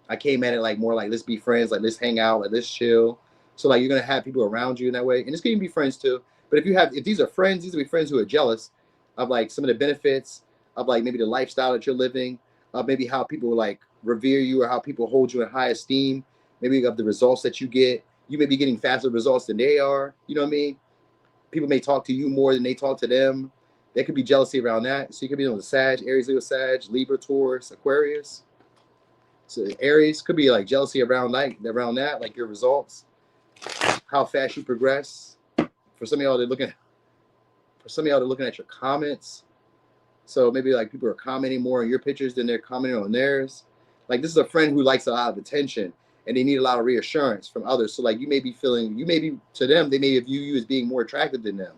I came at it like more like let's be friends, like let's hang out, like let's chill. So like you're gonna have people around you in that way, and it's gonna be friends too. But if these are friends, these will be friends who are jealous of like some of the benefits of like maybe the lifestyle that you're living, of maybe how people like revere you or how people hold you in high esteem, maybe of the results that you get. You may be getting faster results than they are. You know what I mean? People may talk to you more than they talk to them. There could be jealousy around that. So you could be on the Sag, Aries, Leo, Sag, Libra, Taurus, Aquarius. So Aries could be like jealousy around that, like your results, how fast you progress. For some of y'all, they're looking at your comments. So maybe like people are commenting more on your pictures than they're commenting on theirs. Like this is a friend who likes a lot of attention and they need a lot of reassurance from others. So like you may be to them, they may view you as being more attractive than them.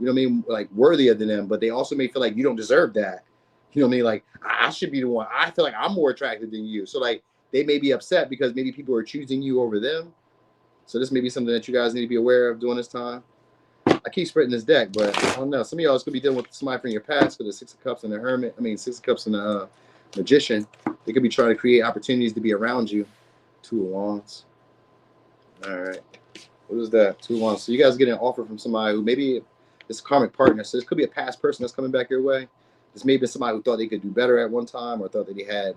You know what I mean? Like worthier than them, but they also may feel like you don't deserve that. You know what I mean? Like I should be the one. I feel like I'm more attractive than you. So like they may be upset because maybe people are choosing you over them. So this may be something that you guys need to be aware of during this time. I keep spreading this deck, but I don't know. Some of y'all could be dealing with somebody from your past with the Six of Cups and the Hermit. I mean, Six of Cups and the Magician. They could be trying to create opportunities to be around you. Two of Wands. All right. What is that? Two of Wands. So you guys get an offer from somebody who maybe it's a karmic partner. So this could be a past person that's coming back your way. This may be somebody who thought they could do better at one time or thought that they had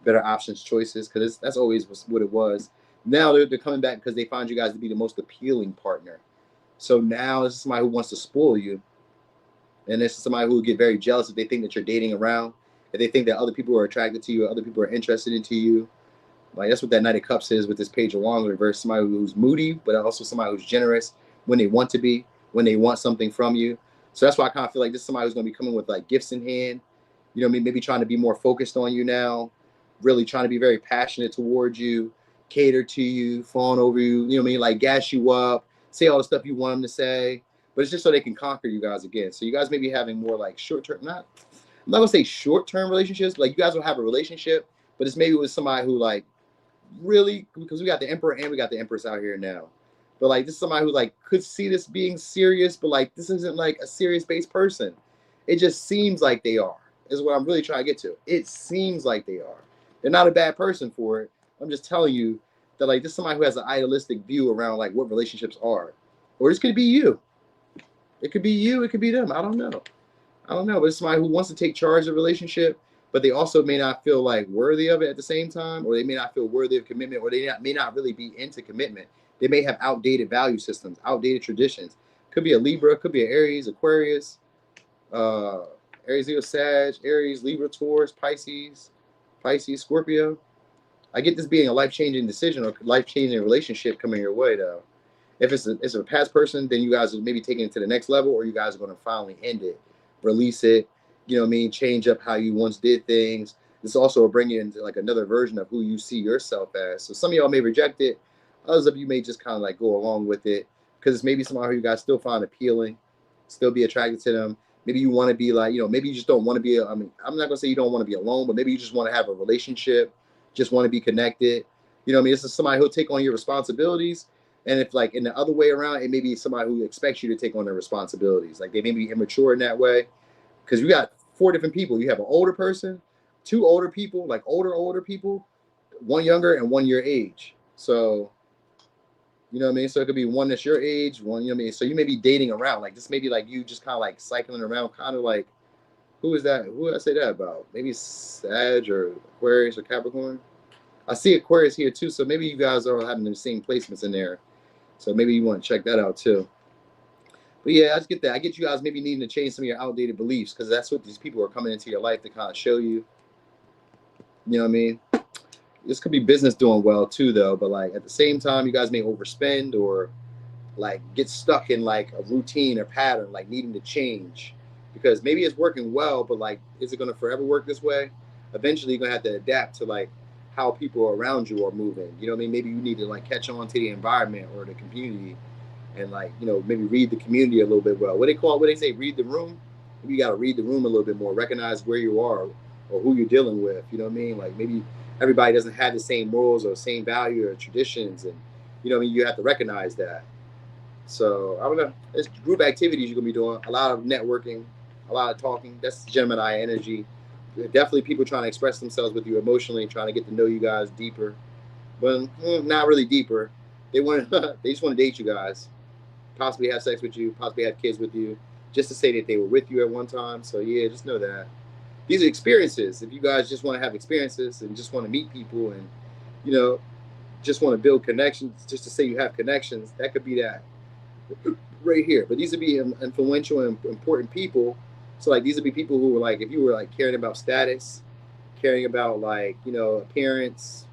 better options, choices, because that's always what it was. Now they're coming back because they find you guys to be the most appealing partner. So now this is somebody who wants to spoil you. And this is somebody who will get very jealous if they think that you're dating around, if they think that other people are attracted to you or other people are interested into you. Like that's what that Knight of Cups is with this Page of Wands reverse. Somebody who's moody, but also somebody who's generous when they want to be, when they want something from you. So that's why I kind of feel like this is somebody who's going to be coming with like gifts in hand. You know what I mean? Maybe trying to be more focused on you now, really trying to be very passionate towards you, cater to you, fawn over you, you know what I mean? Like gas you up, say all the stuff you want them to say, but it's just so they can conquer you guys again. So you guys may be having more like short-term, I'm not going to say short-term relationships, like you guys will have a relationship, but it's maybe with somebody who like really, because we got the Emperor and we got the Empress out here now. But like this is somebody who like could see this being serious, but like this isn't like a serious-based person. It just seems like they are, is what I'm really trying to get to. It seems like they are. They're not a bad person for it. I'm just telling you that like this is somebody who has an idealistic view around like what relationships are. Or this could be you. It could be you, it could be them. I don't know. But it's somebody who wants to take charge of the relationship, but they also may not feel like worthy of it at the same time, or they may not feel worthy of commitment, or they may not really be into commitment. They may have outdated value systems, outdated traditions. Could be a Libra, could be an Aries, Aquarius, Aries, Leo, Sag, Aries, Libra, Taurus, Pisces, Scorpio. I get this being a life-changing decision or life-changing relationship coming your way, though. If it's a past person, then you guys are maybe taking it to the next level, or you guys are going to finally end it, release it, you know what I mean, change up how you once did things. This also will bring you into like another version of who you see yourself as. So some of y'all may reject it. Others of you may just kind of like go along with it because it's maybe somehow you guys still find appealing, still be attracted to them. Maybe you want to be like, maybe you just don't want to be, I mean, I'm not going to say you don't want to be alone, but maybe you just want to have a relationship, just want to be connected. You know what I mean? This is somebody who'll take on your responsibilities. And if like in the other way around, it may be somebody who expects you to take on their responsibilities. Like they may be immature in that way. Because you got 4 different people. You have an older person, 2 older people, like older people, 1 younger and 1 your age. So, you know what I mean? So it could be 1 that's your age, 1, you know what I mean? So you may be dating around. Like this may be like you just kind of like cycling around, kind of like, who is that? Who did I say that about? Maybe Sag or Aquarius or Capricorn. I see Aquarius here too. So maybe you guys are having the same placements in there. So maybe you want to check that out too. But yeah, I just get that. I get you guys maybe needing to change some of your outdated beliefs because that's what these people are coming into your life to kind of show you. You know what I mean? This could be business doing well too, though. But like at the same time, you guys may overspend or like get stuck in like a routine or pattern, like needing to change because maybe it's working well, but like, is it going to forever work this way? Eventually, you're going to have to adapt to like how people around you are moving. You know what I mean? Maybe you need to like catch on to the environment or the community. And like, maybe read the community a little bit well. What they say, read the room. Maybe you got to read the room a little bit more, recognize where you are or who you're dealing with. You know what I mean? Like maybe everybody doesn't have the same morals or same value or traditions. And, you know what I mean? You have to recognize that. So I don't know. It's group activities you're going to be doing. A lot of networking, a lot of talking. That's Gemini energy. Definitely people trying to express themselves with you emotionally, trying to get to know you guys deeper. But not really deeper. They just want to date you guys. Possibly have sex with you, possibly have kids with you, just to say that they were with you at one time. So yeah, just know that these are experiences. If you guys just want to have experiences and just want to meet people and just want to build connections, just to say you have connections, that could be that right here. But these would be influential and important people. So like these would be people who were like, if you were like caring about status, caring about like appearance,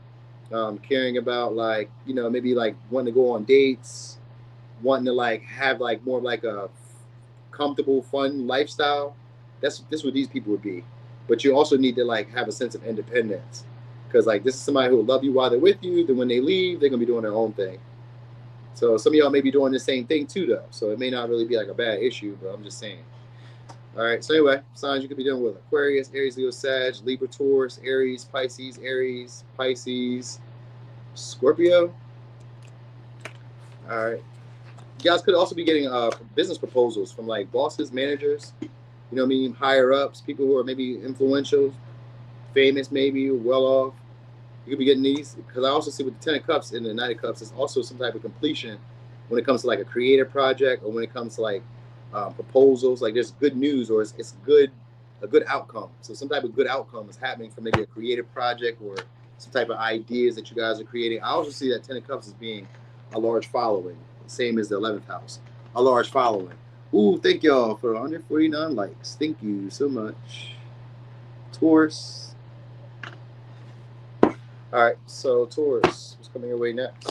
caring about like maybe like wanting to go on dates, wanting to like have like more of like a comfortable, fun lifestyle. This what these people would be. But you also need to like have a sense of independence because like this is somebody who will love you while they're with you. Then when they leave, they're gonna be doing their own thing. So some of y'all may be doing the same thing too, though. So it may not really be like a bad issue, but I'm just saying. All right. So anyway, signs you could be dealing with: Aquarius, Aries, Leo, Sag, Libra, Taurus, Aries, Pisces, Scorpio. All right. You guys could also be getting business proposals from like bosses, managers, higher ups, people who are maybe influential, famous, maybe well off. You could be getting these because I also see with the 10 of Cups and the 9 of Cups, there's also some type of completion when it comes to like a creative project or when it comes to like proposals. Like there's good news or it's a good outcome. So some type of good outcome is happening for maybe a creative project or some type of ideas that you guys are creating. I also see that 10 of Cups as being a large following. Same as the 11th house, a large following. Ooh, thank y'all for 149 likes. Thank you so much. Taurus. All right, so Taurus, what's coming your way next?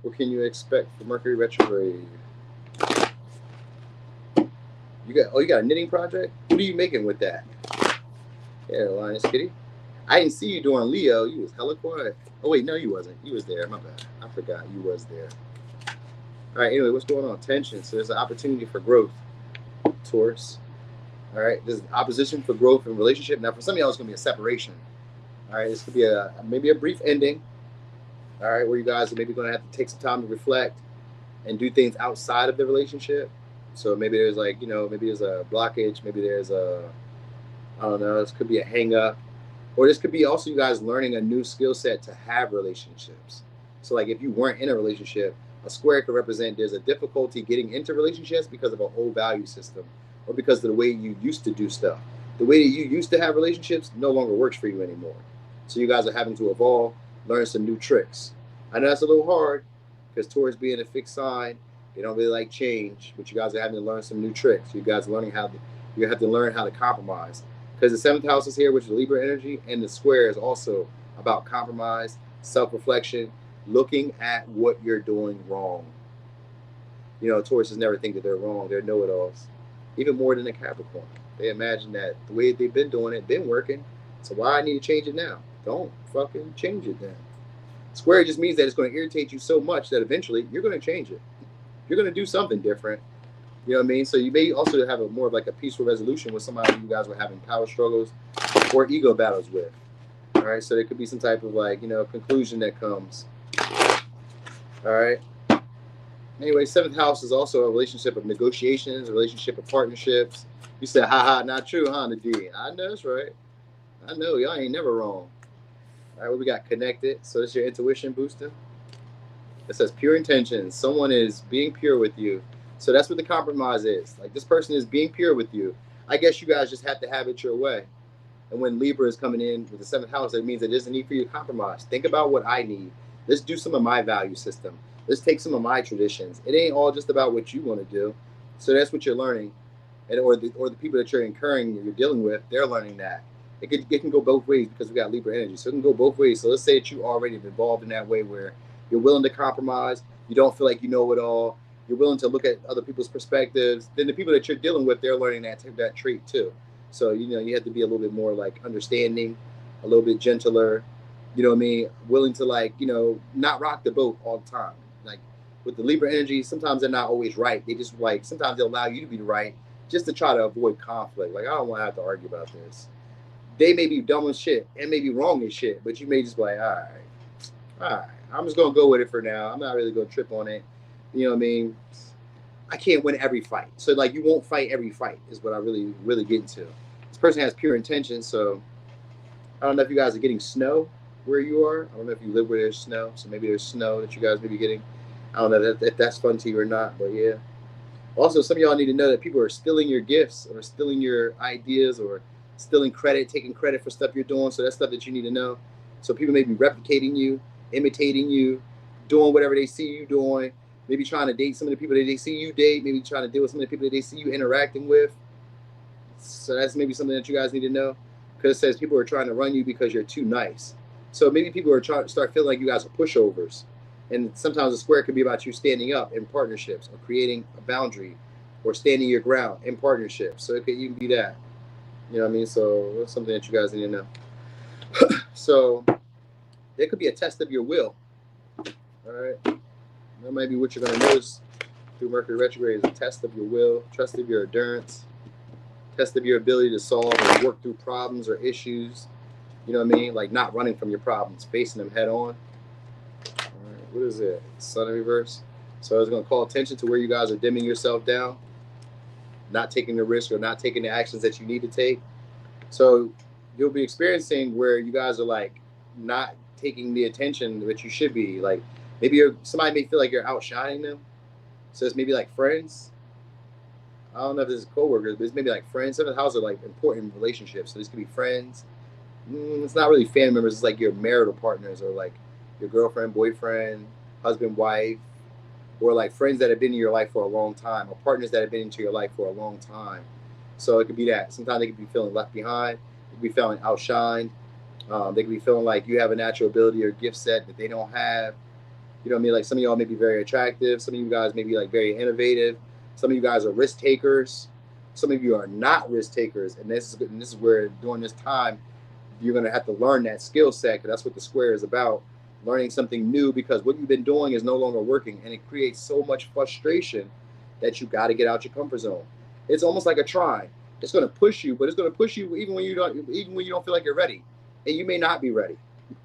What can you expect for Mercury retrograde? You got a knitting project? What are you making with that? Yeah, Linus Kitty. I didn't see you during Leo. You was hella quiet. Oh wait, no, you wasn't. You was there. My bad. I forgot you was there. All right. Anyway, what's going on? Tension. So there's an opportunity for growth, Taurus. All right. There's opposition for growth in relationship. Now, for some of y'all, it's gonna be a separation. All right. This could be maybe a brief ending. All right, where you guys are maybe gonna have to take some time to reflect and do things outside of the relationship. So maybe there's like maybe there's a blockage. Maybe there's I don't know. This could be a hang up. Or this could be also you guys learning a new skill set to have relationships. So like if you weren't in a relationship, a square could represent there's a difficulty getting into relationships because of an old value system or because of the way you used to do stuff. The way that you used to have relationships no longer works for you anymore. So you guys are having to evolve, learn some new tricks. I know that's a little hard because Taurus being a fixed sign, they don't really like change, but you guys are having to learn some new tricks. You guys are learning you have to learn how to compromise. Because the 7th house is here, which is Libra energy, and the square is also about compromise, self-reflection, looking at what you're doing wrong. Tauruses never think that they're wrong. They're know-it-alls. Even more than a Capricorn. They imagine that the way they've been doing it, been working, so why I need to change it now? Don't fucking change it then. Square just means that it's going to irritate you so much that eventually you're going to change it. You're going to do something different. You know what I mean? So you may also have a more of like a peaceful resolution with somebody you guys were having power struggles or ego battles with. All right. So there could be some type of like, you know, conclusion that comes. All right. Anyway, 7th house is also a relationship of negotiations, a relationship of partnerships. You said, haha, not true, huh, Nadine? I know that's right. I know, y'all ain't never wrong. All right, well, we got connected. So this is your intuition boosting. It says pure intentions. Someone is being pure with you. So that's what the compromise is. Like, this person is being pure with you. I guess you guys just have to have it your way. And when Libra is coming in with the 7th house, that means that there's a need for you to compromise. Think about what I need. Let's do some of my value system. Let's take some of my traditions. It ain't all just about what you want to do. So that's what you're learning. And or the people that you're incurring, you're dealing with, they're learning that. It can go both ways because we got Libra energy. So it can go both ways. So let's say that you already have evolved in that way where you're willing to compromise. You don't feel like you know it all. You're willing to look at other people's perspectives. Then the people that you're dealing with, they're learning that trait too. So, you know, you have to be a little bit more like understanding, a little bit gentler, you know what I mean? Willing to like, you know, not rock the boat all the time. Like with the Libra energy, sometimes they're not always right. They just like, sometimes they'll allow you to be right just to try to avoid conflict. Like, I don't want to have to argue about this. They may be dumb as shit and may be wrong as shit, but you may just be like, all right, I'm just going to go with it for now. I'm not really going to trip on it. You know what I mean? I can't win every fight. So like, you won't fight every fight is what I really, really get into. This person has pure intentions. So I don't know if you guys are getting snow where you are. I don't know if you live where there's snow. So maybe there's snow that you guys may be getting. I don't know if that's fun to you or not, but yeah. Also, some of y'all need to know that people are stealing your gifts or stealing your ideas or stealing credit, taking credit for stuff you're doing. So that's stuff that you need to know. So people may be replicating you, imitating you, doing whatever they see you doing. Maybe trying to date some of the people that they see you date. Maybe trying to deal with some of the people that they see you interacting with. So that's maybe something that you guys need to know. Because it says people are trying to run you because you're too nice. So maybe people are trying to start feeling like you guys are pushovers. And sometimes a square could be about you standing up in partnerships or creating a boundary or standing your ground in partnerships. So it could even be that. You know what I mean? So that's something that you guys need to know. So there could be a test of your will. All right. That might be what you're going to notice through Mercury retrograde is a test of your will, test of your endurance, test of your ability to solve or work through problems or issues. You know what I mean? Like not running from your problems, facing them head on. All right, what is it? Sun in reverse. So it's going to call attention to where you guys are dimming yourself down, not taking the risk or not taking the actions that you need to take. So you'll be experiencing where you guys are like not taking the attention that you should be. Like maybe somebody may feel like you're outshining them. So it's maybe like friends. I don't know if this is coworkers, but it's maybe like friends. Some of the houses are like important relationships. So this could be friends. It's not really family members. It's like your marital partners or like your girlfriend, boyfriend, husband, wife, or like friends that have been in your life for a long time or partners that have been into your life for a long time. So it could be that. Sometimes they could be feeling left behind. They could be feeling outshined. They could be feeling like you have a natural ability or gift set that they don't have. You know what I mean? Like some of y'all may be very attractive. Some of you guys may be like very innovative. Some of you guys are risk takers. Some of you are not risk takers. And this is where during this time, you're going to have to learn that skill set because that's what the square is about. Learning something new because what you've been doing is no longer working. And it creates so much frustration that you got to get out your comfort zone. It's almost like a try. It's going to push you, but it's going to push you even when you don't feel like you're ready. And you may not be ready.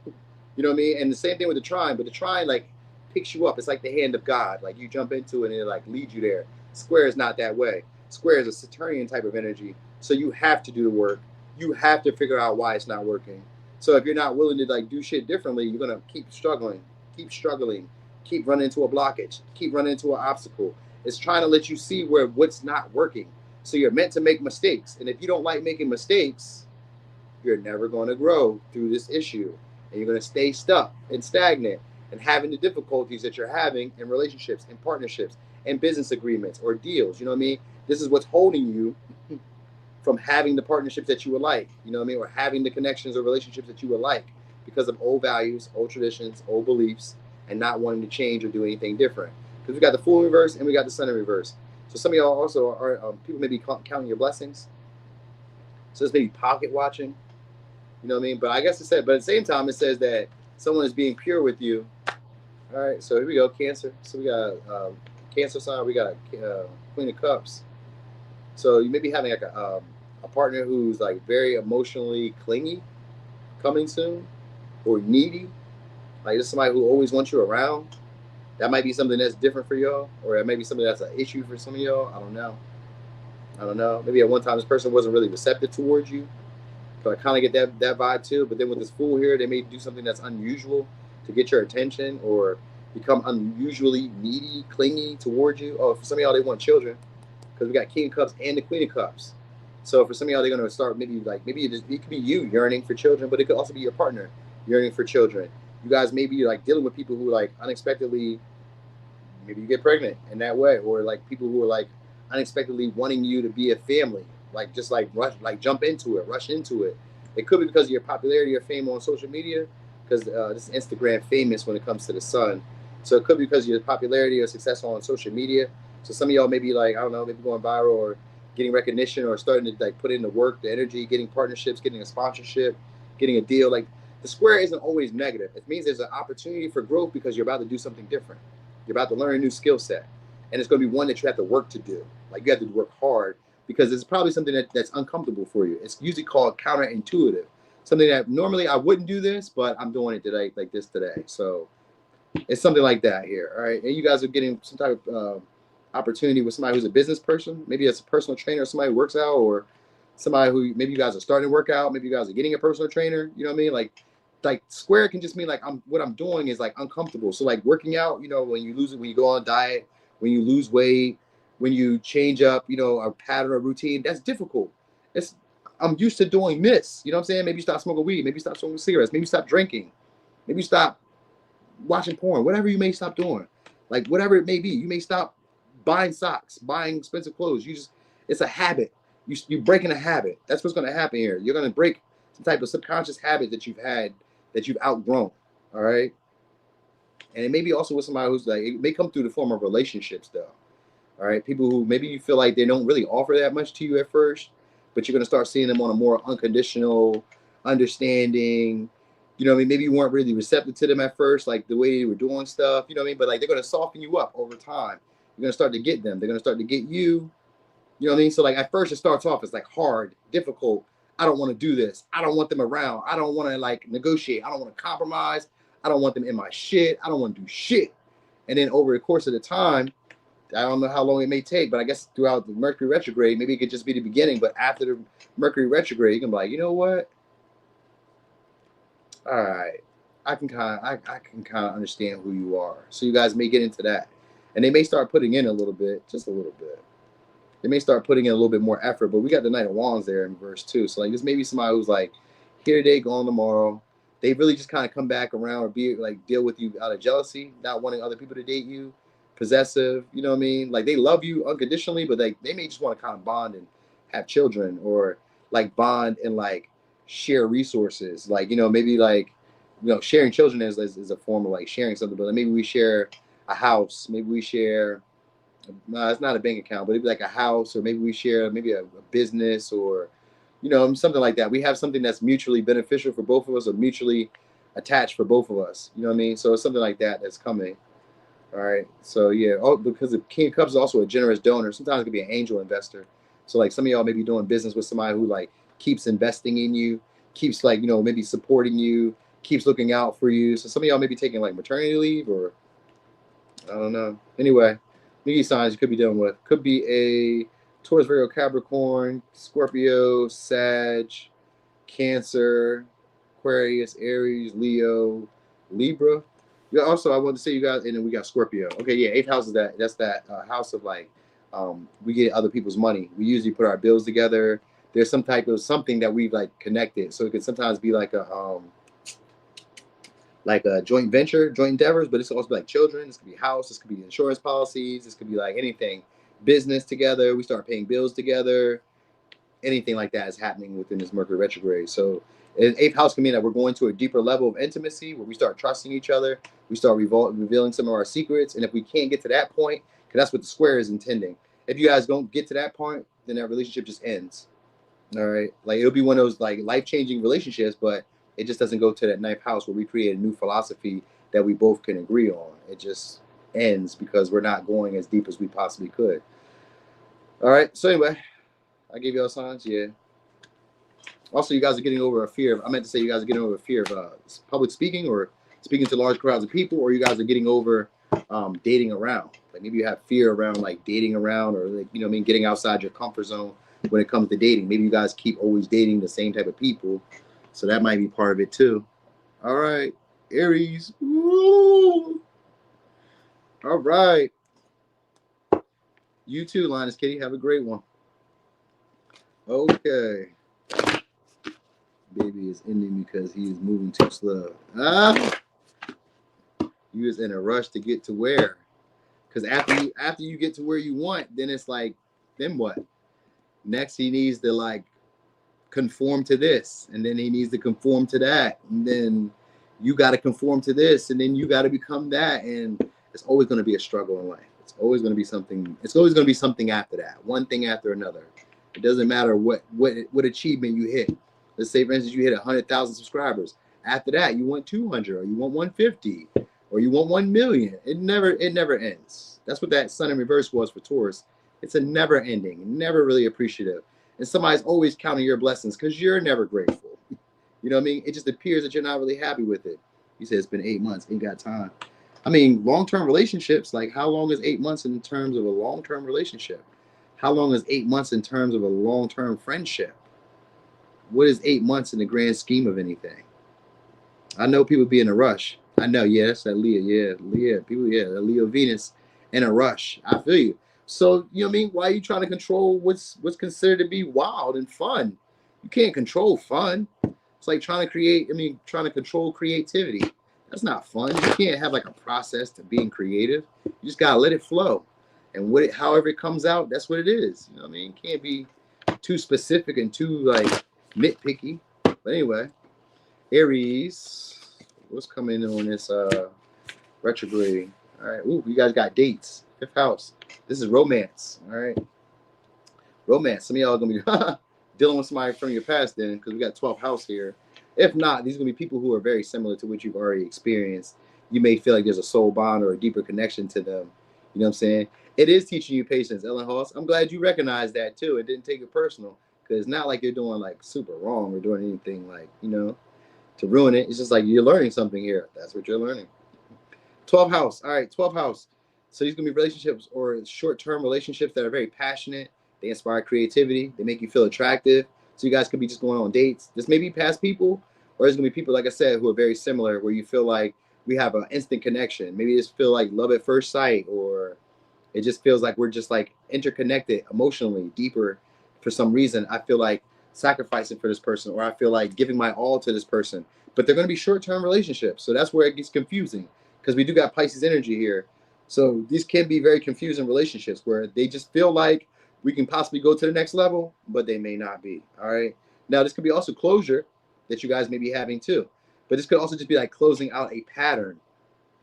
You know what I mean? And the same thing with the trying, but the trying like picks you up. It's like the hand of God. Like you jump into it and it like leads you there. Square is not that way. Square is a Saturnian type of energy. So you have to do the work. You have to figure out why it's not working. So if you're not willing to like do shit differently, you're going to keep struggling, keep running into a blockage, keep running into an obstacle. It's trying to let you see what's not working. So you're meant to make mistakes. And if you don't like making mistakes, you're never going to grow through this issue. And you're going to stay stuck and stagnant and having the difficulties that you're having in relationships and partnerships and business agreements or deals. You know what I mean? This is what's holding you from having the partnerships that you would like, you know what I mean? Or having the connections or relationships that you would like because of old values, old traditions, old beliefs, and not wanting to change or do anything different. Because we got the Fool in reverse and we got the Sun in reverse. So some of y'all also are, people may be counting your blessings. So this may be pocket watching, you know what I mean? But I guess but at the same time, it says that someone is being pure with you. All right, so here we go, Cancer. So we got Cancer sign. We got Queen of Cups. So you may be having like a partner who's like very emotionally clingy, coming soon, or needy. Like this is somebody who always wants you around. That might be something that's different for y'all, or it might be something that's an issue for some of y'all. I don't know. I don't know. Maybe at one time this person wasn't really receptive towards you. So I kind of get that vibe too. But then with this Fool here, they may do something that's unusual to get your attention, or become unusually needy, clingy towards you. Oh, for some of y'all, they want children, because we got King of Cups and the Queen of Cups. So for some of y'all, they're going to start maybe it could be you yearning for children, but it could also be your partner yearning for children. You guys may be like dealing with people who like unexpectedly, maybe you get pregnant in that way, or like people who are like unexpectedly wanting you to be a family, like just like rush, like jump into it, rush into it. It could be because of your popularity or fame on social media, because this is Instagram famous when it comes to the sun. So it could be because of your popularity or success on social media. So some of y'all may be like, I don't know, maybe going viral or getting recognition, or starting to like put in the work, the energy, getting partnerships, getting a sponsorship, getting a deal. Like the square isn't always negative. It means there's an opportunity for growth because you're about to do something different. You're about to learn a new skill set, and it's going to be one that you have to work to do. Like you have to work hard, because it's probably something that's uncomfortable for you. It's usually called counterintuitive. Something that normally I wouldn't do this, but I'm doing it today, like this today. So it's something like that here. All right. And you guys are getting some type of opportunity with somebody who's a business person. Maybe it's a personal trainer, somebody who works out, or somebody who maybe you guys are starting to work out. Maybe you guys are getting a personal trainer. You know what I mean? Like square can just mean like what I'm doing is like uncomfortable. So like working out, you know, when you lose it, when you go on a diet, when you lose weight, when you change up, you know, a pattern or routine, that's difficult. I'm used to doing this. You know what I'm saying? Maybe you stop smoking weed. Maybe you stop smoking cigarettes. Maybe you stop drinking. Maybe you stop watching porn. Whatever you may stop doing. Like whatever it may be. You may stop buying socks, buying expensive clothes. It's a habit. You're breaking a habit. That's what's going to happen here. You're going to break some type of subconscious habit that you've had, that you've outgrown. All right. And it may be also with somebody who's like, it may come through the form of relationships though. All right. People who maybe you feel like they don't really offer that much to you at first, but you're going to start seeing them on a more unconditional, understanding, you know what I mean? Maybe you weren't really receptive to them at first, like the way they were doing stuff, you know what I mean? But like, they're going to soften you up over time. You're going to start to get them. They're going to start to get you. You know what I mean? So like at first it starts off as like hard, difficult. I don't want to do this. I don't want them around. I don't want to like negotiate. I don't want to compromise. I don't want them in my shit. I don't want to do shit. And then over the course of the time, I don't know how long it may take, but I guess throughout the Mercury retrograde, maybe it could just be the beginning. But after the Mercury retrograde, you can be like, you know what? All right, I can kind of understand who you are. So you guys may get into that, and they may start putting in a little bit, just a little bit. They may start putting in a little bit more effort. But we got the Knight of Wands there in verse 2. So like this may be somebody who's like here today, gone tomorrow. They really just kind of come back around or be like deal with you out of jealousy, not wanting other people to date you, possessive. You know what I mean? Like they love you unconditionally, but they may just want to kind of bond and have children, or like bond and like share resources. Like, you know, maybe like, you know, sharing children is a form of like sharing something, but maybe we share a house. Maybe we share, no, it's not a bank account, but it'd be like a house, or maybe we share maybe a business, or, you know, something like that. We have something that's mutually beneficial for both of us, or mutually attached for both of us. You know what I mean? So it's something like that that's coming. All right. So yeah. Oh, because the King of Cups is also a generous donor. Sometimes it could be an angel investor. So like some of y'all may be doing business with somebody who like keeps investing in you, keeps like, you know, maybe supporting you, keeps looking out for you. So some of y'all may be taking like maternity leave, or I don't know. Anyway, these signs you could be dealing with. Could be a Taurus, Virgo, Capricorn, Scorpio, Sag, Cancer, Aquarius, Aries, Leo, Libra. Yeah, also I want to say you guys, and then we got Scorpio. Okay, yeah, 8th house is that's that house of like we get other people's money. We usually put our bills together. There's some type of something that we've like connected. So it can sometimes be like a joint venture, joint endeavors, but it's also like children. This could be house. This could be insurance policies. This could be like anything, business together. We start paying bills together. Anything like that is happening within this Mercury retrograde. So 8th house can mean that we're going to a deeper level of intimacy where we start trusting each other. We start revealing some of our secrets. And if we can't get to that point, because that's what the square is intending. If you guys don't get to that point, then that relationship just ends. All right. Like it'll be one of those like life-changing relationships, but It just doesn't go to that ninth house where we create a new philosophy that we both can agree on. It just ends because we're not going as deep as we possibly could. All right. So anyway, I gave y'all signs. Yeah. Also, you guys are getting over a fear of, I meant to say you guys are getting over a fear of public speaking or speaking to large crowds of people, or you guys are getting over dating around. Like maybe you have fear around like dating around, or like, you know what I mean, getting outside your comfort zone when it comes to dating. Maybe you guys keep always dating the same type of people. So that might be part of it too. All right. Aries. Woo! All right. You too, Linus Kitty. Have a great one. Okay. Baby is ending because he is moving too slow. You is in a rush to get to where? Because after you get to where you want, then it's like, then what? Next, he needs to like conform to this, and then he needs to conform to that, and then you got to conform to this, and then you got to become that, and it's always going to be a struggle in life. It's always going to be something. It's always going to be something after that, one thing after another. It doesn't matter what achievement you hit. Let's say, for instance, you hit 100,000 subscribers. After that, you want 200, or you want 150, or you want 1 million. It never ends. That's what that sun in reverse was for Taurus. It's a never ending, never really appreciative. And somebody's always counting your blessings because you're never grateful. You know what I mean? It just appears that you're not really happy with it. You said it's been 8 months, ain't got time. I mean, long-term relationships, like how long is 8 months in terms of a long-term relationship? How long is 8 months in terms of a long-term friendship? What is 8 months in the grand scheme of anything? I know people be in a rush. I know, yeah, that's that Leo. Yeah, Leo. People, yeah, the Leo Venus in a rush. I feel you. So, you know what I mean? Why are you trying to control what's considered to be wild and fun? You can't control fun. It's like trying to control creativity. That's not fun. You can't have like a process to being creative. You just gotta let it flow. And however it comes out, that's what it is. You know what I mean? It can't be too specific and too like nitpicky. But anyway, Aries, what's coming on this retrograde? All right. Ooh, you guys got dates. 5th house. This is romance. All right. Romance. Some of y'all are gonna be dealing with somebody from your past then, because we got 12th house here. If not, these are gonna be people who are very similar to what you've already experienced. You may feel like there's a soul bond or a deeper connection to them. You know what I'm saying? It is teaching you patience, Ellen Hoss. I'm glad you recognized that too. It didn't take it personal, because it's not like you're doing like super wrong or doing anything like, you know, to ruin it. It's just like you're learning something here. That's what you're learning. 12th house. All right, 12th house. So these are going to be relationships or short-term relationships that are very passionate. They inspire creativity. They make you feel attractive. So you guys could be just going on dates. This may be past people, or it's going to be people, like I said, who are very similar, where you feel like we have an instant connection. Maybe you just feel like love at first sight, or it just feels like we're just like interconnected emotionally, deeper for some reason. I feel like sacrificing for this person, or I feel like giving my all to this person. But they're going to be short-term relationships. So that's where it gets confusing, because we do got Pisces energy here. So these can be very confusing relationships where they just feel like we can possibly go to the next level, but they may not be. All right. Now, this could be also closure that you guys may be having too. But this could also just be like closing out a pattern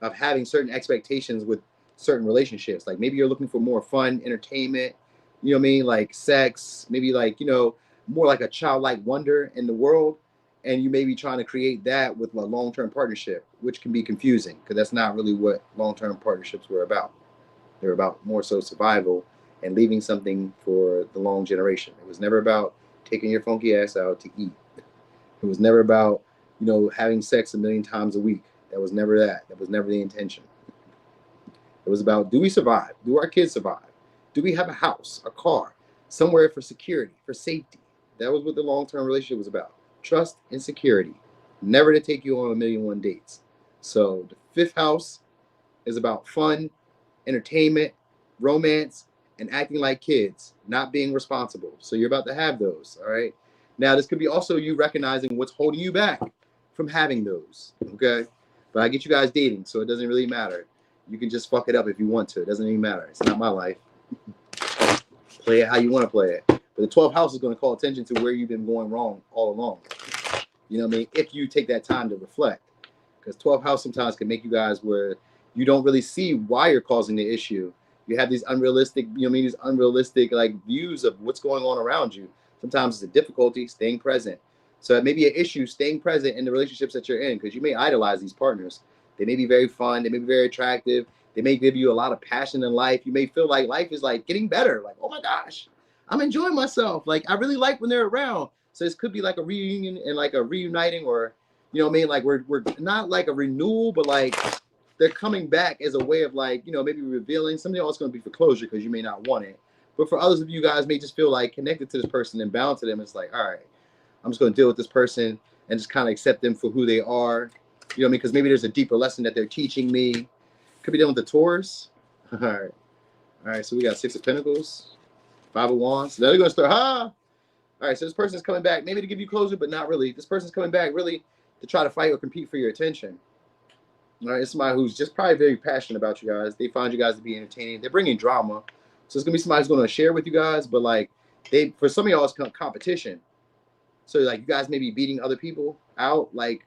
of having certain expectations with certain relationships. Like maybe you're looking for more fun, entertainment, you know what I mean? Like sex, maybe like, you know, more like a childlike wonder in the world. And you may be trying to create that with a long-term partnership, which can be confusing because that's not really what long-term partnerships were about. They're about more so survival and leaving something for the long generation. It was never about taking your funky ass out to eat. It was never about, you know, having sex 1 million times a week. That was never that. That was never the intention. It was about, do we survive? Do our kids survive? Do we have a house, a car, somewhere for security, for safety? That was what the long-term relationship was about. Trust and security. Never to take you on 1,000,001 dates. So the 5th house is about fun, entertainment, romance, and acting like kids, not being responsible. So you're about to have those, all right? Now, this could be also you recognizing what's holding you back from having those, okay? But I get you guys dating, so it doesn't really matter. You can just fuck it up if you want to. It doesn't even matter. It's not my life. Play it how you want to play it. But the 12th house is going to call attention to where you've been going wrong all along. You know what I mean? If you take that time to reflect. Because 12th house sometimes can make you guys where you don't really see why you're causing the issue. You have these unrealistic, you know what I mean, these unrealistic like views of what's going on around you. Sometimes it's a difficulty staying present. So it may be an issue staying present in the relationships that you're in, because you may idolize these partners. They may be very fun. They may be very attractive. They may give you a lot of passion in life. You may feel like life is like getting better. Like, oh my gosh, I'm enjoying myself. Like, I really like when they're around. So this could be like a reunion and like a reuniting, or, you know what I mean? Like we're not like a renewal, but like they're coming back as a way of like, you know, maybe revealing something else going to be for closure because you may not want it. But for others of you guys may just feel like connected to this person and bound to them. It's like, all right, I'm just going to deal with this person and just kind of accept them for who they are. You know what I mean? Because maybe there's a deeper lesson that they're teaching me. Could be dealing with the Taurus. All right. All right. So we got 6 of Pentacles, 5 of Wands. Now they're going to start, All right. So this person's coming back maybe to give you closure, but not really. This person's coming back really to try to fight or compete for your attention. All right. It's somebody who's just probably very passionate about you guys. They find you guys to be entertaining. They're bringing drama. So it's going to be somebody who's going to share with you guys, but like for some of y'all, it's competition. So like you guys may be beating other people out. Like,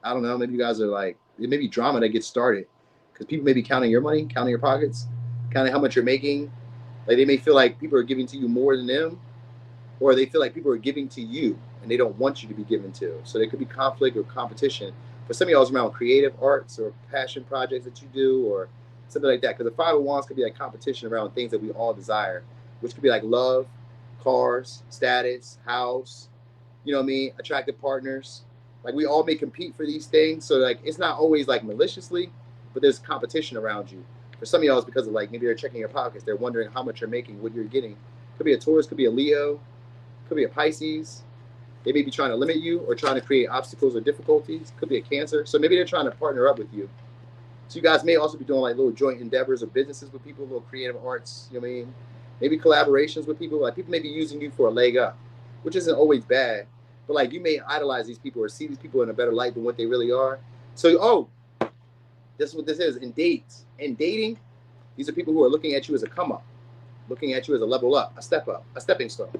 I don't know, maybe you guys are like, it may be drama that gets started because people may be counting your money, counting your pockets, counting how much you're making. Like they may feel like people are giving to you more than them, or they feel like people are giving to you and they don't want you to be given to. So there could be conflict or competition. For some of y'all, it's around creative arts or passion projects that you do or something like that. Because the 5 of Wands could be like competition around things that we all desire, which could be like love, cars, status, house, you know what I mean, attractive partners. Like we all may compete for these things. So like it's not always like maliciously, but there's competition around you. For some of y'all, it's because of like maybe they're checking your pockets. They're wondering how much you're making, what you're getting. Could be a Taurus, could be a Leo, could be a Pisces. They may be trying to limit you or trying to create obstacles or difficulties. Could be a Cancer. So maybe they're trying to partner up with you. So you guys may also be doing like little joint endeavors or businesses with people, little creative arts, you know what I mean? Maybe collaborations with people. Like people may be using you for a leg up, which isn't always bad. But like you may idolize these people or see these people in a better light than what they really are. So, this is what this is in dates. In dating, these are people who are looking at you as a come up, looking at you as a level up, a stepping stone.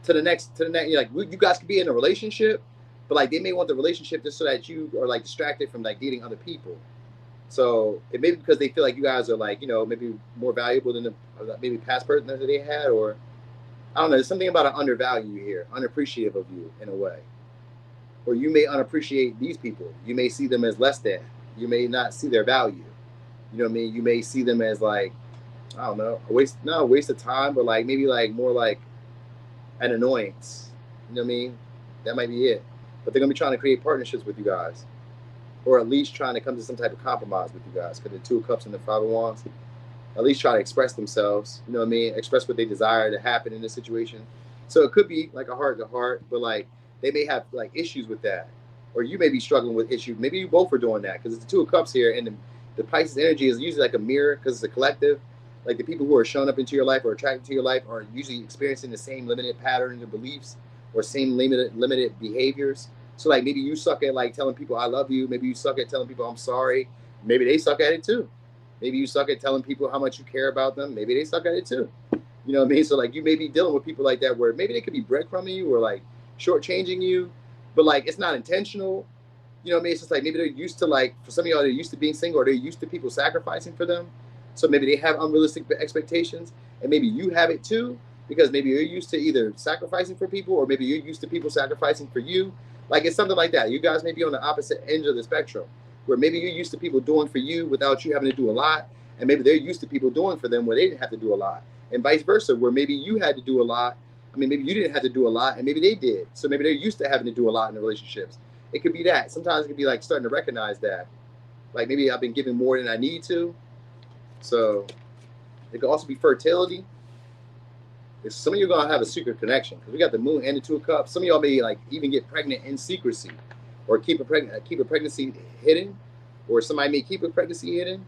To the next, you're like you guys could be in a relationship, but like they may want the relationship just so that you are like distracted from like dating other people. So it may be because they feel like you guys are like, you know, maybe more valuable than the maybe past person that they had, or I don't know. There's something about an undervalue here, unappreciative of you in a way. Or you may unappreciate these people. You may see them as less than. You may not see their value. You know what I mean? You may see them as like, I don't know, not a waste of time, but like maybe like more like an annoyance. You know what I mean? That might be it. But they're going to be trying to create partnerships with you guys. Or at least trying to come to some type of compromise with you guys. Because the 2 of Cups and the 5 of Wands, at least try to express themselves. You know what I mean? Express what they desire to happen in this situation. So it could be like a heart to heart, but like they may have like issues with that. Or you may be struggling with issues. Maybe you both are doing that because it's the 2 of Cups here. And the Pisces energy is usually like a mirror because it's a collective. Like the people who are showing up into your life or attracted to your life are usually experiencing the same limited patterns and beliefs or same limited behaviors. So like maybe you suck at like telling people I love you. Maybe you suck at telling people I'm sorry. Maybe they suck at it too. Maybe you suck at telling people how much you care about them. Maybe they suck at it too. You know what I mean? So like you may be dealing with people like that where maybe they could be breadcrumbing you or like shortchanging you, but like it's not intentional. You know what I mean? It's just like maybe they're used to like, for some of y'all, they're used to being single or they're used to people sacrificing for them. So maybe they have unrealistic expectations and maybe you have it too because maybe you're used to either sacrificing for people or maybe you're used to people sacrificing for you. Like it's something like that. You guys may be on the opposite end of the spectrum where maybe you're used to people doing for you without you having to do a lot. And maybe they're used to people doing for them where they didn't have to do a lot. And vice versa, where maybe you had to do a lot. I mean, maybe you didn't have to do a lot and maybe they did. So maybe they're used to having to do a lot in the relationships. It could be that. Sometimes it could be like starting to recognize that. Like maybe I've been giving more than I need to. So it could also be fertility. Some of you are going to have a secret connection because we got the moon and the 2 of Cups. Some of y'all may like even get pregnant in secrecy or keep a pregnancy hidden, or somebody may keep a pregnancy hidden.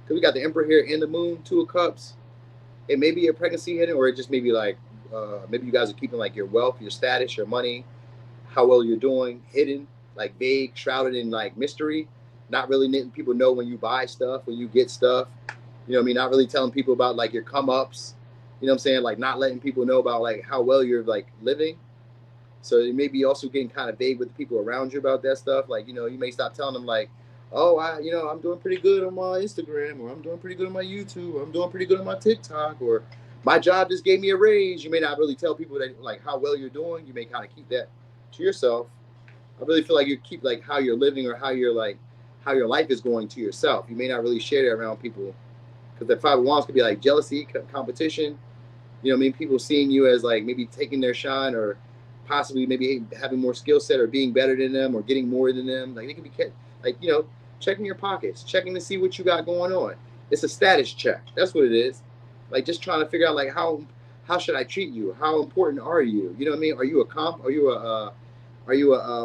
Because we got the Emperor here and the moon, 2 of Cups. It may be a pregnancy hidden, or it just may be like, maybe you guys are keeping like your wealth, your status, your money, how well you're doing, hidden, like vague, shrouded in like mystery. Not really letting people know when you buy stuff, when you get stuff. You know what I mean? Not really telling people about like your come ups. You know what I'm saying? Like not letting people know about like how well you're like living. So you may be also getting kind of vague with the people around you about that stuff. Like, you know, you may stop telling them like, oh, I'm doing pretty good on my Instagram, or I'm doing pretty good on my YouTube, or I'm doing pretty good on my TikTok, or my job just gave me a raise. You may not really tell people that like how well you're doing. You may kind of keep that to yourself. I really feel like you keep like how you're living or how you're like how your life is going to yourself. You may not really share that around people because the Five of Wands could be like jealousy, competition. You know what I mean? People seeing you as like maybe taking their shine or possibly maybe having more skill set or being better than them or getting more than them. Like they could be like, you know, checking your pockets, checking to see what you got going on. It's a status check. That's what it is. Like just trying to figure out like how should I treat you? How important are you? You know what I mean? Are you a comp? Are you a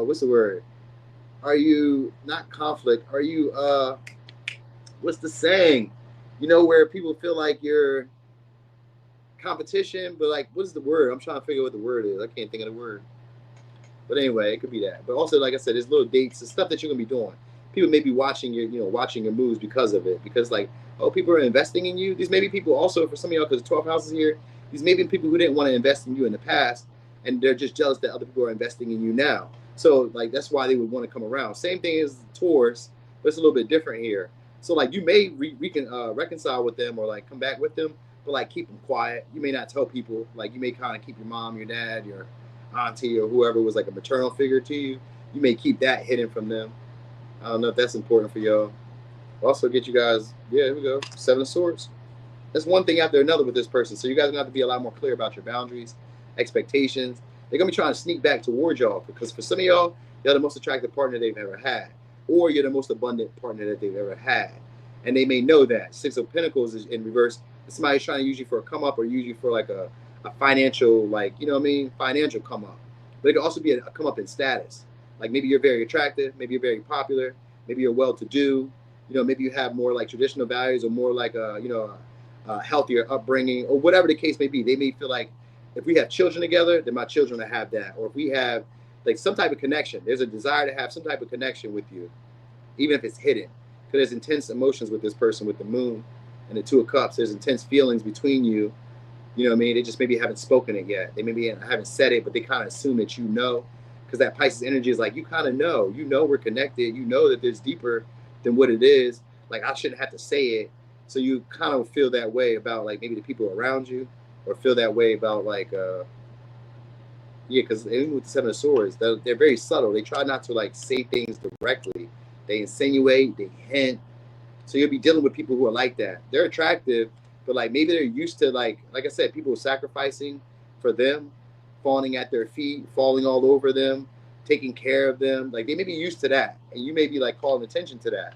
what's the word? Are you not conflict? Are you what's the saying? You know, where people feel like you're competition, but like what's the word? I'm trying to figure out what the word is. I can't think of the word. But anyway, it could be that. But also, like I said, there's little dates, the stuff that you're gonna be doing. People may be watching your, you know, watching your moves because of it. Because like, oh, people are investing in you. These may be people also for some of y'all, because 12 houses here. These may be people who didn't want to invest in you in the past, and they're just jealous that other people are investing in you now. So like that's why they would want to come around. Same thing as Taurus, but it's a little bit different here. So like you may reconcile with them or like come back with them, but like keep them quiet. You may not tell people. Like you may kind of keep your mom, your dad, your auntie, or whoever was like a maternal figure to you. You may keep that hidden from them. I don't know if that's important for y'all. Also get you guys, yeah, here we go. Seven of Swords. That's one thing after another with this person. So you guys are going to have to be a lot more clear about your boundaries, expectations. They're going to be trying to sneak back towards y'all because for some of y'all, you're the most attractive partner they've ever had. Or you're the most abundant partner that they've ever had. And they may know that. Six of Pentacles is in reverse. Somebody's trying to use you for a come up or use you for like a financial, like, you know what I mean? Financial come up. But it could also be a come up in status. Like maybe you're very attractive. Maybe you're very popular. Maybe you're well-to-do. You know, maybe you have more like traditional values or more like a, you know, a healthier upbringing or whatever the case may be. They may feel like if we have children together, then my children will have that. Or if we have like some type of connection, there's a desire to have some type of connection with you, even if it's hidden. Because there's intense emotions with this person with the moon and the Two of Cups. There's intense feelings between you. You know what I mean? They just maybe haven't spoken it yet. They maybe haven't said it, but they kind of assume that you know. Because that Pisces energy is like, you kind of know. You know we're connected. You know that there's deeper than what it is. Like, I shouldn't have to say it. So you kind of feel that way about, like, maybe the people around you. Or feel that way about, like, yeah, because even with the Seven of Swords, they're very subtle. They try not to, like, say things directly. They insinuate. They hint. So you'll be dealing with people who are like that. They're attractive, but like maybe they're used to like I said, people sacrificing for them, falling at their feet, falling all over them, taking care of them. Like they may be used to that, and you may be like calling attention to that.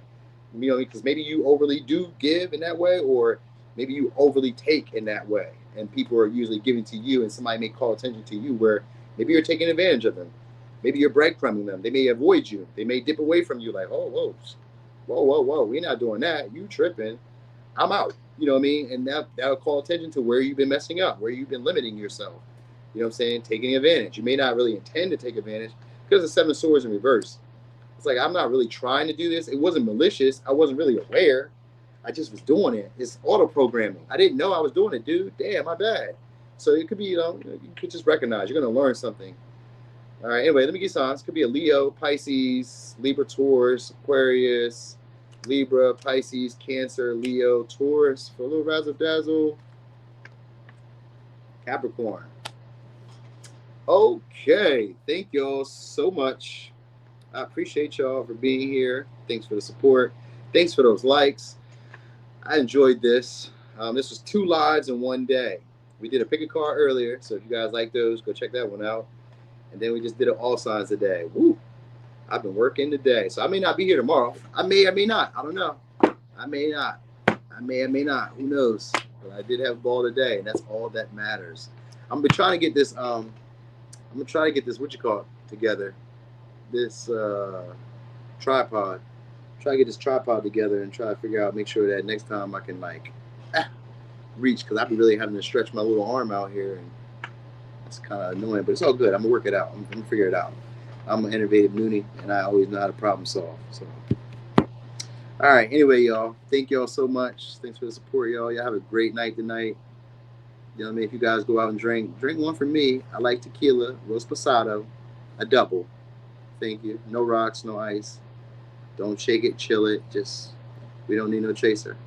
You know, because maybe you overly do give in that way, or maybe you overly take in that way, and people are usually giving to you, and somebody may call attention to you where maybe you're taking advantage of them. Maybe you're breadcrumbing them. They may avoid you. They may dip away from you like, oh, whoa, we're not doing that. You tripping. I'm out. You know what I mean? And that'll call attention to where you've been messing up, where you've been limiting yourself. You know what I'm saying? Taking advantage. You may not really intend to take advantage because the Seven of Swords in reverse. It's like, I'm not really trying to do this. It wasn't malicious. I wasn't really aware. I just was doing it. It's auto-programming. I didn't know I was doing it, dude. Damn, my bad. So it could be, you could just recognize. You're going to learn something. All right, anyway, let me get signs. Could be a Leo, Pisces, Libra, Taurus, Aquarius, Libra, Pisces, Cancer, Leo, Taurus, for a little razzle dazzle. Capricorn. Okay, thank y'all so much. I appreciate y'all for being here. Thanks for the support. Thanks for those likes. I enjoyed this. This was 2 lives in one day. We did a pick a card earlier, so if you guys like those, go check that one out. And then we just did an all signs today. Woo! I've been working today, so I may not be here tomorrow. I may not. I don't know. I may not. I may not. Who knows? But I did have a ball today, and that's all that matters. I'm gonna try to get this. I'm gonna try to get this. What you call it? Together. This tripod. Try to get this tripod together and try to figure out. Make sure that next time I can like reach, because I've been really having to stretch my little arm out here, and it's kind of annoying. But it's all good. I'm gonna work it out. I'm gonna figure it out. I'm an innovative noonie, and I always know how to problem solve. So, all right. Anyway, y'all, thank y'all so much. Thanks for the support, y'all. Y'all have a great night tonight. You know what I mean? If you guys go out and drink one for me. I like tequila, Los Pasado, a double. Thank you. No rocks, no ice. Don't shake it, chill it. Just, we don't need no chaser.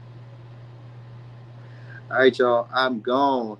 All right, y'all. I'm gone.